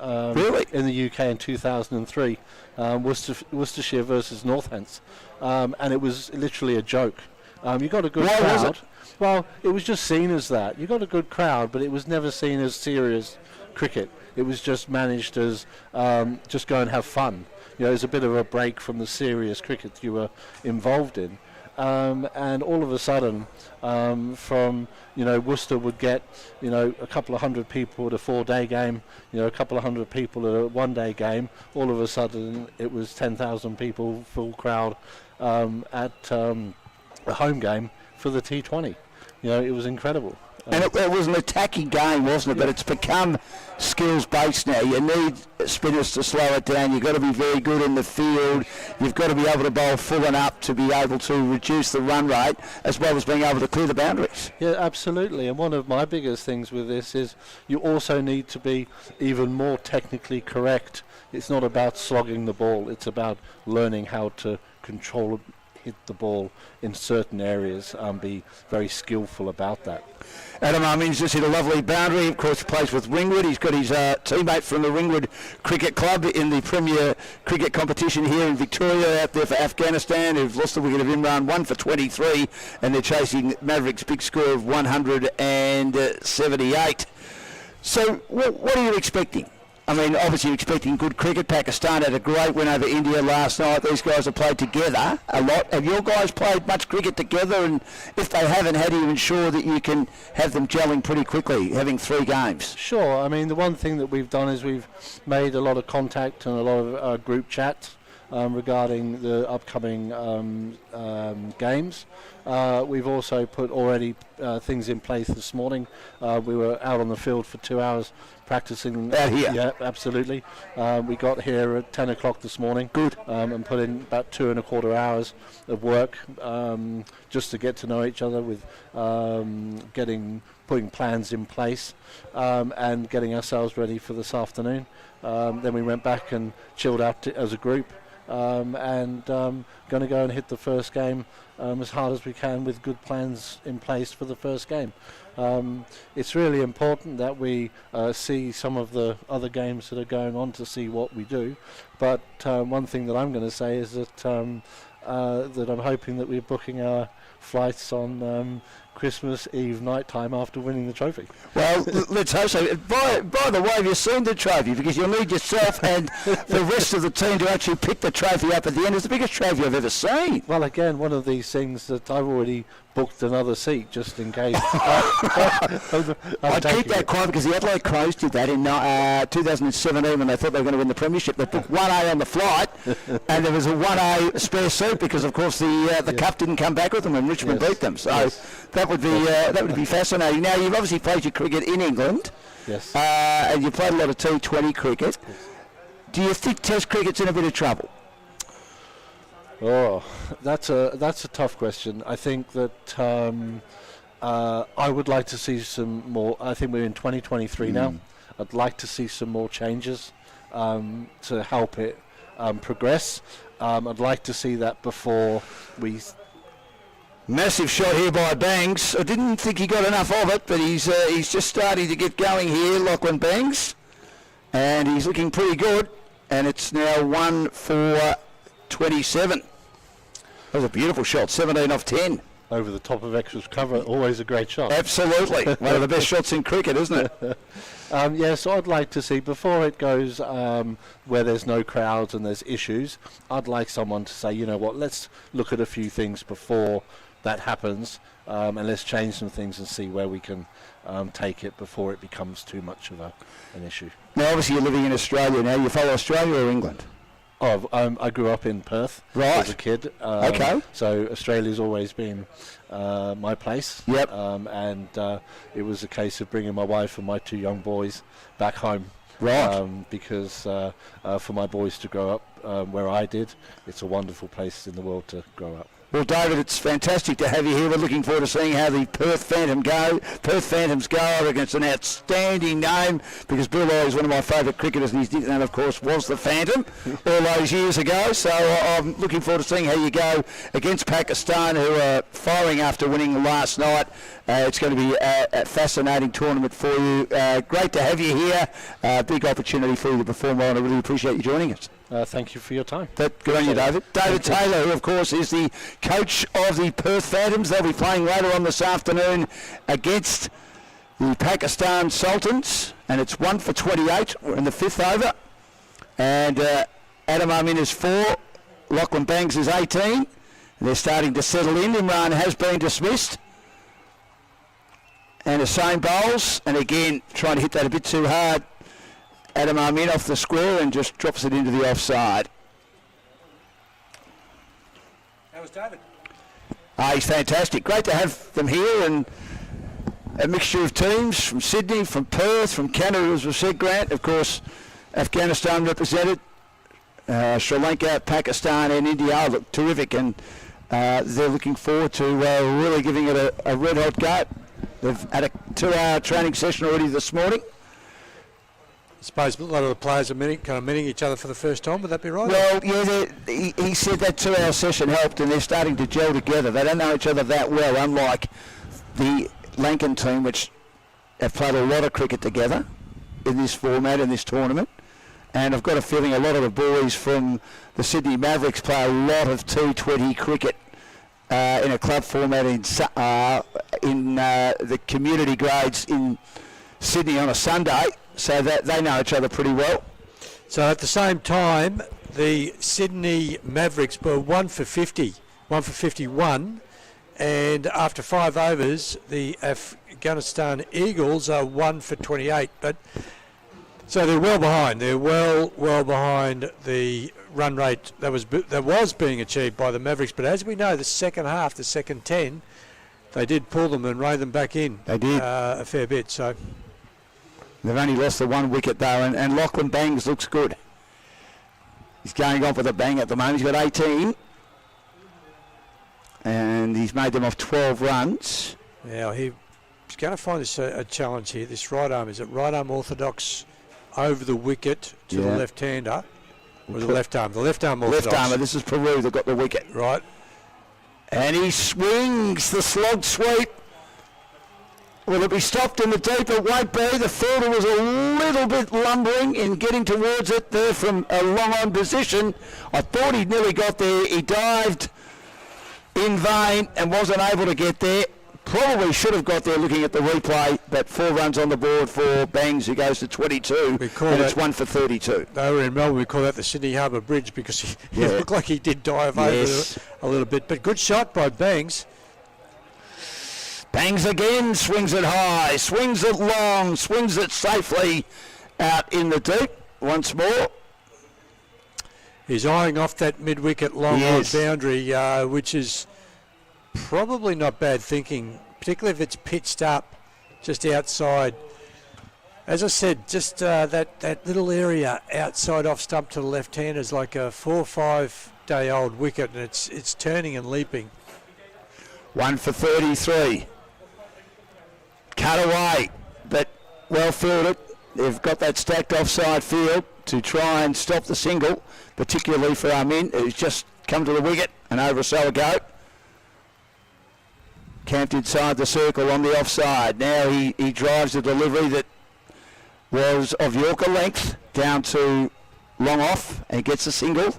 in the UK in 2003, Worcestershire versus Northants, and it was literally a joke. You got a good crowd. Was it? Well, it was just seen as that. You got a good crowd, but it was never seen as serious cricket. It was just managed as just go and have fun. You know, it was a bit of a break from the serious cricket you were involved in. And all of a sudden, from Worcester would get a couple of hundred people at a 4-day game, a couple of hundred people at a 1-day game. All of a sudden, it was 10,000 people, full crowd at a home game for the T20. It was incredible. And it was an attacking game, wasn't it? But it's become skills-based now. You need spinners to slow it down. You've got to be very good in the field. You've got to be able to bowl full and up to be able to reduce the run rate, as well as being able to clear the boundaries. Yeah, absolutely. And one of my biggest things with this is you also need to be even more technically correct. It's not about slogging the ball. It's about learning how to control, hit the ball in certain areas, be very skillful about that. Adam Armin's just hit a lovely boundary. Of course, he plays with Ringwood. He's got his teammate from the Ringwood Cricket Club in the Premier Cricket competition here in Victoria, out there for Afghanistan, who've lost the wicket of Imran, 1 for 23, and they're chasing Mavericks' big score of 178. So, what are you expecting? I mean, obviously you're expecting good cricket. Pakistan had a great win over India last night. These guys have played together a lot. Have your guys played much cricket together? And if they haven't, how do you ensure that you can have them gelling pretty quickly, having 3 games? Sure. I mean, the one thing that we've done is we've made a lot of contact and a lot of group chats regarding the upcoming games. We've also put already things in place this morning. We were out on the field for 2 hours practicing. Out here? Yeah, absolutely. We got here at 10 o'clock this morning. Good. And put in about 2.25 hours of work just to get to know each other with putting plans in place and getting ourselves ready for this afternoon. Then we went back and chilled out as a group. And going to go and hit the first game as hard as we can with good plans in place for the first game. It's really important that we see some of the other games that are going on to see what we do. But one thing that I'm going to say is that that I'm hoping that we're booking our flights on Christmas Eve night time after winning the trophy. Well, let's hope so. By the way, have you seen the trophy? Because you'll need yourself and the rest of the team to actually pick the trophy up at the end. It's the biggest trophy I've ever seen. Well, again, one of these things that I've already booked another seat just in case. I keep that quiet because the Adelaide Crows did that in 2017 when they thought they were going to win the premiership. They booked 1A on the flight, and there was a 1A spare seat because, of course, the cup didn't come back with them when Richmond beat them. So that would be fascinating. Now, you've obviously played your cricket in England, and you played a lot of T20 cricket. Do you think Test cricket's in a bit of trouble? Oh, that's a tough question. I think that I would like to see some more. I think we're in 2023 now. I'd like to see some more changes to help it progress. I'd like to see that before we. Massive shot here by Banks. I didn't think he got enough of it, but he's just starting to get going here, Lachlan Banks, and he's looking pretty good. And it's now 1 for 27. That was a beautiful shot, 17 off 10. Over the top of extras cover, always a great shot. Absolutely. One of the best shots in cricket, isn't it? Yes, I'd like to see, before it goes where there's no crowds and there's issues, I'd like someone to say, you know what, let's look at a few things before that happens, and let's change some things and see where we can take it before it becomes too much of an issue. Now, obviously, you're living in Australia now. You follow Australia or England? Oh, I grew up in Perth as a kid. Okay. So Australia's always been my place. Yep. And it was a case of bringing my wife and my 2 young boys back home. Right. Because for my boys to grow up where I did, it's a wonderful place in the world to grow up. Well, David, it's fantastic to have you here. We're looking forward to seeing how the Perth Phantoms go. I reckon it's an outstanding name because Bill Lawry is one of my favourite cricketers, and his nickname, of course, was the Phantom all those years ago. So I'm looking forward to seeing how you go against Pakistan, who are firing after winning last night. It's going to be a fascinating tournament for you. Great to have you here. Big opportunity for you to perform well, and I really appreciate you joining us. Thank you for your time. Good on you, David. David Taylor, who of course is the coach of the Perth Phantoms. They'll be playing later on this afternoon against the Pakistan Sultans, and it's 1 for 28. We're in the 5th over, and Adam Amin is 4, Lachlan Bangs is 18. They're starting to settle in. Imran has been dismissed, and Hussain bowls, and again trying to hit that a bit too hard. Adam Amin off the square and just drops it into the offside. How was David? He's fantastic. Great to have them here, and a mixture of teams from Sydney, from Perth, from Canada, as we said, Grant. Of course, Afghanistan represented, Sri Lanka, Pakistan and India look terrific, and they're looking forward to really giving it a red-hot go. They've had a 2-hour training session already this morning. I suppose a lot of the players are meeting each other for the first time. Would that be right? Well, yeah, he said that 2-hour session helped, and they're starting to gel together. They don't know each other that well, unlike the Lankan team, which have played a lot of cricket together in this format, in this tournament. And I've got a feeling a lot of the boys from the Sydney Mavericks play a lot of T20 cricket in a club format in the community grades in Sydney on a Sunday. So that they know each other pretty well. So at the same time, the Sydney Mavericks were 1 for 50, 1 for 51, and after 5 overs, the Afghanistan Eagles are 1 for 28. But so they're well behind. They're well behind the run rate that was being achieved by the Mavericks. But as we know, the second half, the second 10, they did pull them and rein them back in. They did a fair bit. So. They've only lost the 1 wicket though, and Lachlan Bangs looks good. He's going off with a bang at the moment. He's got 18, and he's made them off 12 runs. Now he's going to find this a challenge here. This right arm, is it right arm orthodox over the wicket to the left-hander, or the left arm? The left arm orthodox. Left armer. This is Peru that got the wicket. Right. And he swings the slog sweep. Will it be stopped in the deep? It won't be. The fielder was a little bit lumbering in getting towards it there from a long-on position. I thought he nearly got there. He dived in vain and wasn't able to get there. Probably should have got there looking at the replay, but 4 runs on the board for Bangs, who goes to 22, and it's 1 for 32. They were in Melbourne. We call that the Sydney Harbour Bridge because he looked like he did dive over a little bit. But good shot by Bangs. Bangs again, swings it high, swings it long, swings it safely out in the deep once more. He's eyeing off that mid-wicket long boundary, which is probably not bad thinking, particularly if it's pitched up just outside. As I said, just that little area outside off stump to the left-hand is like a 4 or 5 day old wicket, and it's turning and leaping. 1 for 33. Cut away, but well fielded. They've got that stacked offside field to try and stop the single, particularly for Amin, who's just come to the wicket and over a so ago. Camped inside the circle on the offside. Now he drives a delivery that was of Yorker length down to long off and gets a single.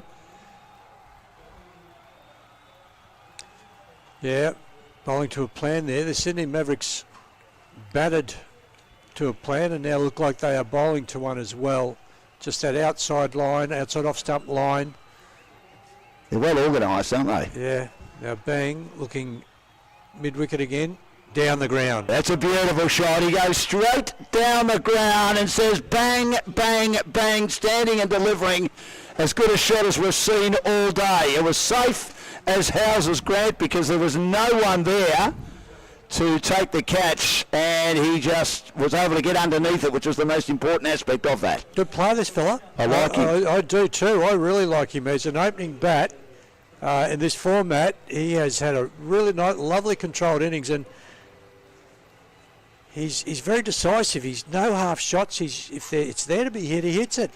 Yeah, bowling to a plan there. The Sydney Mavericks batted to a plan and now look like they are bowling to one as well. Just that outside line, outside off stump line. They're well organised, aren't they? Yeah. Now Bang looking mid-wicket again, down the ground. That's a beautiful shot. He goes straight down the ground and says bang, bang, bang, standing and delivering as good a shot as we've seen all day. It was safe as houses, Grant, because there was no one there to take the catch, and he just was able to get underneath it, which was the most important aspect of that. Good play, this fella. I like him. I do too. I really like him as an opening bat in this format. He has had a really nice, lovely controlled innings, and he's very decisive. He's no half shots. If it's there to be hit, he hits it.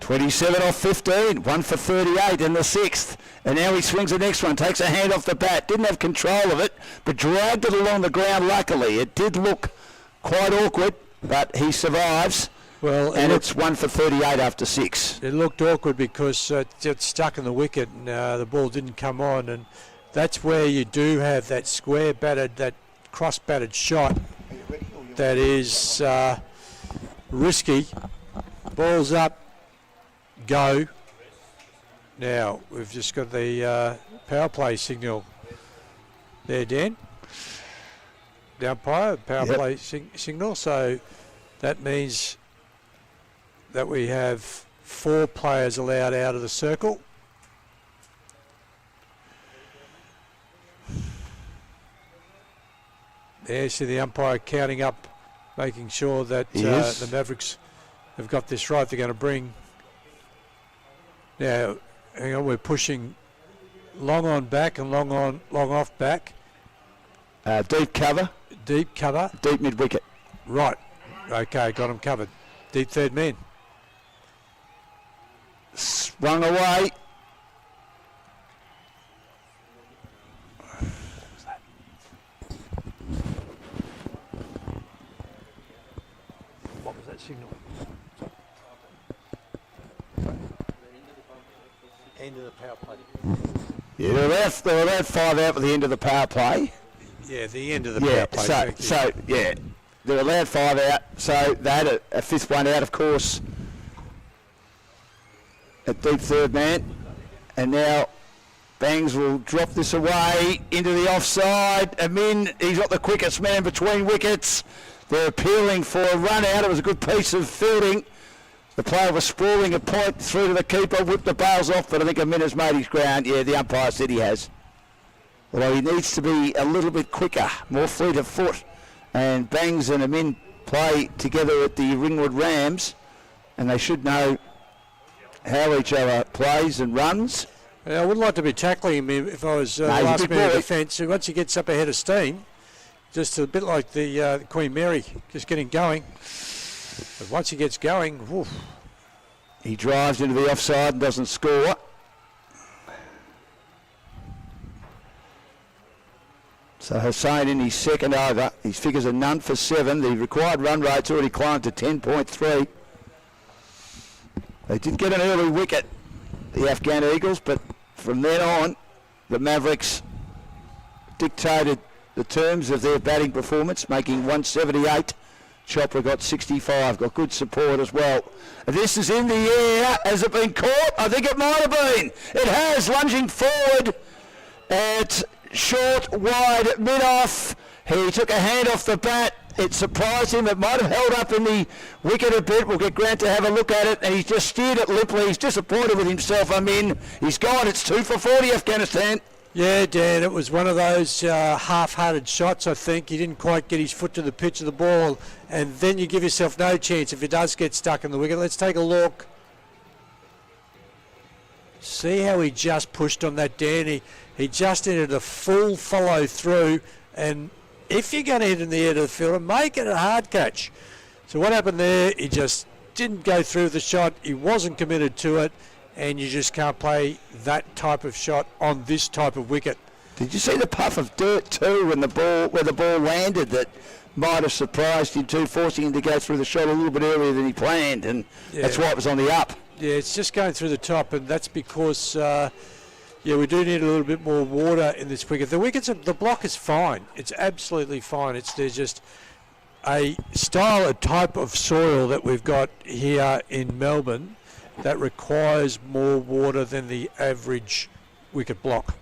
27 off 15, 1 for 38 in the 6th. And now he swings the next one, takes a hand off the bat. Didn't have control of it, but dragged it along the ground luckily. It did look quite awkward, but he survives. Well, and it's 1 for 38 after 6. It looked awkward because it stuck in the wicket and the ball didn't come on. And that's where you do have that square batted, that cross batted shot that is risky. Ball's up. Go. Now we've just got the power play signal there, Dan. The umpire, power play signal. So that means that we have 4 players allowed out of the circle. There, see the umpire counting up, making sure that the Mavericks have got this right. They're going to bring. Now, hang on, we're pushing long on back and long off back. Deep cover. Deep cover. Deep mid-wicket. Right. Okay, got him covered. Deep third man. Swung away. What was that signal? End of the power play. Yeah, they were about 5 out at the end of the power play. Yeah, the end of the power play. So yeah, they were allowed 5 out. So they had a 5th one out, of course, at deep third man. And now Bangs will drop this away into the offside. Amin, he's got the quickest man between wickets. They're appealing for a run out. It was a good piece of fielding. The player was sprawling a point through to the keeper, whipped the bails off, but I think Amin has made his ground. Yeah, the umpire said he has. Although he needs to be a little bit quicker, more fleet of foot. And Bangs and Amin play together at the Ringwood Rams, and they should know how each other plays and runs. Yeah, I wouldn't like to be tackling him if I was last minute defence. Once he gets up ahead of steam, just a bit like the Queen Mary, just getting going. But once he gets going, woof. He drives into the offside and doesn't score. So Hussain in his second over. His figures are none for 7. The required run rate's already climbed to 10.3. They did get an early wicket, the Afghan Eagles, but from then on, the Mavericks dictated the terms of their batting performance, making 178. Chopra got 65, got good support as well. This is in the air. Has it been caught? I think it might have been. It has, lunging forward at short, wide, mid-off. He took a hand off the bat. It surprised him. It might have held up in the wicket a bit. We'll get Grant to have a look at it. And he's just steered it limply. He's disappointed with himself. He's gone. It's 2 for 40, Afghanistan. Yeah, Dan, it was one of those half-hearted shots, I think. He didn't quite get his foot to the pitch of the ball, and then you give yourself no chance if it does get stuck in the wicket. Let's take a look. See how he just pushed on that, Dan? He just entered a full follow-through, and if you're going to hit in the air to the fielder, make it a hard catch. So what happened there, he just didn't go through the shot. He wasn't committed to it. And you just can't play that type of shot on this type of wicket. Did you see the puff of dirt too when where the ball landed that might have surprised him too, forcing him to go through the shot a little bit earlier than he planned, and that's why it was on the up. Yeah, it's just going through the top, and that's because we do need a little bit more water in this wicket. The block is fine. It's absolutely fine. There's just a type of soil that we've got here in Melbourne that requires more water than the average wicket block.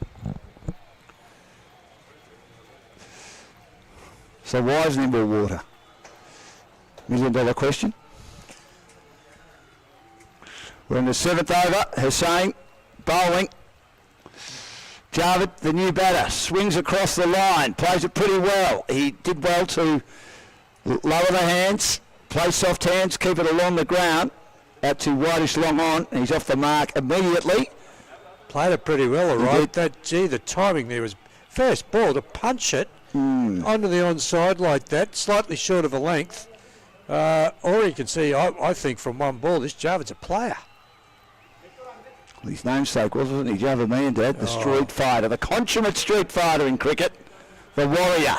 So why isn't there more water? $1 million question. We're in the 7th over. Hussain bowling. Javed, the new batter, swings across the line, plays it pretty well. He did well to lower the hands, play soft hands, keep it along the ground, out to whitish long on. He's off the mark immediately. Played it pretty well, all right. The timing there was first ball to punch it onto the onside like that, slightly short of a length. Or you can see, I think from one ball, this Javed's a player. His namesake, wasn't he? Javid Mandad, the street fighter, the consummate street fighter in cricket, the warrior.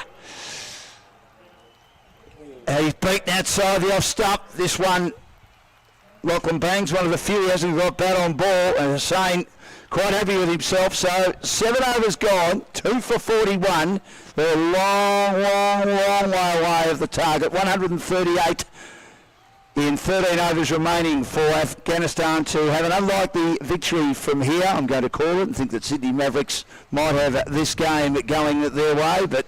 He's beaten outside the off stump. This one, Lachlan Bangs, one of the few who hasn't got bat on ball, and Hussain quite happy with himself. So 7 overs gone, 2 for 41. They're a long way away of the target. 138 in 13 overs remaining for Afghanistan to have an unlikely victory from here, I'm going to call it, and think that Sydney Mavericks might have this game going their way, but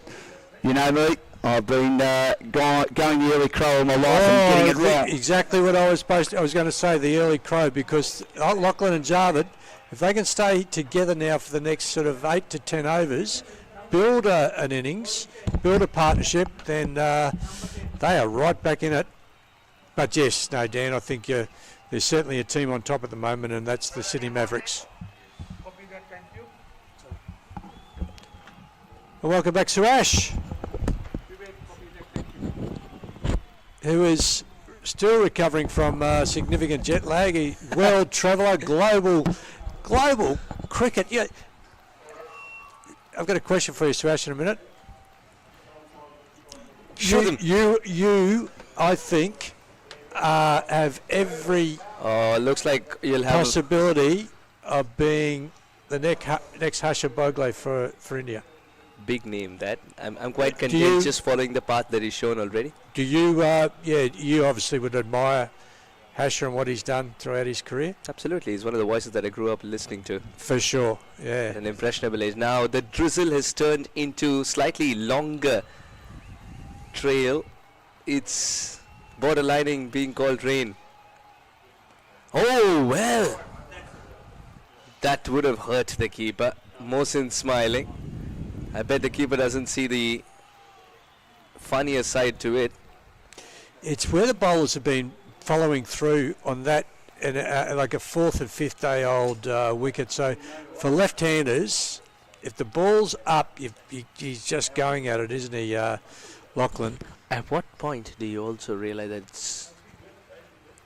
you know me, I've been going the early crow all my life and getting it right. Exactly what I was going to say, the early crow, because Lachlan and Javed, if they can stay together now for the next sort of 8 to 10 overs, build an innings, build a partnership, then they are right back in it. But yes, no, Dan, I think there's certainly a team on top at the moment, and that's the Sydney Mavericks. Well, welcome back, Suresh, who is still recovering from significant jet lag. A world traveller, global cricket. Yeah, I've got a question for you, Suresh, in a minute. You, I think, have every looks like you'll have possibility of being the next Harsha Bhogle for India. Big name that. I'm quite content just following the path that he's shown already. Do you, you obviously would admire Harsha and what he's done throughout his career? Absolutely. He's one of the voices that I grew up listening to. For sure, yeah. At an impressionable age. Now, the drizzle has turned into slightly longer trail. It's borderlining being called rain. Oh, well. That would have hurt the keeper. Mohsin smiling. I bet the keeper doesn't see the funnier side to it. It's where the bowlers have been following through on that, and like a 4th and 5th day old wicket. So for left-handers, if the ball's up, he's just going at it, isn't he, Lachlan? At what point do you also realize that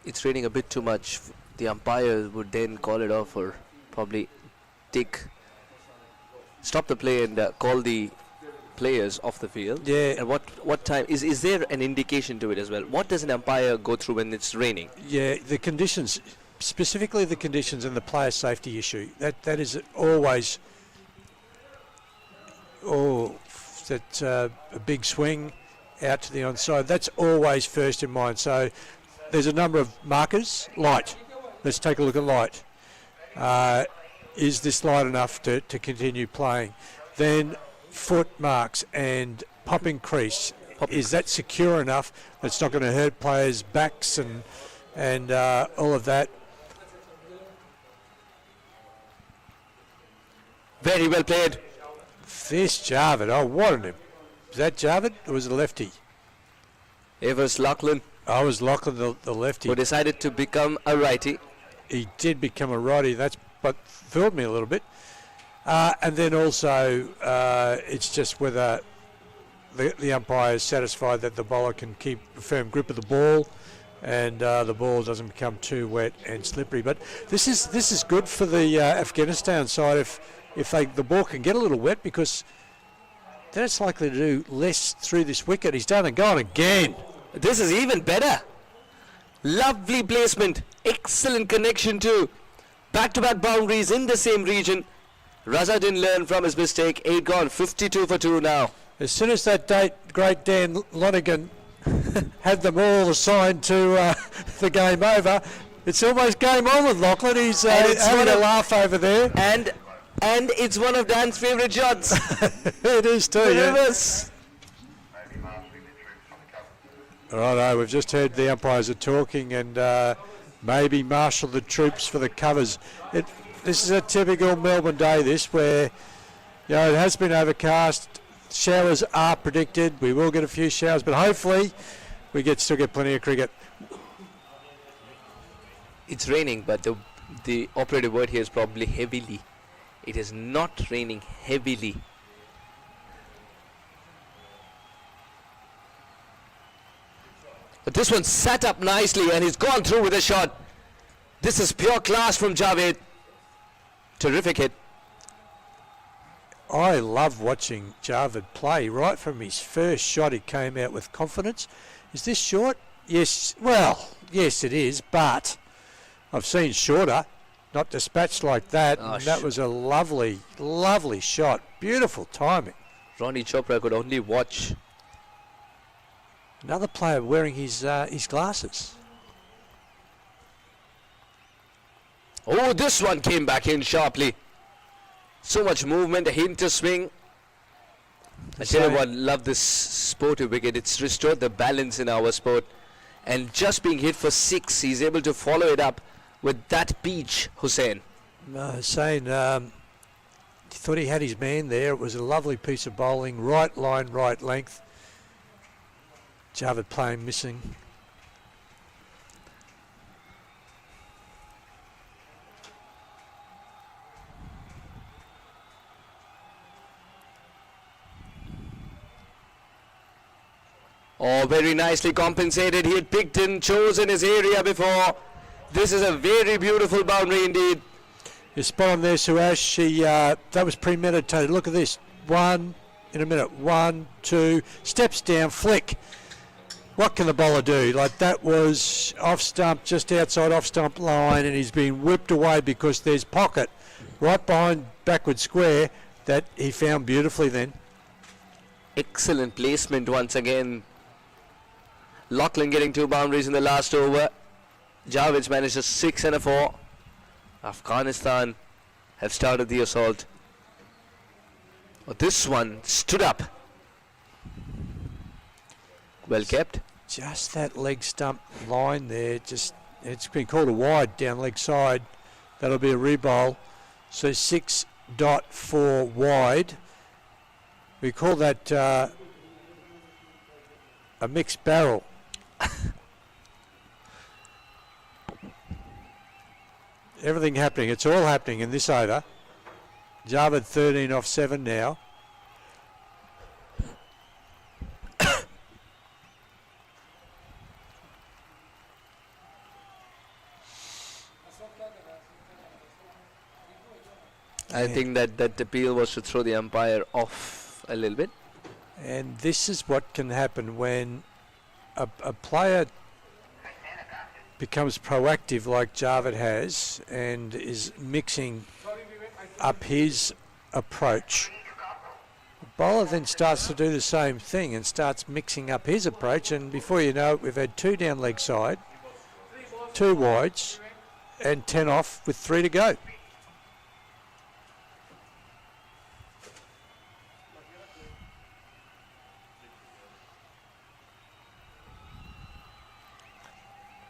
it's raining a bit too much? The umpire would then call it off, or probably stop the play and call the players off the field. Yeah. And what time is there an indication to it as well? What does an umpire go through when it's raining? Yeah, the conditions, specifically the conditions and the player safety issue. That is always a big swing out to the onside. That's always first in mind. So there's a number of markers. Light. Let's take a look at light. Is this light enough to continue playing? Then foot marks and popping crease. Is that secure enough that's not going to hurt players' backs and all of that? Very well played. This Javed, oh, what an him. Was that Javed or was it a lefty? It was Lachlan. I was Lachlan, the lefty. Who decided to become a righty. He did become a righty. That's what fooled me a little bit. And then also, it's just whether the umpire is satisfied that the bowler can keep a firm grip of the ball and the ball doesn't become too wet and slippery. But this is good for the Afghanistan side if the ball can get a little wet, because then it's likely to do less through this wicket. He's done and gone again. This is even better. Lovely placement. Excellent connection too. Back-to-back boundaries in the same region. Raza didn't learn from his mistake. 8 gone, 52 for 2 now. As soon as that great Dan Lonergan had them all assigned to the game over, it's almost game on with Lachlan. He's having a laugh over there. And it's one of Dan's favourite shots. It is too, yeah. Righto, we've just heard the umpires are talking and maybe marshal the troops for the covers. This is a typical Melbourne day, this, where it has been overcast. Showers are predicted. We will get a few showers, but hopefully we still get plenty of cricket. It's raining, but the operative word here is probably heavily. It is not raining heavily. But this one sat up nicely and he's gone through with a shot. This is pure class from Javed. Terrific hit. I love watching Javed play. Right from his first shot, he came out with confidence. Is this short? Yes. Well, yes, it is, but I've seen shorter, not dispatched like that. Oh, and that was a lovely, lovely shot. Beautiful timing. Ronnie Chopra could only watch. Another player wearing his glasses. Oh, this one came back in sharply. So much movement, a hint to swing. I tell you what, love this sportive wicket. It's restored the balance in our sport. And just being hit for 6, he's able to follow it up with that peach, Hussain. No, Hussain, he thought he had his man there. It was a lovely piece of bowling. Right line, right length. Javed playing missing. Oh, very nicely compensated. He had picked and chosen his area before. This is a very beautiful boundary indeed. You're spot on there, Suash. That was premeditated. Look at this. 1 in a minute. 1, 2. Steps down, flick. What can the bowler do? Like, that was off stump, just outside off stump line, and he's been whipped away because there's pocket right behind backward square that he found beautifully then. Excellent placement once again. Lachlan getting 2 boundaries in the last over. Javed's managed a 6 and a 4. Afghanistan have started the assault. Oh, this one stood up. Well kept. Just that leg stump line there, it's been called a wide down leg side. That'll be a rebowl. So 6.4 wide. We call that a mixed barrel. Everything happening. It's all happening in this over. Javed 13 off 7 now. I think that appeal was to throw the umpire off a little bit. And this is what can happen when a player becomes proactive like Javed has and is mixing up his approach. The bowler then starts to do the same thing and starts mixing up his approach, and before you know it, we've had 2 down leg side, 2 wides, and 10 off with 3 to go.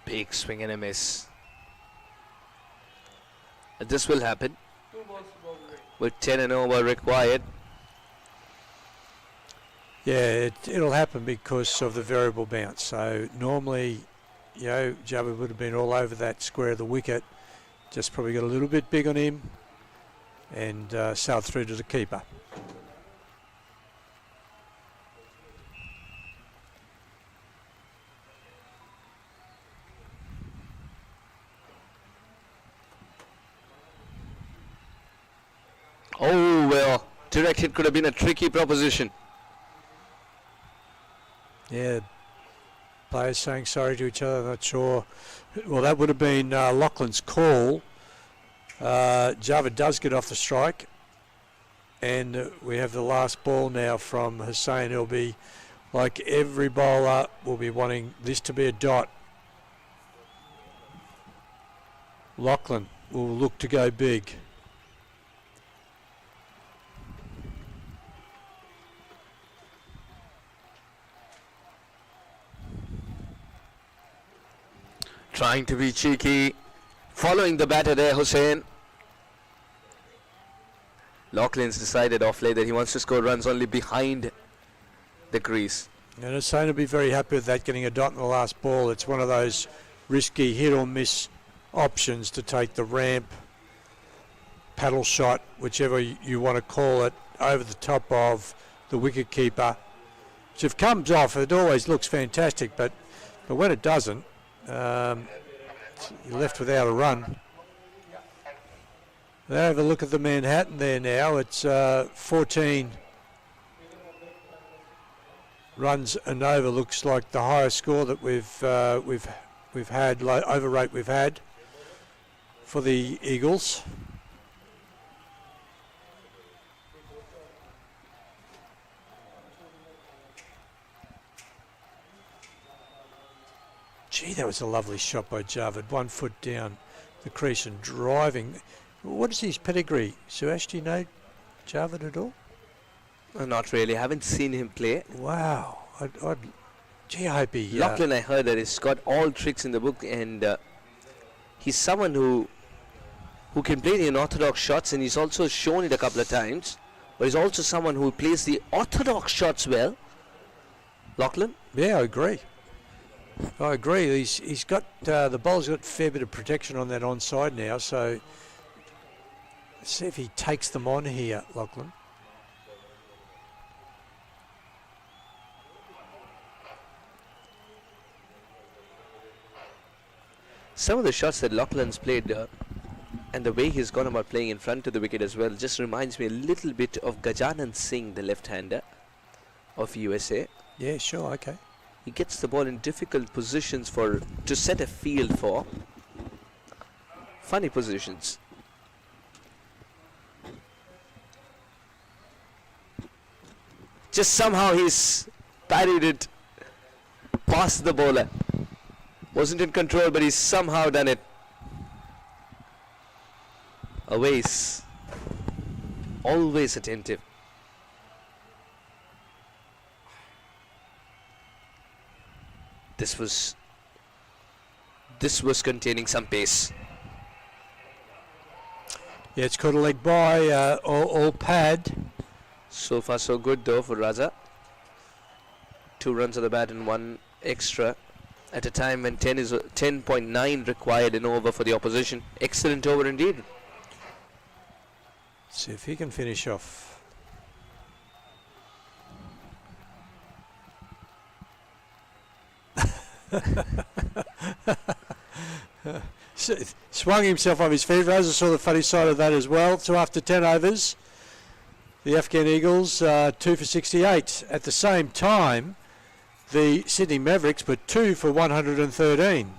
Big swing and a miss. This will happen with 10 and over required. Yeah, it'll happen because of the variable bounce. So normally, Javed would have been all over that square of the wicket. Just probably got a little bit big on him and sailed through to the keeper. Oh, well, direct hit could have been a tricky proposition. Yeah, players saying sorry to each other, not sure. Well, that would have been Lachlan's call. Javed does get off the strike. And we have the last ball now from Hussain. He'll be, like every bowler, will be wanting this to be a dot. Lachlan will look to go big. Trying to be cheeky. Following the batter there, Hussain. Laughlin's decided off late that he wants to score runs only behind the crease. And Hussain will be very happy with that, getting a dot in the last ball. It's one of those risky hit or miss options to take the ramp, paddle shot, whichever you want to call it, over the top of the wicket keeper. Which if it comes off, it always looks fantastic, but when it doesn't, you're left without a run. They have a look at the Manhattan there now. It's 14 runs and over. Looks like the highest score that we've had, over rate we've had for the Eagles. Gee, that was a lovely shot by Javed. 1 foot down the crease and driving. What is his pedigree? Suresh, do you know Javed at all? Not really. I haven't seen him play. Wow. Gee, I hope he... Lachlan, I heard that he's got all tricks in the book, and he's someone who can play the unorthodox shots, and he's also shown it a couple of times. But he's also someone who plays the orthodox shots well. Lachlan? Yeah, I agree. I agree. He's got the bowler's got a fair bit of protection on that onside now, so let's see if he takes them on here, Lachlan. Some of the shots that Lachlan's played and the way he's gone about playing in front of the wicket as well just reminds me a little bit of Gajanan Singh, the left-hander of USA. Yeah, sure, okay. He gets the ball in difficult positions to set a field for. Funny positions. Just somehow he's parried it past the bowler. Wasn't in control, but he's somehow done it. Always attentive. This was containing some pace. Yeah, it's called a leg by, all pad. So far so good though for Raza. 2 runs on the bat and 1 extra at a time when 10.9 required in over for the opposition. Excellent over indeed. See if he can finish off. Swung himself off his feet. Raza saw the funny side of that as well. So after 10 overs, the Afghan Eagles 2 for 68. At the same time, the Sydney Mavericks were 2 for 113.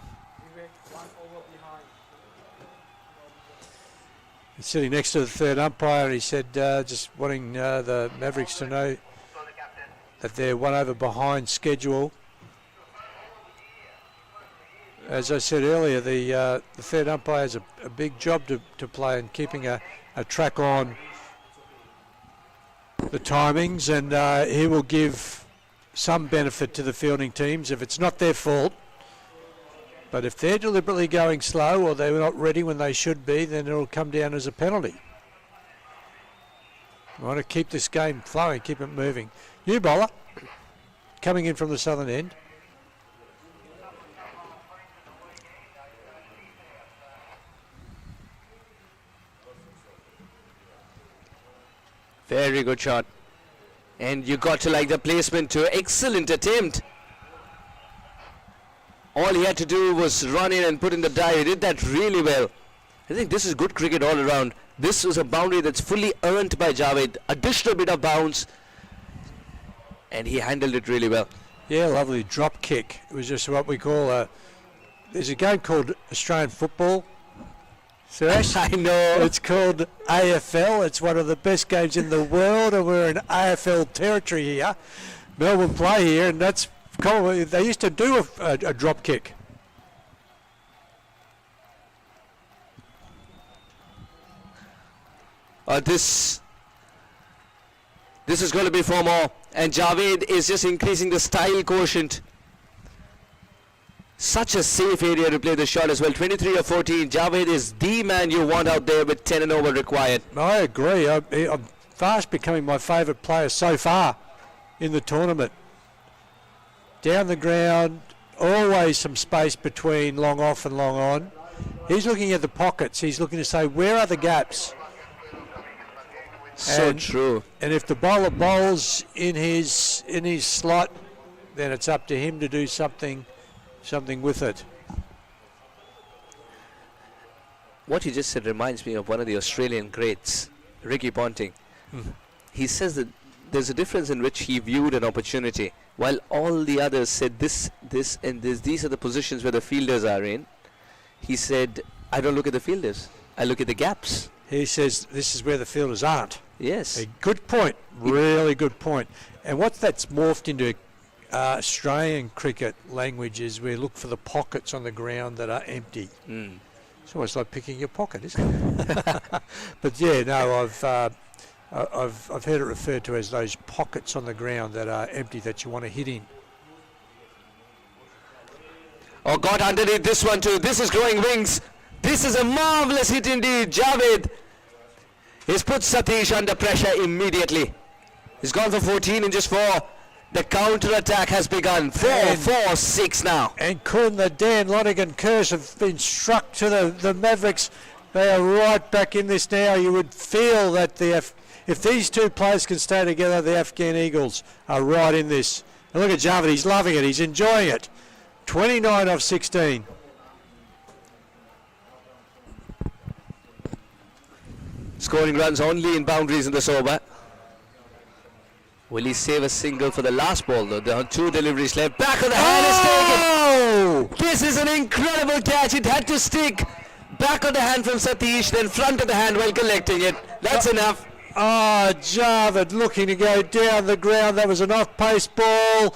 He's sitting next to the third umpire. He said, just wanting the Mavericks to know that they're 1 over behind schedule. As I said earlier, the third umpire has a big job to play in keeping a track on the timings, and he will give some benefit to the fielding teams if it's not their fault. But if they're deliberately going slow or they're not ready when they should be, then it'll come down as a penalty. We want to keep this game flowing, keep it moving. New bowler coming in from the southern end. Very good shot. And you got to like the placement too. Excellent attempt. All he had to do was run in and put in the dive. He did that really well. I think this is good cricket all around. This was a boundary that's fully earned by Javed. Additional bit of bounce. And he handled it really well. Yeah, lovely drop kick. It was just what we call there's a game called Australian football. Suresh? I know. It's called AFL. It's one of the best games in the world, and we're in AFL territory here. Melbourne play here, and that's common. They used to do a drop kick. This is going to be 4 more, and Javed is just increasing the style quotient. Such a safe area to play the shot as well. 23 or 14. Javed is the man you want out there with 10 and over required. I agree. I'm fast becoming my favourite player so far in the tournament. Down the ground, always some space between long off and long on. He's looking at the pockets. He's looking to say, where are the gaps? So true. And if the bowler bowls in his slot, then it's up to him to do something with it. What you just said reminds me of one of the Australian greats, Ricky Ponting. He says that there's a difference in which he viewed an opportunity. While all the others said this, and this, these are the positions where the fielders are in, he said, I don't look at the fielders, I look at the gaps. He says this is where the fielders aren't. Yes. A good point, really good point. And what that's morphed into Australian cricket language is we look for the pockets on the ground that are empty. It's almost like picking your pocket, isn't it? But yeah, no, I've heard it referred to as those pockets on the ground that are empty that you want to hit in. Oh, got underneath this one too. This is growing wings. This is a marvellous hit indeed. Javed has put Satish under pressure immediately. He's gone for 14 in just 4. The counter-attack has begun. 4-4-6 now. And couldn't the Dan Lonergan curse have been struck to the Mavericks? They are right back in this now. You would feel that if these two players can stay together, the Afghan Eagles are right in this. And look at Javed, he's loving it, he's enjoying it. 29 off 16. Scoring runs only in boundaries in this over. Will he save a single for the last ball though? There are 2 deliveries left. Back of the hand is taken. This is an incredible catch. It had to stick. Back of the hand from Satish, then front of the hand while collecting it. That's enough. Oh, Javed looking to go down the ground. That was an off-pace ball.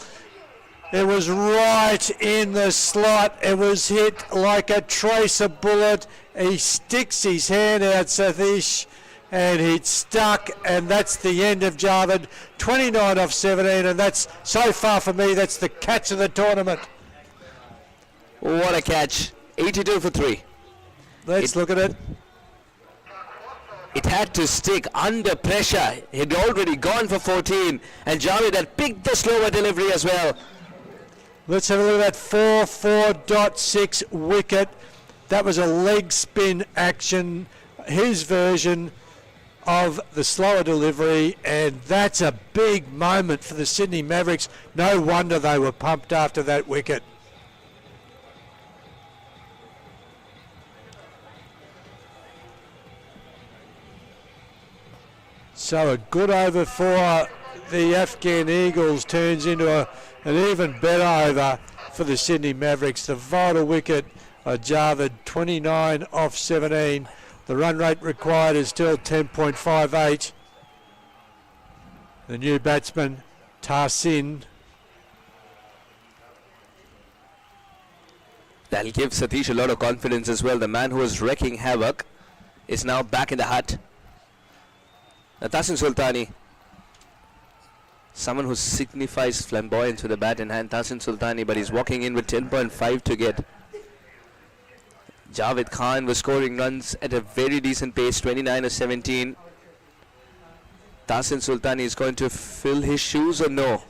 It was right in the slot. It was hit like a tracer bullet. He sticks his hand out, Satish, and it's stuck, and that's the end of Javed. 29 off 17, and that's, so far for me, that's the catch of the tournament. What a catch. 82 for 3. Let's look at it. It had to stick under pressure. He'd already gone for 14, and Javed had picked the slower delivery as well. Let's have a look at that 4-4.6 wicket. That was a leg spin action, his version of the slower delivery, and that's a big moment for the Sydney Mavericks. No wonder they were pumped after that wicket. So a good over for the Afghan Eagles turns into an even better over for the Sydney Mavericks. The vital wicket, Javed, 29 off 17. The run rate required is still 10.58. The new batsman, Tahsin. That'll give Satish a lot of confidence as well. The man who was wrecking havoc is now back in the hut. Tahsin Sultani, someone who signifies flamboyance with a bat in hand, Tahsin Sultani, but he's walking in with 10.5 to get. Javed Khan was scoring runs at a very decent pace, 29 or 17. Tahsin Sultani is going to fill his shoes or no?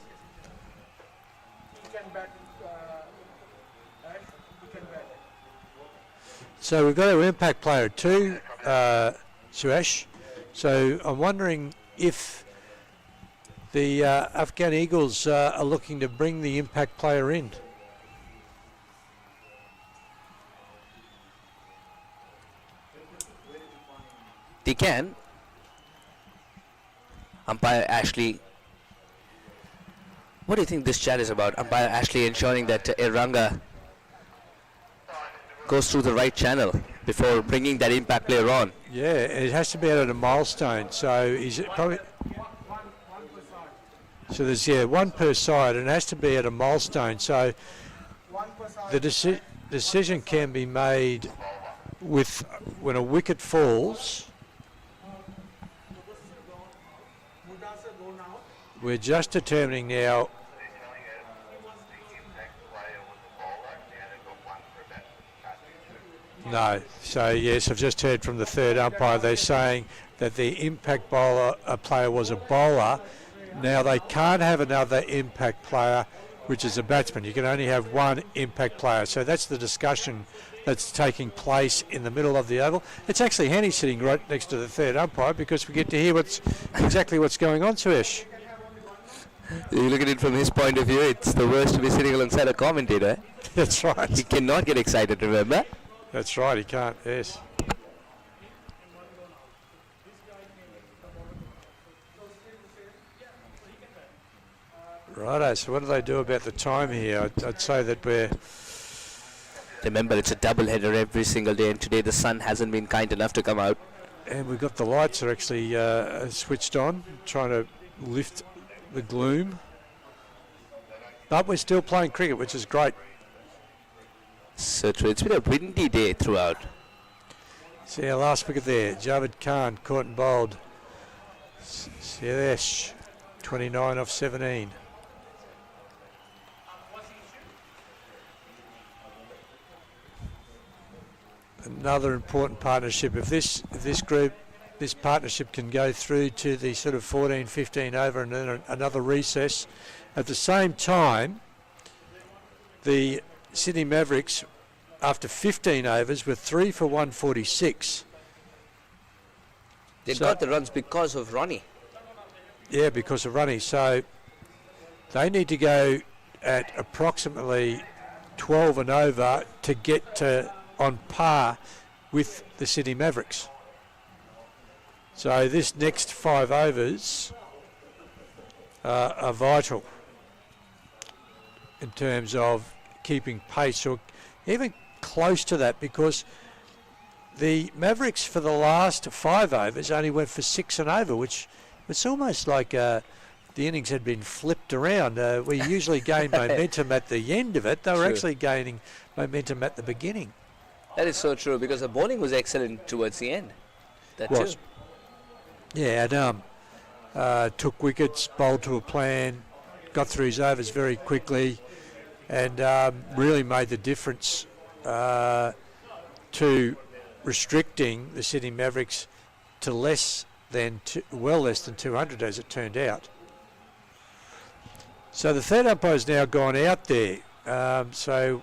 So we've got our impact player too, Suresh. So I'm wondering if the Afghan Eagles are looking to bring the impact player in. They can. Umpire Ashley. What do you think this chat is about? Umpire Ashley ensuring that Iranga goes through the right channel before bringing that impact player on. Yeah, it has to be at a milestone. So is it probably? So there's one per side, and it has to be at a milestone. So the decision can be made with when a wicket falls. We're just determining now No. So, yes, I've just heard from the third umpire. They're saying that the impact bowler player was a bowler. Now, they can't have another impact player, which is a batsman. You can only have one impact player. So that's the discussion that's taking place in the middle of the oval. It's actually Henny sitting right next to the third umpire because we get to hear exactly what's going on, Suresh. You look at it from his point of view, it's the worst to be sitting alongside a commentator. That's right. He cannot get excited, remember? That's right, he can't, yes. Righto, so what do they do about the time here? I'd say that we're... Remember, it's a double header every single day, and today the sun hasn't been kind enough to come out. And we've got the lights are actually switched on, trying to lift the gloom. But we're still playing cricket, which is great. So true. It's been a windy day throughout. See our last wicket there. Javed Khan caught and bowled. Suresh, 29 off 17. Another important partnership. If this partnership can go through to the sort of 14, 15 over and then another recess. At the same time, the Sydney Mavericks, after 15 overs, were 3 for 146. They got the runs because of Ronnie. Yeah, because of Ronnie. So they need to go at approximately 12 and over to get to on par with the Sydney Mavericks. So this next 5 overs are vital in terms of keeping pace or even close to that, because the Mavericks for the last 5 overs only went for 6 and over, which it's almost like the innings had been flipped around. We usually gain momentum at the end of it. They were actually gaining momentum at the beginning. That is so true, because the bowling was excellent towards the end. That was. too. Yeah, and took wickets, bowled to a plan, got through his overs very quickly, and really made the difference to restricting the Sydney Mavericks to well less than 200 as it turned out. So the third umpire's now gone out there. So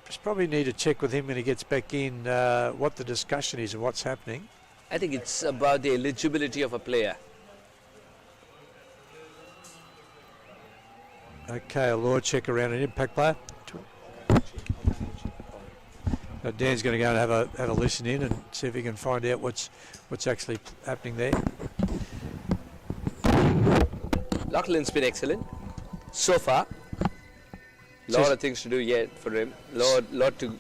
just probably need to check with him when he gets back in what the discussion is and what's happening. I think it's about the eligibility of a player. Okay, a law check around an impact player. Dan's going to go and have a listen in and see if he can find out what's actually happening there. Lachlan's been excellent so far. Lot of things to do yet for him. Lot to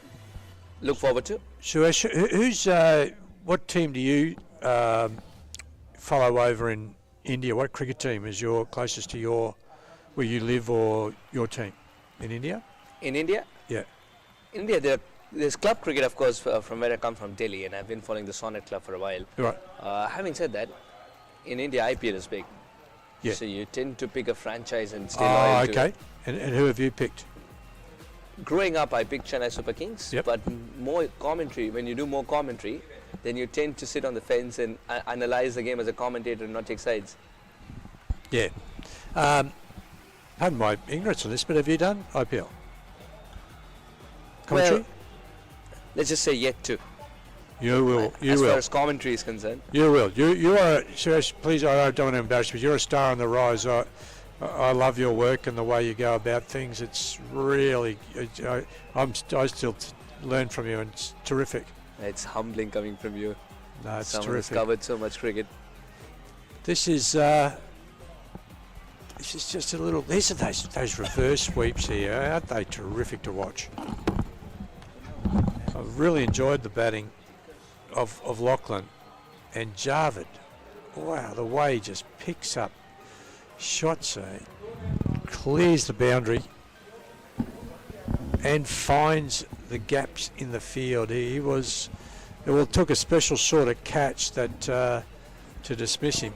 look forward to. Suresh, what team do you follow over in India? What cricket team is your closest to where you live, or your team in India? In India? Yeah. In India, there's club cricket, of course, from where I come from, Delhi, and I've been following the Sonnet Club for a while. Right. Having said that, in India, IPL is big. Yeah. So you tend to pick a franchise and stay loyal to it. And who have you picked? Growing up, I picked Chennai Super Kings, but more commentary, when you do more commentary, then you tend to sit on the fence and analyze the game as a commentator and not take sides. Yeah. Pardon my ignorance on this, but have you done IPL? Commentary? Well, let's just say yet to. You will. As far as commentary is concerned. You will. You are, Suresh, please, I don't want to embarrass you, but you're a star on the rise. I love your work and the way you go about things. It's really, I still learn from you, and it's terrific. It's humbling coming from you. No, it's Someone terrific. who's covered so much cricket. This is just a little. These are those reverse sweeps here. Aren't they terrific to watch? I've really enjoyed the batting of Lachlan and Javed. Wow, the way he just picks up shots, clears the boundary and finds the gaps in the field. It took a special sort of catch that to dismiss him.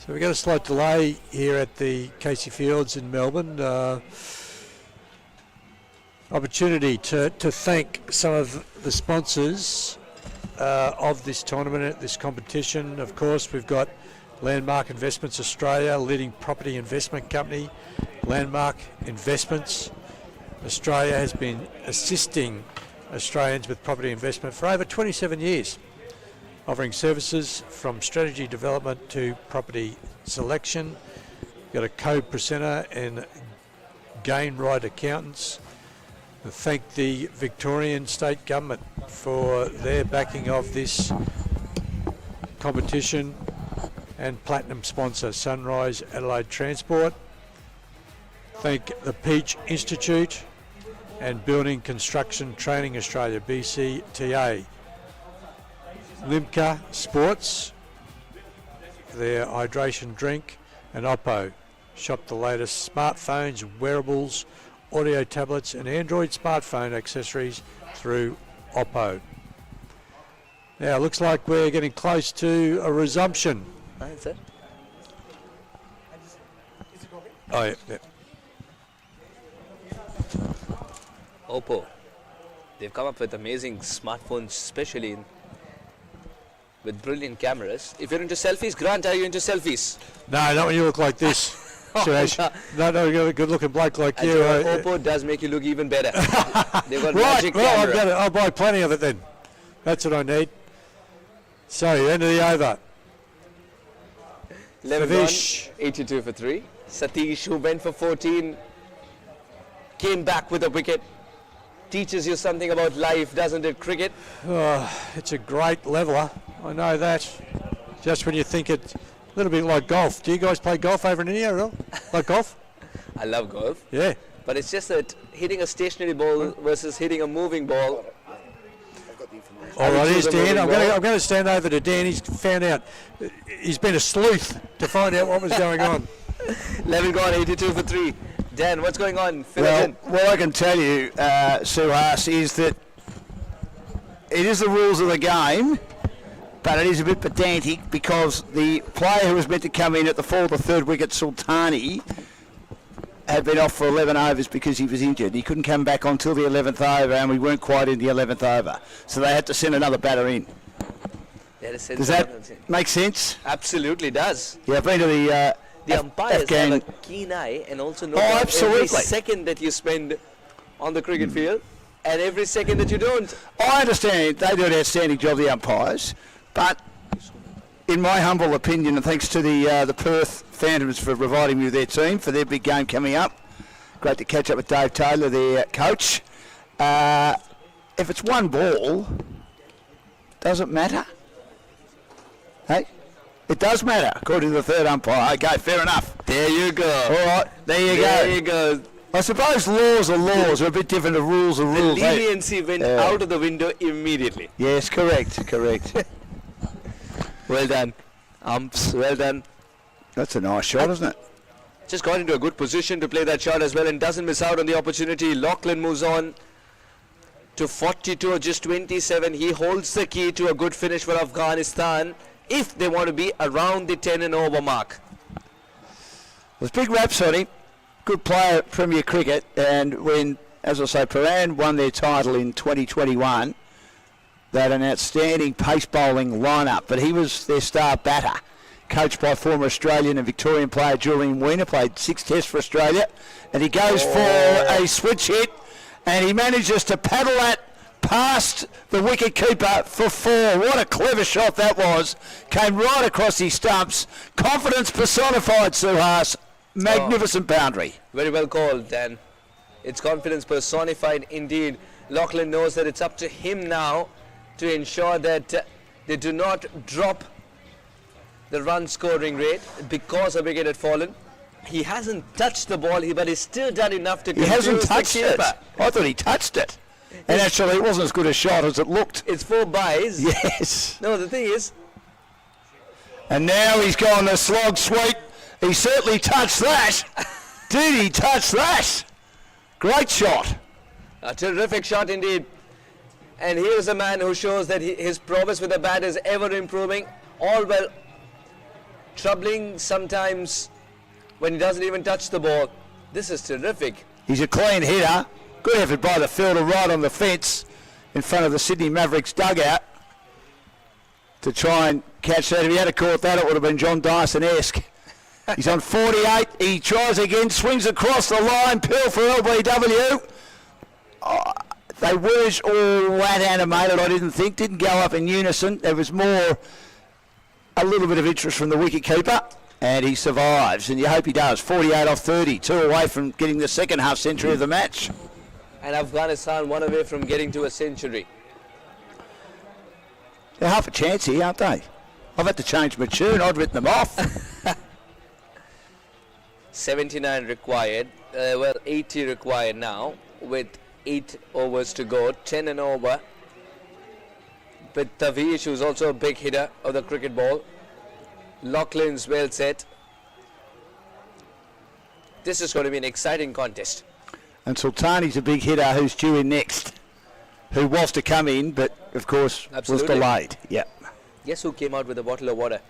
So we've got a slight delay here at the Casey Fields in Melbourne. Opportunity to thank some of the sponsors of this tournament, this competition. Of course, we've got Landmark Investments Australia, leading property investment company. Landmark Investments Australia has been assisting Australians with property investment for over 27 years, offering services from strategy development to property selection. We've got a co-presenter in Gainwright Accountants. We thank the Victorian State Government for their backing of this competition, and platinum sponsor Sunrise Adelaide Transport. Thank the Peach Institute and Building Construction Training Australia, BCTA. Limca Sports, their hydration drink, and Oppo. Shop the latest smartphones, wearables, audio tablets and Android smartphone accessories through Oppo. Now, it looks like we're getting close to a resumption. That's it. Oh, yeah, yeah. Oppo. They've come up with amazing smartphones, especially with brilliant cameras. If you're into selfies, Grant, are you into selfies? No, not when you look like this. Suresh. No, you've got a good-looking bloke like you. Oppo does make you look even better. They've got magic well, camera. I'll buy plenty of it then. That's what I need. So, end of the over. 11 Satish. 82 for 3. Satish, who went for 14, came back with a wicket. Teaches you something about life, doesn't it, cricket? Oh, it's a great leveler. I know that. Just when you think it's a little bit like golf. Do you guys play golf over in India, Will? Like golf? I love golf. Yeah. But it's just that hitting a stationary ball versus hitting a moving ball. All right, here's Dan. I'm going to stand over to Dan. He's found out. He's been a sleuth to find out what was going on. 11 gone, 82 for 3. Dan, what's going on? Well, I can tell you, Suhas, is that it is the rules of the game, but it is a bit pedantic because the player who was meant to come in at the fall of the third wicket, Sultani, had been off for 11 overs because he was injured. He couldn't come back until the 11th over, and we weren't quite in the 11th over. So they had to send another batter in. Does that make sense? Absolutely does. Yeah, I've been to the umpires Afghan have a keen eye and also know absolutely. every second that you spend on the cricket field and every second that you don't. I understand they do an outstanding job, the umpires, but in my humble opinion, and thanks to the Perth Phantoms for providing me with their team for their big game coming up, great to catch up with Dave Taylor, their coach. If it's one ball, does it matter? Hey? It does matter, according to the third umpire. Okay, fair enough. There you go. All right, there you go. I suppose laws are laws. Are a bit different to rules are rules. The leniency went out of the window immediately. Yes, correct. Well done. Umps, well done. That's a nice shot, isn't it? Just got into a good position to play that shot as well and doesn't miss out on the opportunity. Lachlan moves on to 42 or just 27. He holds the key to a good finish for Afghanistan if they want to be around the 10 and over mark. There's big raps on him. Good player at Premier Cricket, and when, as I say, Paran won their title in 2021, they had an outstanding pace bowling lineup, but he was their star batter, coached by former Australian and Victorian player Julian Weiner, played 6 tests for Australia, and he goes for a switch hit, and he manages to paddle that past the wicket keeper for 4. What a clever shot that was. Came right across his stumps. Confidence personified, Suhas. Magnificent boundary. Very well called, Dan. It's confidence personified indeed. Lachlan knows that it's up to him now to ensure that they do not drop the run scoring rate because a wicket had fallen. He hasn't touched the ball, but he's still done enough to confuse the keeper. He hasn't touched it. I thought he touched it. And actually, it wasn't as good a shot as it looked. It's 4 byes. Yes. No, the thing is. And now he's gone the slog sweep. He certainly touched that. Did he touch that? Great shot. A terrific shot indeed. And here's a man who shows that his prowess with the bat is ever improving. All well troubling sometimes when he doesn't even touch the ball. This is terrific. He's a clean hitter. Good effort by the fielder right on the fence in front of the Sydney Mavericks dugout to try and catch that. If he had caught that, it would have been John Dyson-esque. He's on 48. He tries again, swings across the line. Pill for LBW. Oh, they weren't all that animated, I didn't think. Didn't go up in unison. There was more, a little bit of interest from the wicketkeeper. And he survives, and you hope he does. 48 off 30, 2 away from getting the second half century of the match. And Afghanistan 1 away from getting to a century. They're half a chance here, aren't they? I've had to change my tune. I'd written them off. 79 required. 80 required now with 8 overs to go. 10 and over. But Tavish, who's also a big hitter of the cricket ball. Laughlin's well set. This is going to be an exciting contest. And Sultani's a big hitter who's due in next, who was to come in, but of course was delayed. Yep. Guess who came out with a bottle of water?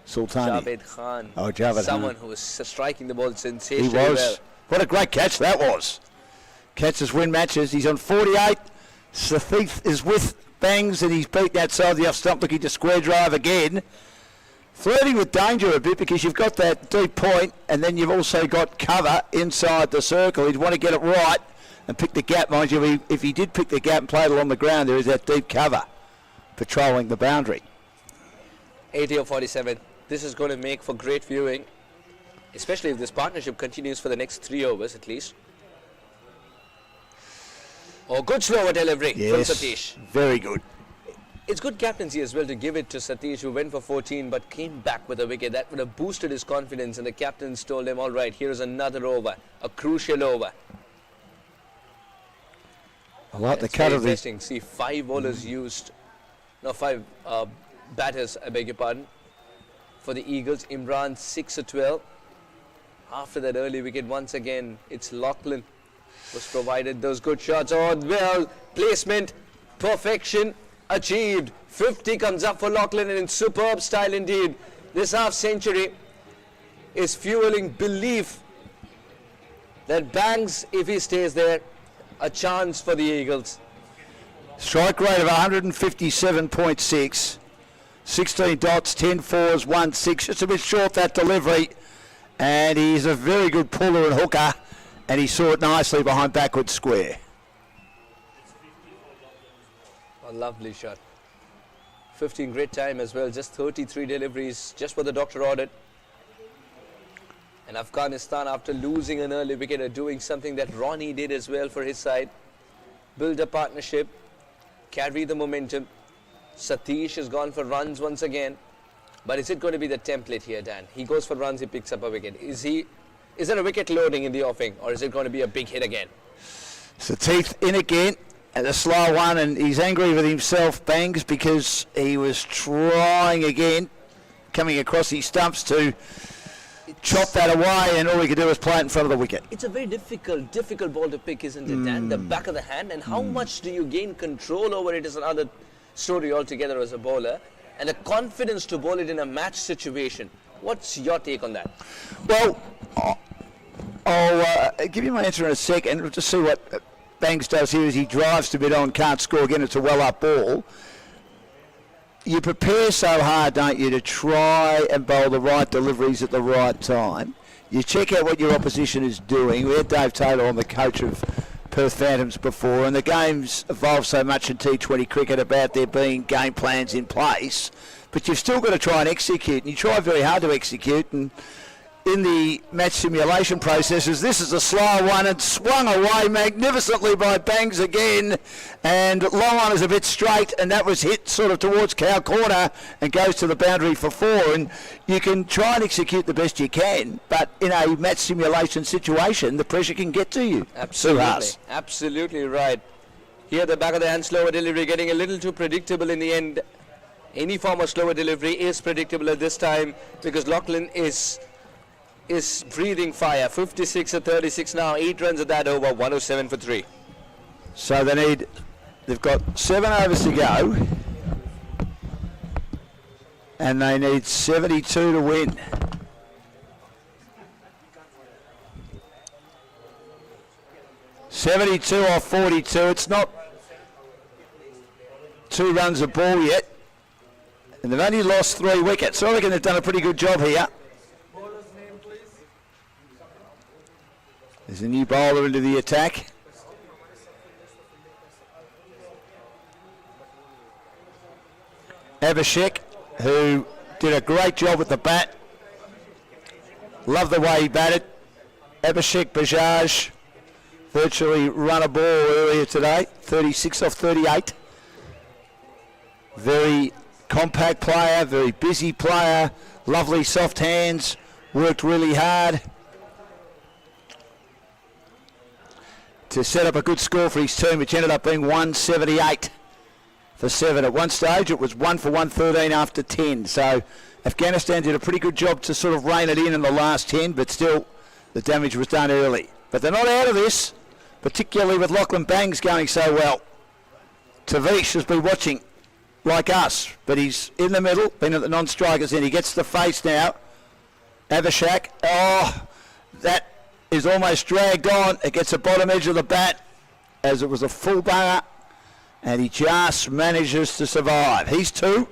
Sultani. Javed Khan. Oh, Javed Someone Khan. who was striking the ball sensationally He was. well. What a great catch that was. Catches win matches. He's on 48. Sathith is with Bangs, and he's beaten outside the off stump, looking to square drive again. Flirting with danger a bit because you've got that deep point and then you've also got cover inside the circle. He'd want to get it right and pick the gap. Mind you, if he did pick the gap and played along the ground, there is that deep cover patrolling the boundary. 80 or 47. This is going to make for great viewing, especially if this partnership continues for the next 3 overs at least. Oh, good slower delivery from Satish. Very good. It's good captaincy as well to give it to Satish, who went for 14 but came back with a wicket. That would have boosted his confidence, and the captains told him, all right, here's another over, a crucial over. I like That's the cut of interesting. See, 5 bowlers used, no, 5 batters, I beg your pardon, for the Eagles. Imran 6 or 12. After that early wicket, once again, it's Laughlin was provided those good shots. Oh, well, placement, perfection achieved. 50 comes up for Laughlin, and in superb style indeed. This half century is fueling belief that Banks, if he stays there, a chance for the Eagles. Strike rate of 157.6. 16 dots, 10 fours, 1 6. Just a bit short that delivery. And he's a very good puller and hooker. And he saw it nicely behind backward square. A lovely shot. 15 great time as well. Just 33 deliveries, just what the doctor ordered. And Afghanistan, after losing an early wicket, are doing something that Ronnie did as well for his side. Build a partnership, carry the momentum. Satish has gone for runs once again. But is it going to be the template here, Dan? He goes for runs, he picks up a wicket. Is there a wicket loading in the offing, or is it going to be a big hit again? Satish in again. And a slow one, and he's angry with himself, Bangs, because he was trying again, coming across his stumps to chop that away, and all he could do was play it in front of the wicket. It's a very difficult ball to pick, isn't it, Dan? The back of the hand, and how much do you gain control over it is another story altogether as a bowler, and the confidence to bowl it in a match situation. What's your take on that? Well, I'll give you my answer in a second. We'll just see what Banks does here as he drives to mid on, can't score again. It's a well-up ball. You prepare so hard, don't you, to try and bowl the right deliveries at the right time. You check out what your opposition is doing. We had Dave Taylor on, the coach of Perth Phantoms, before, and the game's evolved so much in T20 cricket about there being game plans in place, but you've still got to try and execute, and you try very hard to execute, and in the match simulation processes, this is a slow one and swung away magnificently by Bangs again, and long one is a bit straight, and that was hit sort of towards cow corner and goes to the boundary for 4. And you can try and execute the best you can, but in a match simulation situation, the pressure can get to you. Absolutely right. Here the back of the hand slower delivery getting a little too predictable in the end. Any form of slower delivery is predictable at this time because Laughlin is breathing fire. 56 at 36 now, 8 runs at that over, 107 for 3. So they've got 7 overs to go, And they need 72 to win. (72 off 42). It's not 2 runs a ball yet. And they've only lost 3 wickets. So I reckon they've done a pretty good job here. There's a new bowler into the attack. Abhishek, who did a great job with the bat. Love the way he batted. Abhishek Bajaj virtually run a ball earlier today, 36 off 38. Very compact player, very busy player, lovely soft hands, worked really hard to set up a good score for his team, which ended up being 178 for 7. At one stage it was 1 for 113 after 10, so Afghanistan did a pretty good job to sort of rein it in the last 10, but still the damage was done early. But they're not out of this, particularly with Lachlan Bangs going so well. Tavish has been watching like us, but he's in the middle, been at the non-strikers end. He gets the face now. Abhishek, oh, that is almost dragged on. It gets the bottom edge of the bat as it was a full banger, and he just manages to survive. He's 2.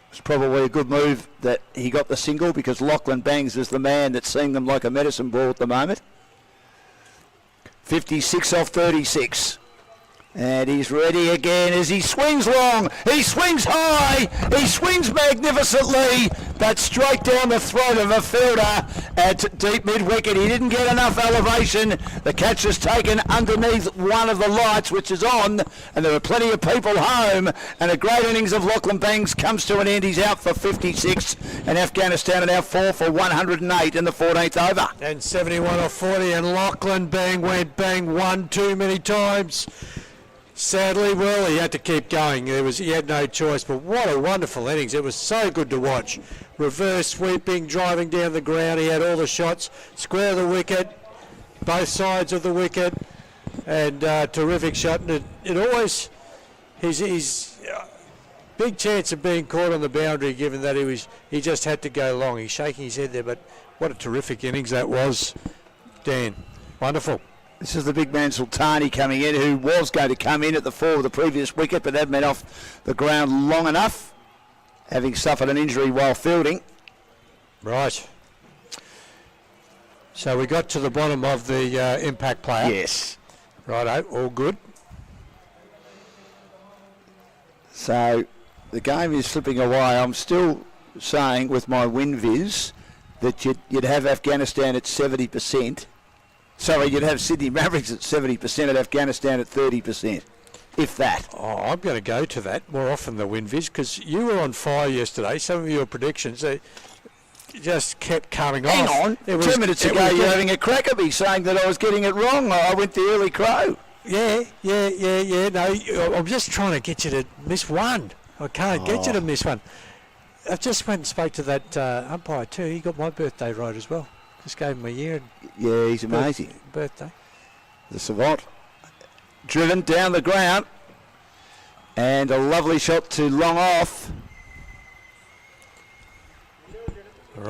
It's probably a good move that he got the single, because Lachlan Bangs is the man that's seeing them like a medicine ball at the moment. 56 off 36. And he's ready again as he swings long, he swings high, he swings magnificently, but straight down the throat of a fielder at deep mid-wicket. He didn't get enough elevation. The catch is taken underneath one of the lights, which is on, and there are plenty of people home, and a great innings of Lachlan Bangs comes to an end. He's out for 56, and Afghanistan are now 4 for 108 in the 14th over. And 71 off 40, and Lachlan Bang went bang one too many times. Sadly, well, he had to keep going. He had no choice, but what a wonderful innings. It was so good to watch. Reverse sweeping, driving down the ground. He had all the shots, square of the wicket, both sides of the wicket, and terrific shot. And it always, he's big chance of being caught on the boundary, given that he just had to go long. He's shaking his head there, but what a terrific innings that was, Dan. Wonderful. This is the big man Sultani coming in, who was going to come in at the 4 of the previous wicket, but hadn't been off the ground long enough, having suffered an injury while fielding. Right. So we got to the bottom of the impact player. Yes. Righto, all good. So the game is slipping away. I'm still saying with my win viz that you'd have Afghanistan at 70%. Sorry, you'd have Sydney Mavericks at 70% and Afghanistan at 30%, if that. Oh, I'm going to go to that more often than WinViz, because you were on fire yesterday. Some of your predictions, they just kept coming Hang off. on, 2 minutes ago you were having a crack at me saying that I was getting it wrong. I went the early crow. Yeah. No, I'm just trying to get you to miss one. I can't get you to miss one. I just went and spoke to that umpire too. He got my birthday right as well. Just gave him a year. Yeah, he's amazing. Birthday. The savant. Driven down the ground. And a lovely shot to long off.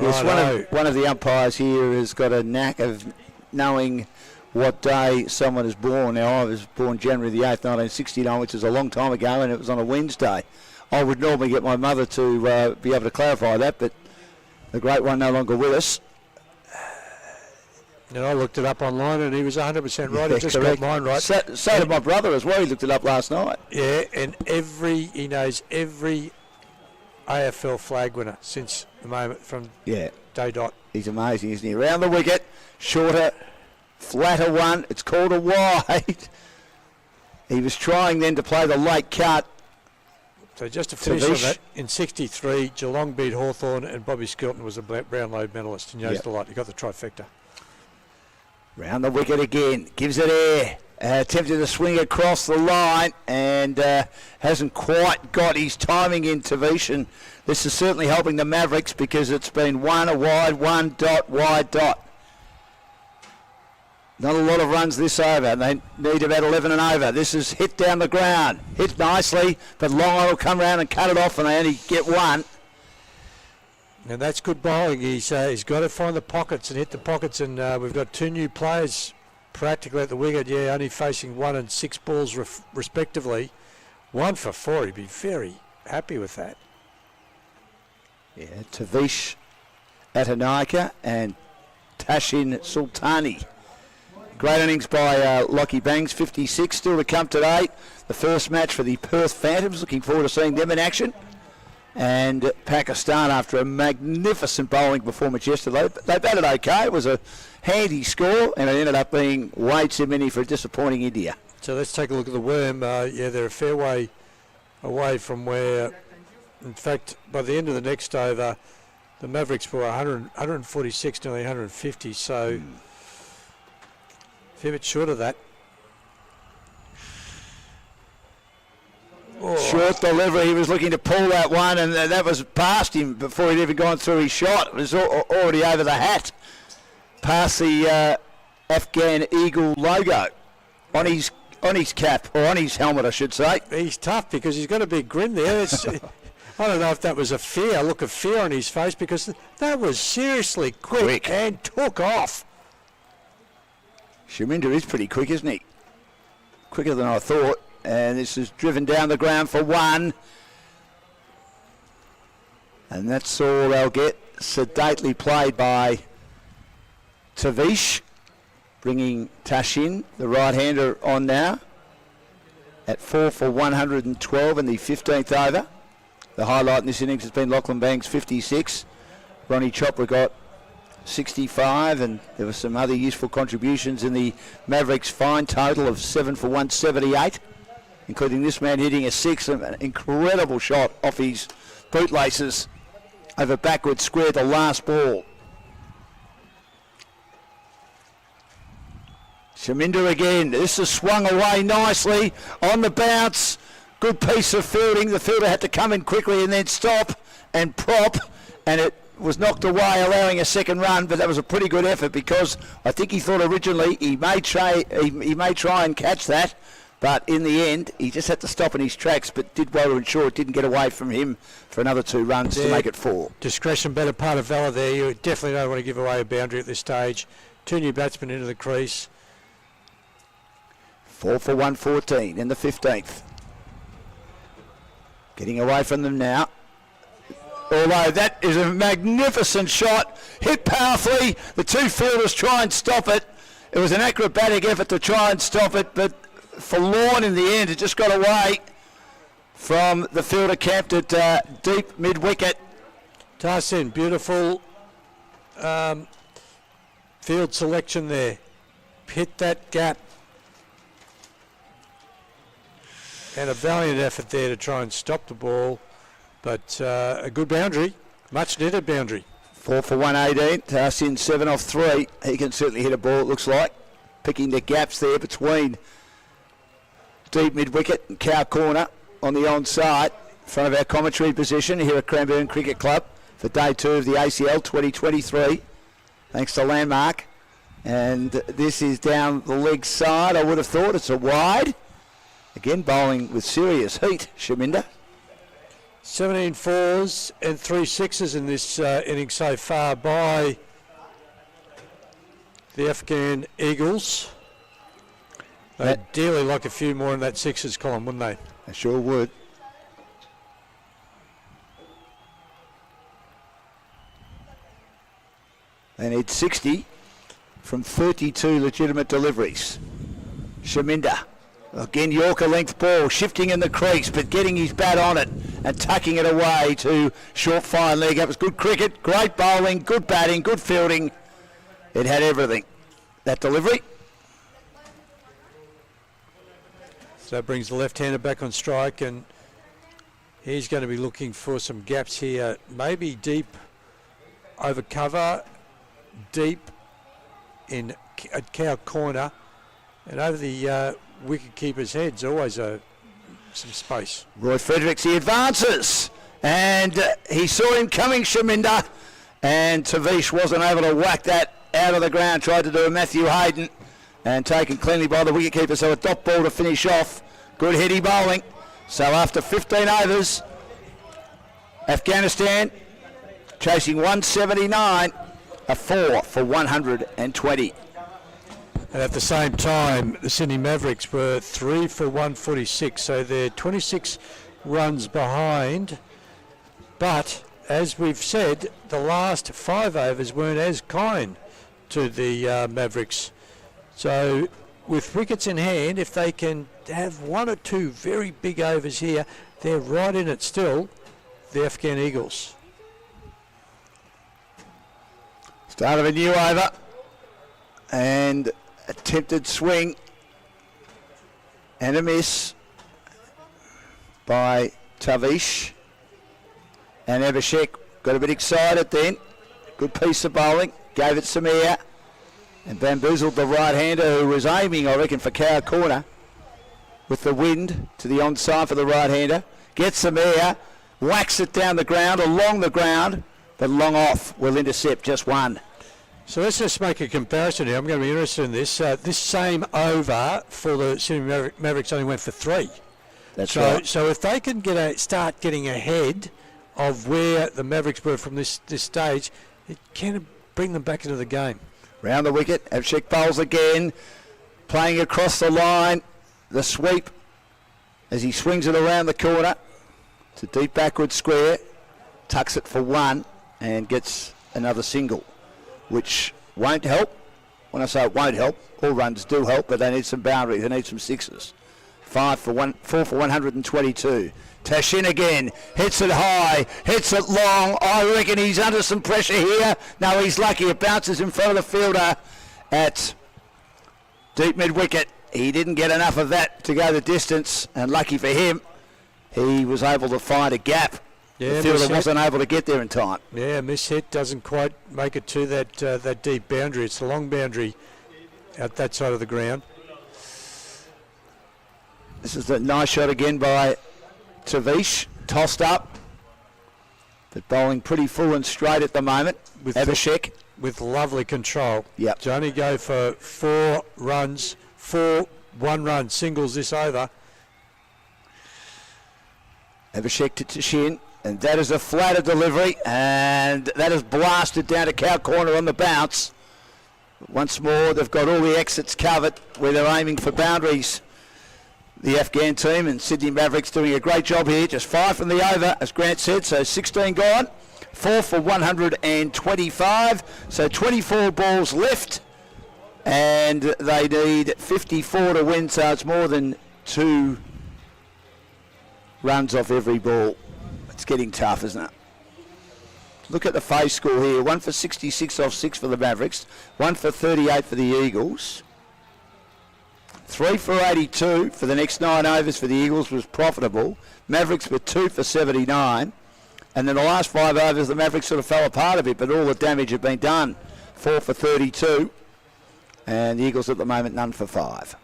Yes, one of the umpires here has got a knack of knowing what day someone is born. Now, I was born January the 8th, 1969, which is a long time ago, and it was on a Wednesday. I would normally get my mother to be able to clarify that, but the great one no longer with us. And I looked it up online, and he was 100% right. He just got mine right. So did my brother as well. He looked it up last night. Yeah, and he knows every AFL flag winner since the moment from day dot. He's amazing, isn't he? Around the wicket, shorter, flatter one. It's called a wide. He was trying then to play the late cut. So just to finish on that, in 63, Geelong beat Hawthorn, and Bobby Skilton was a Brownlow medalist, and Yost Delight. He got the trifecta. Round the wicket again, gives it air, attempted to swing across the line, and hasn't quite got his timing in, Tavish, and this is certainly helping the Mavericks, because it's been a wide dot. Not a lot of runs this over. They need about 11 and over. This is hit down the ground, hit nicely, but Long will come round and cut it off, and they only get one. And that's good bowling. He's got to find the pockets and hit the pockets, and we've got 2 new players practically at the wicket, only facing 1 and 6 balls respectively. 1 for 4, he'd be very happy with that. Yeah, Tavish Atanaika and Tashin Sultani. Great innings by Lockie Bangs, 56 still to come today. The first match for the Perth Phantoms, looking forward to seeing them in action. And Pakistan, after a magnificent bowling performance yesterday, they batted okay. It was a handy score, and it ended up being way too many for a disappointing India. So let's take a look at the worm. They're a fair way away from where, in fact, by the end of the next over, the Mavericks were 146, nearly 150, so a fair bit short of that. Oh. Short delivery, he was looking to pull that one, and that was past him before he'd even gone through his shot. It was already over the hat, past the Afghan Eagle logo on his cap, or on his helmet, I should say. He's tough because he's got a big grin there. I don't know if that was a look of fear on his face, because that was seriously quick. And took off. Shaminder is pretty quick, isn't he? Quicker than I thought. And this is driven down the ground for 1. And that's all they'll get. Sedately played by Tavish, bringing Tashin, the right-hander, on now at 4 for 112 in the 15th over. The highlight in this innings has been Lachlan Banks, 56. Ronnie Chopra got 65, and there were some other useful contributions in the Mavericks' fine total of 7 for 178, including this man hitting a 6, an incredible shot off his bootlaces over backward square, the last ball. Shaminder again. This is swung away nicely on the bounce. Good piece of fielding. The fielder had to come in quickly and then stop and prop, and it was knocked away, allowing a second run. But that was a pretty good effort, because I think he thought originally he may try and catch that, but in the end he just had to stop in his tracks, but did well to ensure it didn't get away from him for another 2 runs to make it 4. Discretion, better part of Valour there. You definitely don't want to give away a boundary at this stage. 2 new batsmen into the crease. 4 for 114 in the 15th. Getting away from them now. Although that is a magnificent shot, hit powerfully. The 2 fielders try and stop it. It was an acrobatic effort to try and stop it, but forlorn in the end. It just got away from the fielder camped at deep mid-wicket. Tahsin, beautiful field selection there. Hit that gap. And a valiant effort there to try and stop the ball, but a good boundary, much needed boundary. 4 for 118, Tahsin 7 off 3. He can certainly hit a ball, it looks like. Picking the gaps there between deep mid-wicket and cow corner on the onside, in front of our commentary position here at Cranbourne Cricket Club for day 2 of the ACL 2023. Thanks to Landmark. And this is down the leg side. I would have thought it's a wide. Again, bowling with serious heat, Shaminder. 17 fours and 3 sixes in this inning so far by the Afghan Eagles. They'd dearly like a few more in that sixes column, wouldn't they? They sure would. They need 60 from 32 legitimate deliveries. Shaminder. Again, Yorker length ball, shifting in the crease, but getting his bat on it and tucking it away to short fine leg. That was good cricket, great bowling, good batting, good fielding. It had everything. That delivery. So that brings the left-hander back on strike, and he's going to be looking for some gaps here. Maybe deep over cover, deep in at cow corner, and over the wicket keeper's head's always some space. Roy Fredericks, he advances, and he saw him coming, Shaminder, and Tavish wasn't able to whack that out of the ground. Tried to do a Matthew Hayden, and taken cleanly by the wicketkeeper, so a dot ball to finish off. Good heady bowling. So after 15 overs, Afghanistan chasing 179, a 4 for 120. And at the same time, the Sydney Mavericks were 3 for 146, so they're 26 runs behind. But as we've said, the last 5 overs weren't as kind to the Mavericks. So with wickets in hand, if they can have 1 or 2 very big overs here, they're right in it still, the Afghan Eagles. Start of a new over, and attempted swing and a miss by Tavish. And Evershek got a bit excited then. Good piece of bowling, gave it some air and bamboozled the right-hander who was aiming, I reckon, for cow corner with the wind to the onside for the right-hander. Gets some air, whacks it down the ground, along the ground, but long off will intercept just 1. So let's just make a comparison here. I'm going to be interested in this. This same over for the Sydney Mavericks only went for 3. That's right. So if they can start getting ahead of where the Mavericks were from this stage, it can bring them back into the game. Round the wicket, Abshek bowls again, playing across the line, the sweep as he swings it around the corner to deep backward square, tucks it for 1 and gets another single, which won't help. When I say it won't help, all runs do help, but they need some boundaries, they need some sixes. 4 for 122. Tashin again, hits it high, hits it long. I reckon he's under some pressure here. No, he's lucky. It bounces in front of the fielder at deep mid-wicket. He didn't get enough of that to go the distance, and lucky for him, he was able to find a gap. Yeah, the fielder wasn't able to get there in time. Yeah, miss hit doesn't quite make it to that deep boundary. It's a long boundary out that side of the ground. This is a nice shot again by Tavish, tossed up, but bowling pretty full and straight at the moment. With Abhishek. With lovely control. Yep. To only go for 4 runs, 4 one-run singles this over. Abhishek to Tashin, and that is a flatter delivery, and that is blasted down to cow corner on the bounce. Once more, they've got all the exits covered where they're aiming for boundaries. The Afghan team, and Sydney Mavericks doing a great job here. Just 5 from the over, as Grant said, so 16 gone. 4 for 125, so 24 balls left, and they need 54 to win, so it's more than 2 runs off every ball. It's getting tough, isn't it? Look at the face score here. 1 for 66 off 6 for the Mavericks, 1 for 38 for the Eagles. 3 for 82 for the next 9 overs for the Eagles was profitable. Mavericks were 2 for 79. And then the last 5 overs, the Mavericks sort of fell apart a bit, but all the damage had been done. 4 for 32. And the Eagles at the moment, none for 5.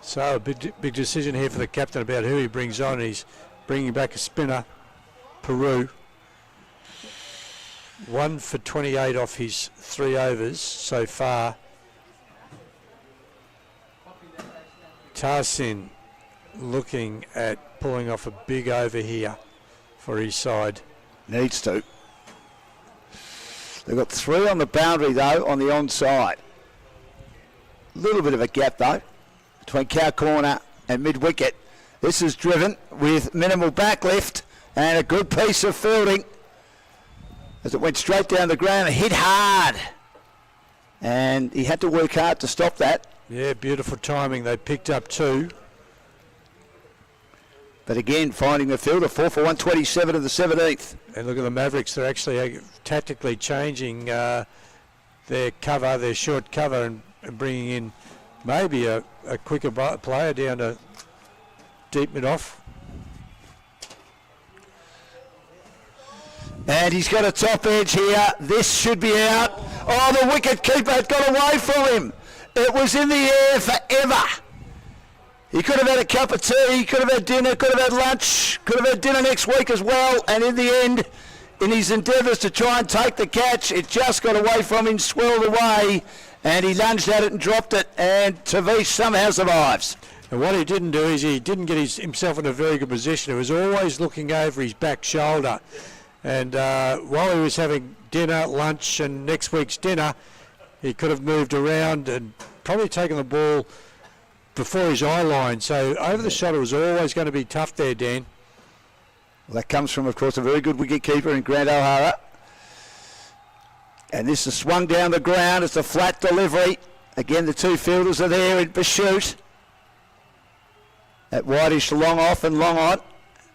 So a big decision here for the captain about who he brings on. He's bringing back a spinner, Peru. 1 for 28 off his 3 overs so far. Tarsin looking at pulling off a big over here for his side. Needs to. They've got 3 on the boundary though, on the onside. Little bit of a gap though, between cow corner and mid-wicket. This is driven with minimal backlift and a good piece of fielding as it went straight down the ground and hit hard. And he had to work hard to stop that. Yeah, beautiful timing. They picked up 2. But again, finding the fielder, 4 for 127 of the 17th. And look at the Mavericks. They're actually tactically changing their cover, their short cover, and bringing in maybe a quicker player down to deep mid-off. And he's got a top edge here. This should be out. Oh, the wicket keeper had got away from him. It was in the air forever. He could have had a cup of tea, he could have had dinner, could have had lunch, could have had dinner next week as well. And in the end, in his endeavours to try and take the catch, it just got away from him, swirled away, and he lunged at it and dropped it. And Tavish somehow survives. And what he didn't do is he didn't get himself in a very good position. He was always looking over his back shoulder. And while he was having dinner, lunch, and next week's dinner, he could have moved around and probably taken the ball before his eye line. So over the shot, it was always going to be tough there, Dan. Well, that comes from, of course, a very good wicket keeper in Grant O'Hara. And this is swung down the ground. It's a flat delivery. Again, the two fielders are there in pursuit. That wideish long off and long on.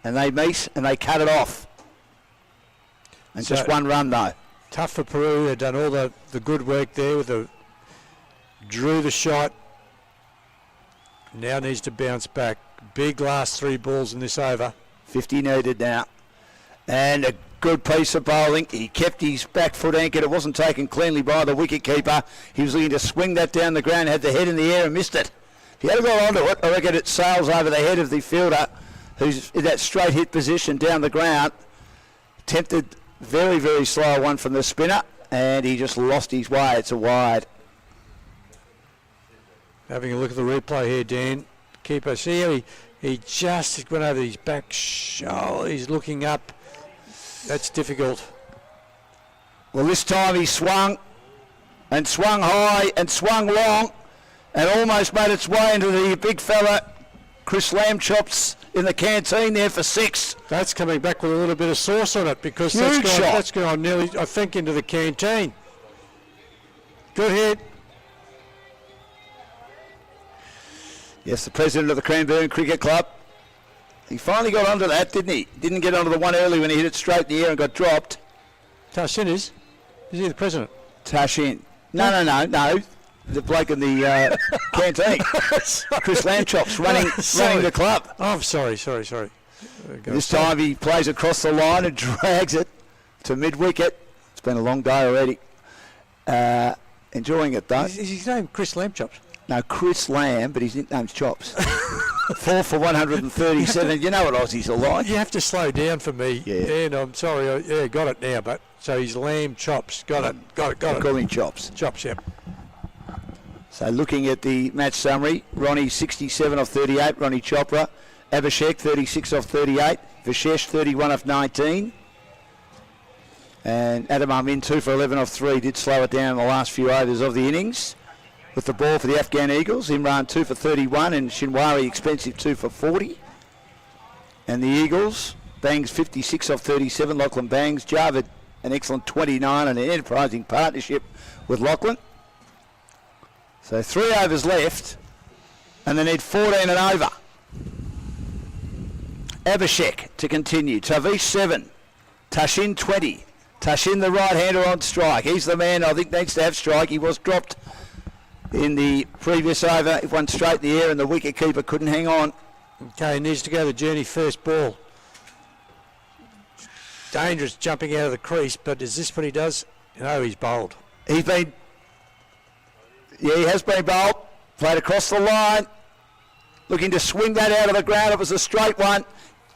And they meet and they cut it off. And So just one run, though. tough for Peru. They've done all the good work there with the drew the shot. Now needs to bounce back. Big last 3 balls in this over. 50 needed now. And a good piece of bowling. He kept his back foot anchored. It wasn't taken cleanly by the wicket-keeper. He was looking to swing that down the ground, had the head in the air and missed it. If he had got onto it, I reckon it sails over the head of the fielder who's in that straight hit position down the ground. Tempted very, very slow one from the spinner, and he just lost his way. It's a wide. Having a look at the replay here, Dan. Keeper, see he just went over his back shoulder. He's looking up. That's difficult. Well, this time he swung and swung high and swung long and almost made its way into the big fella, Chris Lambchops, in the canteen there for 6. That's coming back with a little bit of sauce on it because Huge shot. that's gone nearly, I think, into the canteen. Good hit. Yes, the president of the Cranbourne Cricket Club. He finally got onto that, didn't he? Didn't get onto the one early when he hit it straight in the air and got dropped. Tashin is he the president? Tashin. No. The bloke in the canteen. Chris Lambchops running the club. Oh, I'm sorry. There we go. This time he plays across the line and drags it to mid-wicket. It's been a long day already. Enjoying it, though. Is his name Chris Lambchops? No, Chris Lamb, but his nickname's Chops. 4 for 137. You know what Aussies are like. You have to slow down for me. Yeah. And I'm sorry. Got it now. But so he's Lamb Chops. Got it. Call him Chops. Chops, yep. So looking at the match summary, Ronnie 67 off 38, Ronnie Chopra. Abhishek 36 off 38. Vishesh 31 off 19. And Adam Amin 2 for 11 off 3. Did slow it down in the last few overs of the innings. With the ball for the Afghan Eagles, Imran 2 for 31 and Shinwari Expensive 2 for 40. And the Eagles, Bangs 56 off 37, Lachlan Bangs. Javed an excellent 29 and an enterprising partnership with Lachlan. So 3 overs left and they need 14 and over. Abhishek to continue. Tavish 7, Tashin 20. Tashin the right-hander on strike. He's the man I think needs to have strike. He was dropped in the previous over. It went straight in the air and the wicket-keeper couldn't hang on. Okay, he needs to go the journey first ball. Dangerous jumping out of the crease, but is this what he does? No, he's bowled. He has been bowled. Played across the line. Looking to swing that out of the ground. It was a straight one.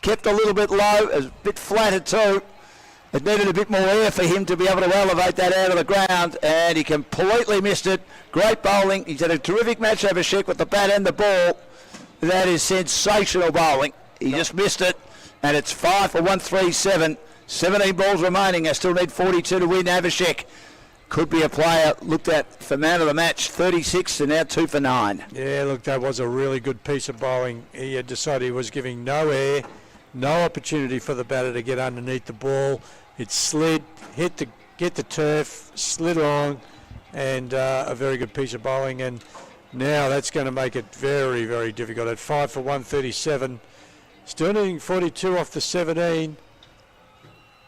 Kept a little bit low. It was a bit flatter too. It needed a bit more air for him to be able to elevate that out of the ground, and he completely missed it. Great bowling. He's had a terrific match, Abhishek, with the bat and the ball. That is sensational bowling. He just missed it, and it's 5 for 137. 17 balls remaining. I still need 42 to win. Abhishek could be a player looked at for man of the match. 36 and now 2 for 9. Yeah, look, that was a really good piece of bowling. He had decided he was giving no air, no opportunity for the batter to get underneath the ball. It slid, get the turf, slid along, and a very good piece of bowling. And now that's going to make it very, very difficult. At 5 for 137, still needing 42 off the 17.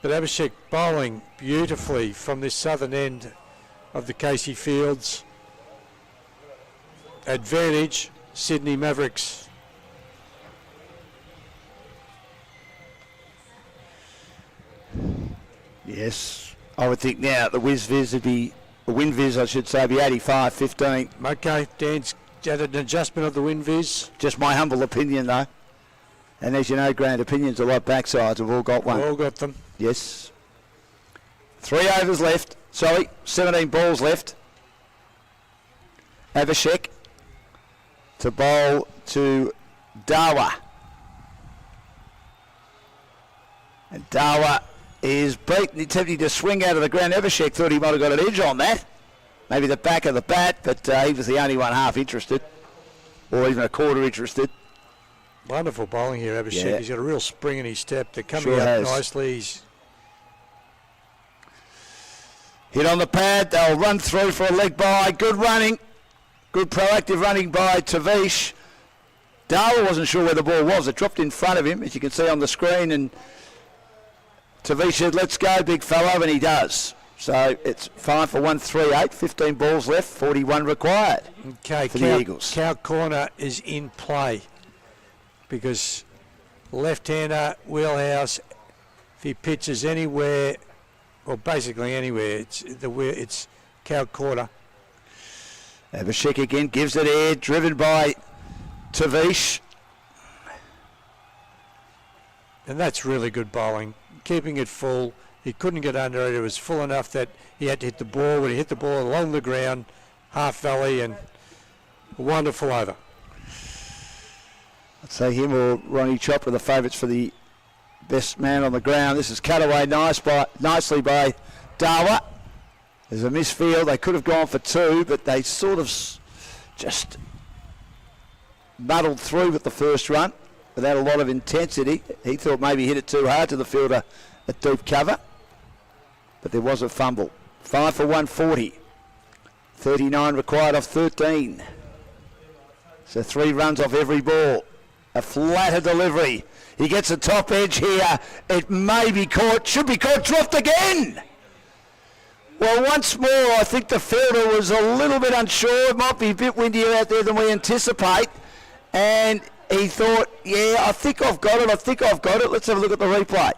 But Abhishek bowling beautifully from this southern end of the Casey Fields. Advantage, Sydney Mavericks. Yes, I would think now the WinViz would be 85-15. Okay, Dan's had an adjustment of the WinViz. Just my humble opinion, though. And as you know, Grant, opinions are like backsides. We've all got one. We've all got them. Yes. 3 overs left. 17 balls left. Abhishek to bowl to Dawa. And Dawa is beaten, attempting to swing out of the ground. Evershek thought he might have got an edge on that. Maybe the back of the bat, but he was the only one half interested, or even a quarter interested. Wonderful bowling here, Abhishek. Yeah. He's got a real spring in his step. They're coming Sure up has. nicely. He's Hit on the pad, they'll run through for a leg by. Good running, good proactive running by Tavish. Darwin wasn't sure where the ball was. It dropped in front of him, as you can see on the screen, and Tavish said, let's go, big fellow, and he does. So it's 5 for 138, 15 balls left, 41 required okay. for the Eagles. Cow corner is in play because left-hander, wheelhouse, if he pitches anywhere, well, basically anywhere, it's cow corner. Abhishek again gives it air, driven by Tavish. And that's really good bowling, keeping it full. He couldn't get under it. It was full enough that he had to hit the ball. When he hit the ball along the ground, half volley, and a wonderful over. I'd say him or Ronnie Chopper, the favourites for the best man on the ground. This is cut away nicely by Dawa. There's a misfield. They could have gone for 2, but they sort of just muddled through with the first run without a lot of intensity. He thought maybe he hit it too hard to the fielder at deep cover, but there was a fumble. 5 for 140. 39 required off 13. So 3 runs off every ball. A flatter delivery. He gets a top edge here. It may be caught, should be caught, dropped again. Well, once more, I think the fielder was a little bit unsure. It might be a bit windier out there than we anticipate. And he thought, yeah, I think I've got it. Let's have a look at the replay.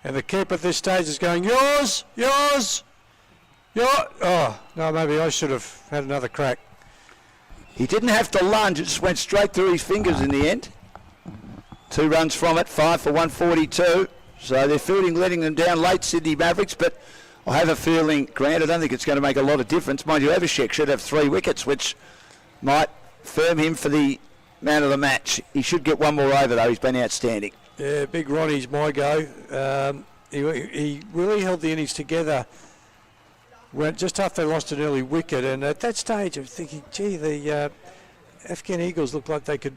And the keeper at this stage is going, yours. Oh, no, maybe I should have had another crack. He didn't have to lunge. It just went straight through his fingers in the end. 2 runs from it, 5 for 142. So they're fielding, letting them down late, Sydney Mavericks, but I have a feeling, Grant, I don't think it's going to make a lot of difference. Mind you, Abhishek should have 3 wickets, which might firm him for the man of the match. He should get 1 more over, though. He's been outstanding. Yeah, Big Ronnie's my go. He really held the innings together just after they lost an early wicket, and at that stage I'm thinking, gee, the Afghan Eagles look like they could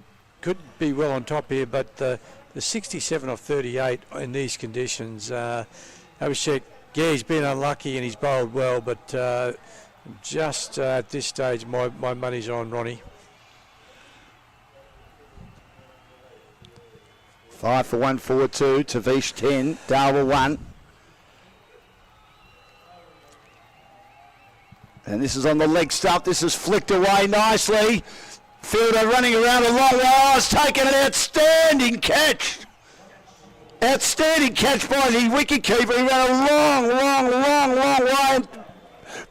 be well on top here, but the 67 off 38 in these conditions, Abhishek, yeah, he's been unlucky and he's bowled well, but just at this stage my money's on Ronnie. 5 for 142, Tavish 10, Darwin 1. And this is on the leg stump. This is flicked away nicely. Fielder running around a long way. Oh, it's taken an outstanding catch. Outstanding catch by the wicketkeeper. He ran a long way and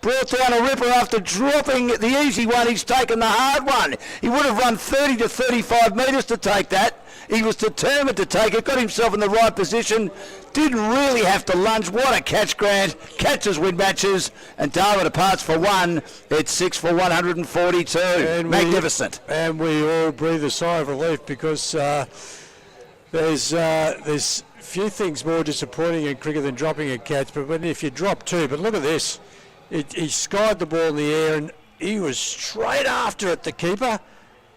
brought down a ripper after dropping the easy one. He's taken the hard one. He would have run 30 to 35 metres to take that. He was determined to take it, got himself in the right position, didn't really have to lunge. What a catch, Grant. Catches win matches, and Darwin departs for 1. It's 6 for 142. And magnificent. And we all breathe a sigh of relief because there's few things more disappointing in cricket than dropping a catch, but if you drop 2, but look at this. He skied the ball in the air and he was straight after it, the keeper.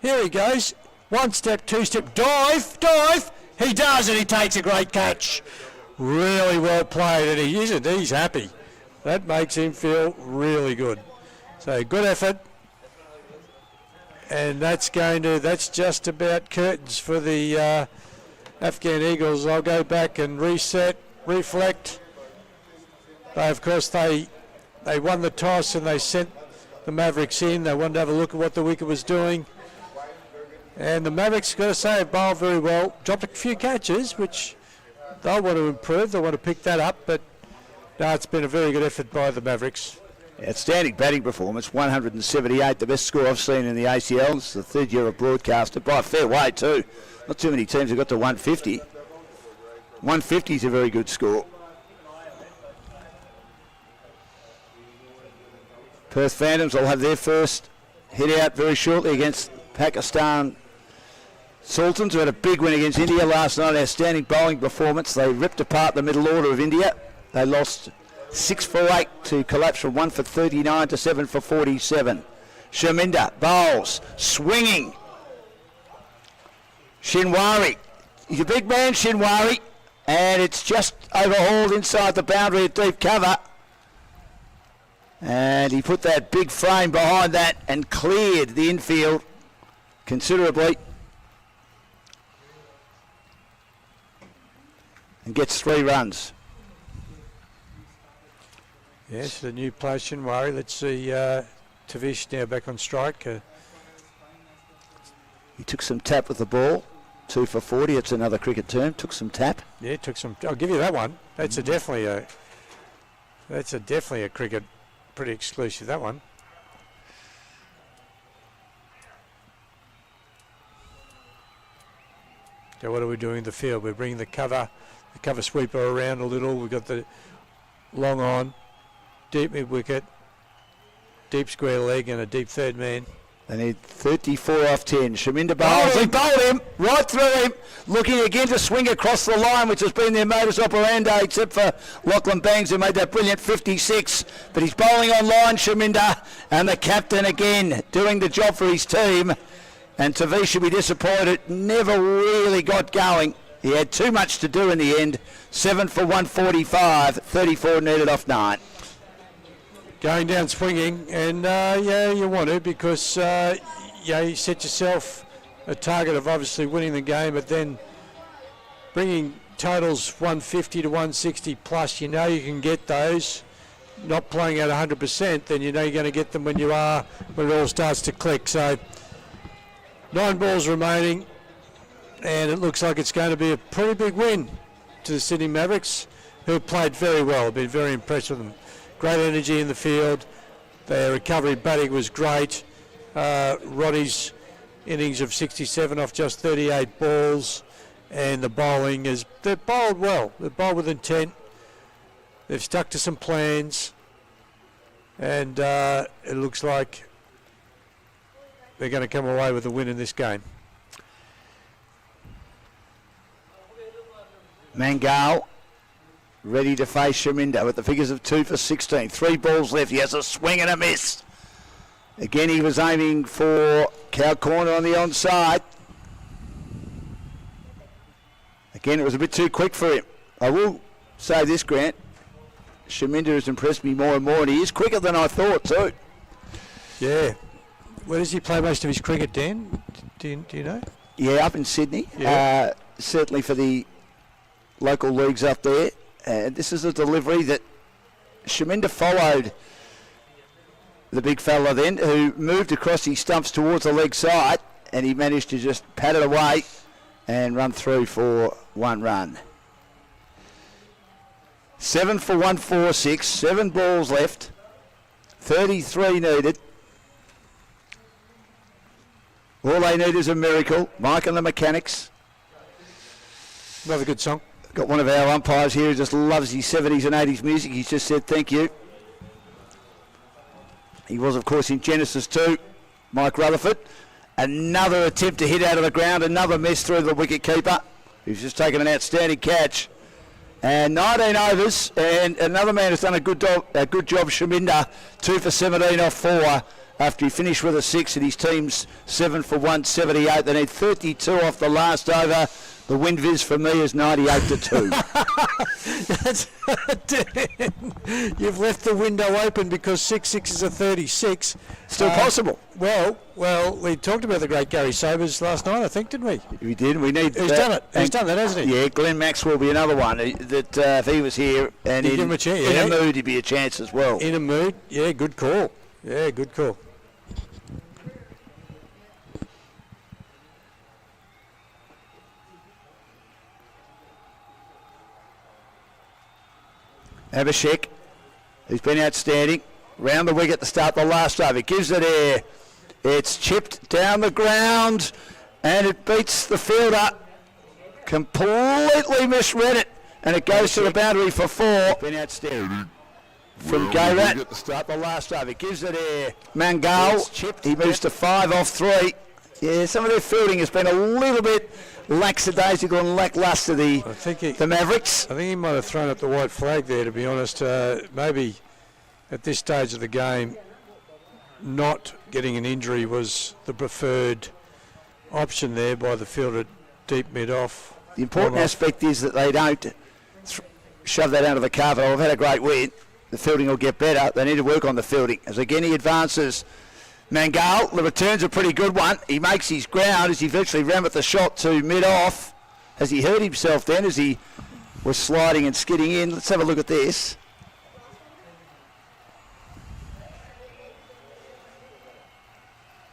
Here he goes. 1 step, 2 step, dive. He does, and he takes a great catch. Really well played, and he's happy. That makes him feel really good. So good effort. And that's just about curtains for the Afghan Eagles. I'll go back and reflect. Of course, they won the toss and they sent the Mavericks in. They wanted to have a look at what the wicket was doing. And the Mavericks, got to say, bowled very well. Dropped a few catches, which they'll want to improve. They want to pick that up. But no, it's been a very good effort by the Mavericks. Outstanding batting performance, 178, the best score I've seen in the ACL. It's the 3rd year of broadcaster, by a fair way too. Not too many teams have got to 150. 150 is a very good score. Perth Phantoms will have their first hit out very shortly against Pakistan Sultans, who had a big win against India last night, outstanding bowling performance. They ripped apart the middle order of India. They lost 6 for 8 to collapse from 1 for 39 to 7 for 47. Shaminda bowls, swinging. Shinwari, he's a big man, Shinwari, and it's just overhauled inside the boundary at deep cover. And he put that big frame behind that and cleared the infield considerably. And gets 3 runs. Yes, the new player Shinwari. Let's see Tavish now back on strike. He took some tap with the ball. 2 for 40. It's another cricket term. Took some tap. Yeah, took some. I'll give you that one. That's definitely a cricket. Pretty exclusive, that one. So what are we doing in the field? We're bringing the cover sweeper around a little. We've got the long on, deep mid wicket, deep square leg and a deep third man. They need 34 off 10. Shaminda bowls. He bowled him right through him. Looking again to swing across the line, which has been their modus operandi, except for Lachlan Bangs, who made that brilliant 56. But he's bowling on line, Shaminda, and the captain again doing the job for his team. And Tavish should be disappointed. Never really got going. He had too much to do in the end. 7 for 145. 34 needed off 9. Going down swinging, and yeah, you want to, because you set yourself a target of obviously winning the game, but then bringing totals 150 to 160 plus, you know you can get those. Not playing at 100%, then you know you're going to get them when it all starts to click. So 9 balls remaining, and it looks like it's going to be a pretty big win to the Sydney Mavericks, who have played very well. I've been very impressed with them. Great energy in the field. Their recovery batting was great. Roddy's innings of 67 off just 38 balls, and the bowling is, they've bowled well. They've bowled with intent. They've stuck to some plans, and it looks like they're going to come away with a win in this game. Mangal ready to face Shaminda with the figures of 2 for 16. 3 balls left. He has a swing and a miss. Again, he was aiming for cow corner on the onside. Again, it was a bit too quick for him. I will say this, Grant. Shaminda has impressed me more and more, and he is quicker than I thought too. Yeah. Where does he play most of his cricket, Dan? Do you know? Yeah, up in Sydney. Yeah. Certainly for the local leagues up there. This is a delivery that Shaminda followed the big fella then, who moved across his stumps towards the leg side, and he managed to just pat it away and run through for 1 run. 7 for 146, 7 balls left, 33 needed. All they need is a miracle. Mike and the Mechanics. Another good song. Got one of our umpires here who just loves his 70s and 80s music. He's just said thank you. He was, of course, in Genesis too, Mike Rutherford. Another attempt to hit out of the ground, another miss through the wicket keeper, who's just taken an outstanding catch. And 19 overs, and another man has done a good job, Shaminda, 2 for 17 off 4, after he finished with a 6, and his team's 7 for 178. They need 32 off the last over. The wind viz for me is 98 to 2. You've left the window open because 6 is a 36. Still possible. Well, we talked about the great Gary Sobers last night, I think, didn't we? We did. We need. He's done it. He's done that, hasn't he? Yeah, Glenn Maxwell will be another one that if he was here and give him a chance, in a mood, he'd be a chance as well. In a mood, yeah, good call. Yeah, good call. Abhishek, who's been outstanding, round the wicket to start the last over. Gives it air. It's chipped down the ground, and it beats the fielder. Completely misread it, and it goes to the boundary for 4. Been outstanding. From Gayrat to start the last over. Gives it air. Mangal, he moves to 5 off 3. Yeah, some of their fielding has been a little bit lackadaisical and lacklustre, the Mavericks. I think he might have thrown up the white flag there, to be honest. Maybe at this stage of the game, not getting an injury was the preferred option there by the fielder deep mid-off. The important aspect is that they don't shove that out of the cover. I've had a great win. The fielding will get better. They need to work on the fielding. As again he advances Mangal. The return's a pretty good one. He makes his ground as he virtually ran with the shot to mid-off. Has he hurt himself then as he was sliding and skidding in? Let's have a look at this.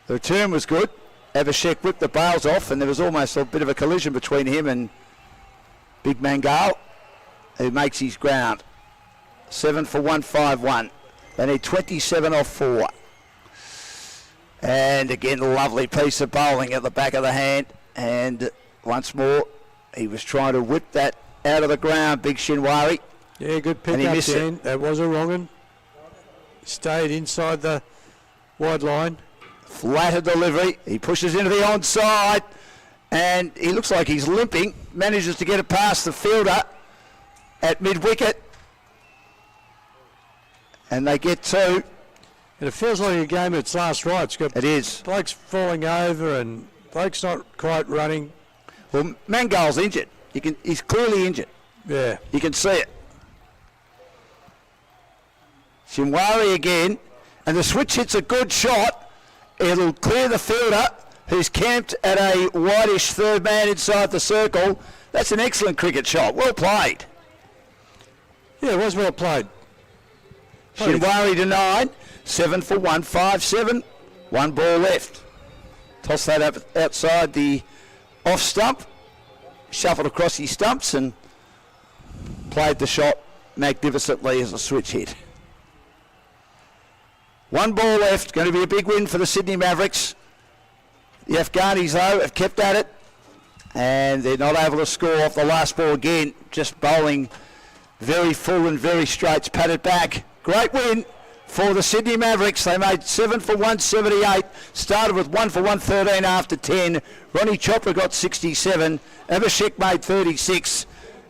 The return was good. Abhishek whipped the bails off and there was almost a bit of a collision between him and Big Mangal, who makes his ground. 7 for 151. They need 27 off 4. And again, a lovely piece of bowling at the back of the hand. And once more, he was trying to whip that out of the ground, Big Shinwari. Yeah, good pick up, Dan. That was a wrong one. Stayed inside the wide line. Flatter delivery. He pushes into the onside. And he looks like he's limping. Manages to get it past the fielder at mid-wicket. And they get 2. And it feels like a game at its last right. It is. Blake's falling over and Blake's not quite running. Well, Mangal's injured. He's clearly injured. Yeah. You can see it. Shinwari again. And the switch hits a good shot. It'll clear the fielder, who's camped at a whitish third man inside the circle. That's an excellent cricket shot. Well played. Yeah, it was well played. Shinwari to 9. 7 for 157. 1 ball left. Toss that up outside the off stump. Shuffled across his stumps and played the shot magnificently as a switch hit. 1 ball left. Going to be a big win for the Sydney Mavericks. The Afghanis, though, have kept at it. And they're not able to score off the last ball again. Just bowling very full and very straight. It's patted back. Great win for the Sydney Mavericks. They made 7 for 178. Started with 1 for 113 after 10. Ronnie Chopra got 67. Abhishek made 36.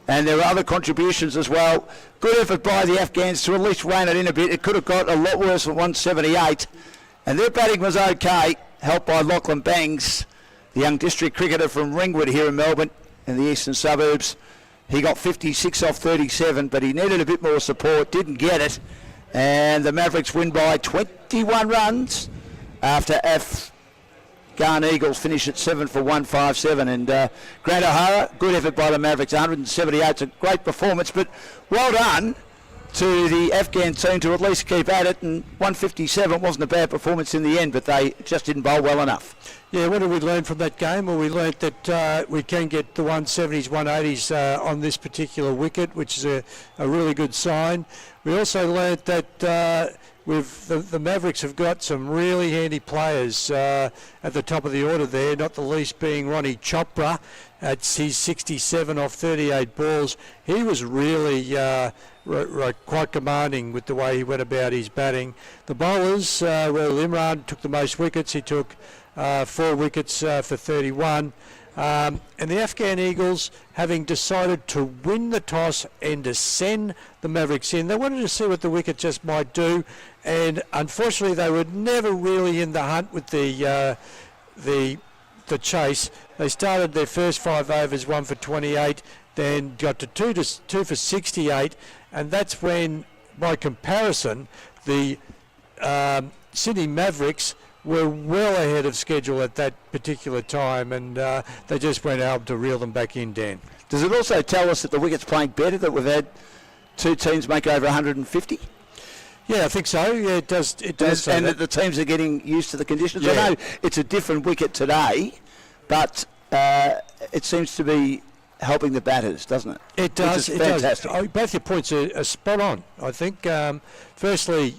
And there were other contributions as well. Good effort by the Afghans to at least rein it in a bit. It could have got a lot worse at 178. And their batting was okay, helped by Lachlan Bangs, the young district cricketer from Ringwood here in Melbourne in the eastern suburbs. He got 56 off 37, but he needed a bit more support, didn't get it. And the Mavericks win by 21 runs after Afghan Eagles finish at 7 for 157. And Grant O'Hara, good effort by the Mavericks, 178. It's a great performance, but well done to the Afghan team to at least keep at it. And 157 wasn't a bad performance in the end, but they just didn't bowl well enough. Yeah, what did we learn from that game? Well, we learnt that we can get the 170s, 180s on this particular wicket, which is a really good sign. We also learnt that the Mavericks have got some really handy players at the top of the order there, not the least being Ronnie Chopra. That's his 67 off 38 balls. He was really quite commanding with the way he went about his batting. The bowlers, well, Imran took the most wickets. He took 4 wickets for 31. And the Afghan Eagles, having decided to win the toss and to send the Mavericks in, they wanted to see what the wicket just might do. And unfortunately, they were never really in the hunt with the chase. They started their first 5 overs 1 for 28, then got to 2 for 68, and that's when, by comparison, the Sydney Mavericks were well ahead of schedule at that particular time, and they just weren't able to reel them back in, Dan. Does it also tell us that the wicket's playing better, that we've had 2 teams make over 150? Yeah, I think so. Yeah, it does. It does. And that the teams are getting used to the conditions. Yeah. I know it's a different wicket today, but it seems to be helping the batters, doesn't it? It does. Which is fantastic. Does. Both your points are spot on. I think. Firstly,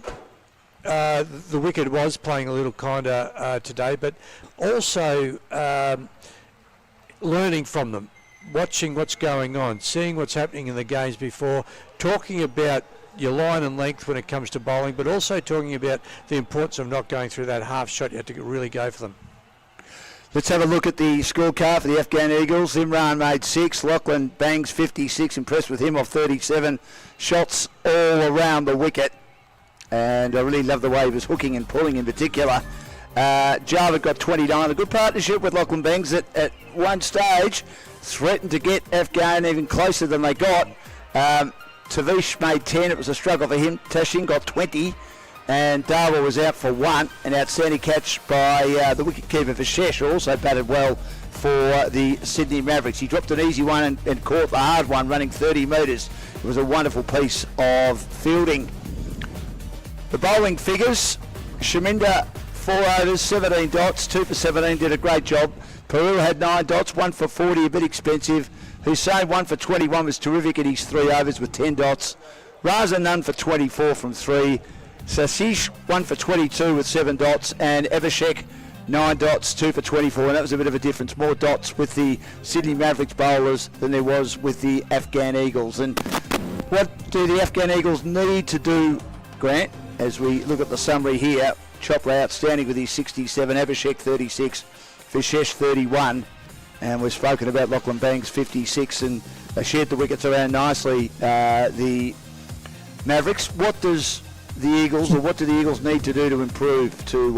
the wicket was playing a little kinder today, but also learning from them, watching what's going on, seeing what's happening in the games before, talking about your line and length when it comes to bowling, but also talking about the importance of not going through that half shot. You have to really go for them. Let's have a look at the scorecard for the Afghan Eagles. Imran made 6. Lachlan bangs 56. Impressed with him off 37 shots all around the wicket. And I really love the way he was hooking and pulling in particular. Javed got 29. A good partnership with Lachlan Bangs at one stage threatened to get Afghan even closer than they got. Tavish made 10. It was a struggle for him. Tashin got 20. And Darwin was out for 1. An outstanding catch by the wicketkeeper for Shesh, also batted well for the Sydney Mavericks. He dropped an easy one and caught the hard one, running 30 metres. It was a wonderful piece of fielding. The bowling figures, Shaminda 4 overs, 17 dots, 2 for 17, did a great job. Peru had 9 dots, 1 for 40, a bit expensive. Hussein 1 for 21 was terrific in his 3 overs with 10 dots. Raza none for 24 from 3. Sasish 1 for 22 with 7 dots, and Evershek 9 dots, 2 for 24, and that was a bit of a difference. More dots with the Sydney Mavericks bowlers than there was with the Afghan Eagles. And what do the Afghan Eagles need to do, Grant, as we look at the summary here? Chopra outstanding with his 67, Evershek 36, Vishesh 31, and we've spoken about Lachlan Bangs 56, and they shared the wickets around nicely, the Mavericks. What does the Eagles, or what do the Eagles need to do to improve to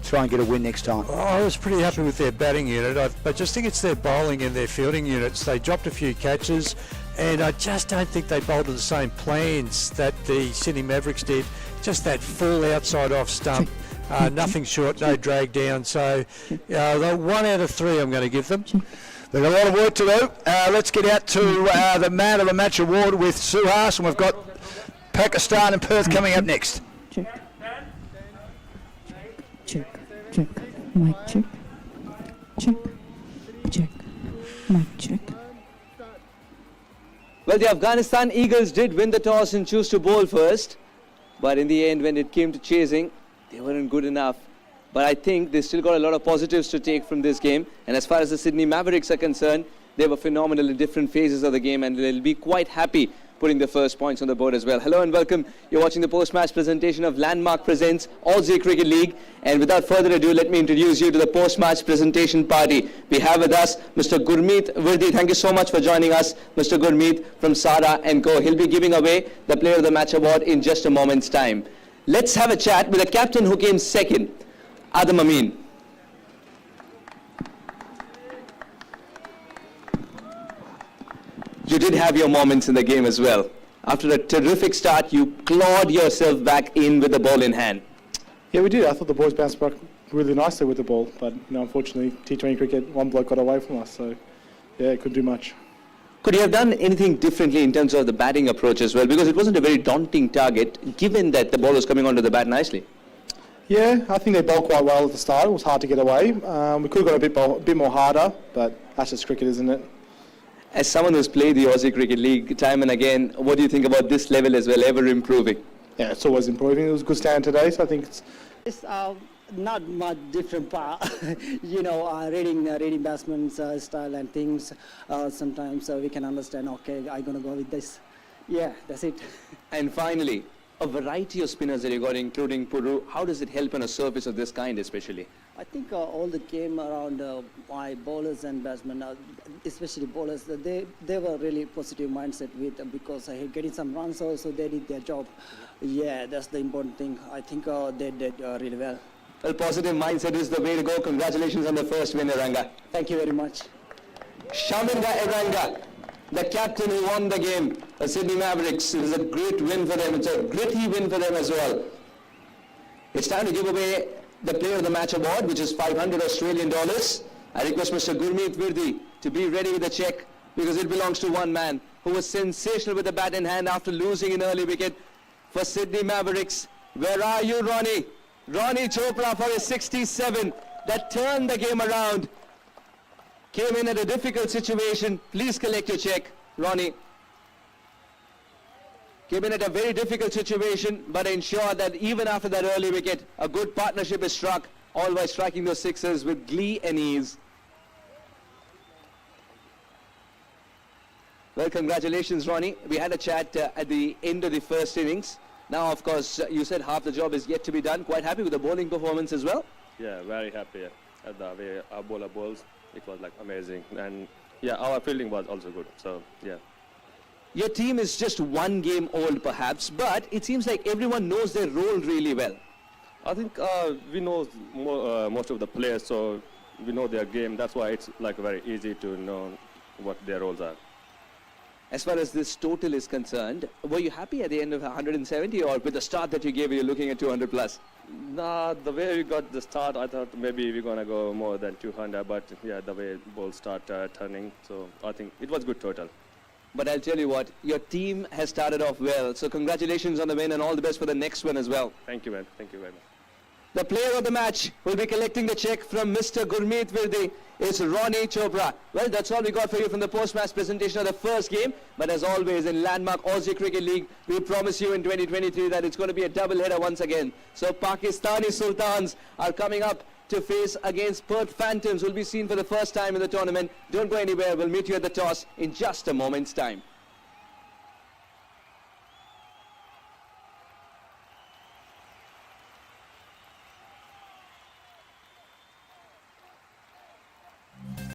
try and get a win next time? I was pretty happy with their batting unit. I just think it's their bowling and their fielding units. They dropped a few catches, and I just don't think they bowled to the same plans that the Sydney Mavericks did. Just that full outside off stump, nothing short, no drag down. So the 1 out of 3 I'm going to give them. They've got a lot of work to do. Let's get out to the Man of the Match award with Suhas, and we've got Pakistan and Perth coming up next. Check. Check. Check. Mic check. Check. Check. Mic check. Well, the Afghanistan Eagles did win the toss and choose to bowl first. But in the end, when it came to chasing, they weren't good enough. But I think they still got a lot of positives to take from this game. And as far as the Sydney Mavericks are concerned, they were phenomenal in different phases of the game, and they'll be quite happy putting the first points on the board as well. Hello and welcome. You're watching the post-match presentation of Landmark Presents Aussie Cricket League. And without further ado, let me introduce you to the post-match presentation party. We have with us Mr. Gurmeet Virdi. Thank you so much for joining us, Mr. Gurmeet from Sara & Co. He'll be giving away the Player of the Match award in just a moment's time. Let's have a chat with the captain who came second, Adam Amin. You did have your moments in the game as well. After a terrific start, you clawed yourself back in with the ball in hand. Yeah, we did. I thought the boys bounced back really nicely with the ball, but unfortunately, T20 cricket, one bloke got away from us, so yeah, couldn't do much. Could you have done anything differently in terms of the batting approach as well? Because it wasn't a very daunting target, given that the ball was coming onto the bat nicely. Yeah, I think they bowled quite well at the start. It was hard to get away. We could have got a bit more harder, but that's just cricket, isn't it? As someone who's played the Aussie Cricket League time and again, what do you think about this level as well, ever improving? Yeah, it's always improving. It was a good stand today, so I think It's not much different, reading batsman's style and things. Sometimes we can understand, okay, I'm going to go with this. Yeah, that's it. And finally, a variety of spinners that you got, including Puru. How does it help on a surface of this kind especially? I think all the game around my bowlers and batsmen, especially bowlers, they were really positive mindset with because getting some runs also, they did their job. Yeah, that's the important thing. I think they did really well. Well, positive mindset is the way to go. Congratulations on the first win, Eranga. Thank you very much. Shaminda Eranga, the captain who won the game, the Sydney Mavericks. It was a great win for them. It's a gritty win for them as well. It's time to give away the Player of the Match award, which is 500 Australian dollars. I request Mr. Gurmeet Virdi to be ready with the check, because it belongs to one man who was sensational with the bat in hand after losing an early wicket for Sydney Mavericks. Where are you, Ronnie? Ronnie Chopra for his 67 that turned the game around. Came in at a difficult situation. Please collect your check, Ronnie. Came in at a very difficult situation, but ensured that even after that early wicket, a good partnership is struck, all by striking those sixes with glee and ease. Well, congratulations, Ronnie. We had a chat at the end of the first innings. Now, of course, you said half the job is yet to be done. Quite happy with the bowling performance as well? Yeah, very happy. Yeah. the way our bowler bowls, it was like amazing. And yeah, our fielding was also good. So yeah. Your team is just 1 game old perhaps, but it seems like everyone knows their role really well. I think we know most of the players, so we know their game. That's why it's like very easy to know what their roles are. As far as this total is concerned, were you happy at the end of 170, or with the start that you gave, you're looking at 200 plus? Nah, the way we got the start, I thought maybe we're gonna go more than 200, but yeah, the way balls start turning, so I think it was good total. But I'll tell you what, your team has started off well, so congratulations on the win and all the best for the next one as well. Thank you, man. Thank you very much. The player of the match will be collecting the check from Mr. Gurmeet Virdi. It's Ronnie Chopra. Well, that's all we got for you from the post-match presentation of the first game. But as always, in Landmark Aussie Cricket League, we promise you in 2023 that it's going to be a double-header once again. So Pakistani Sultans are coming up to face against Perth Phantoms, who will be seen for the first time in the tournament. Don't go anywhere. We'll meet you at the toss in just a moment's time.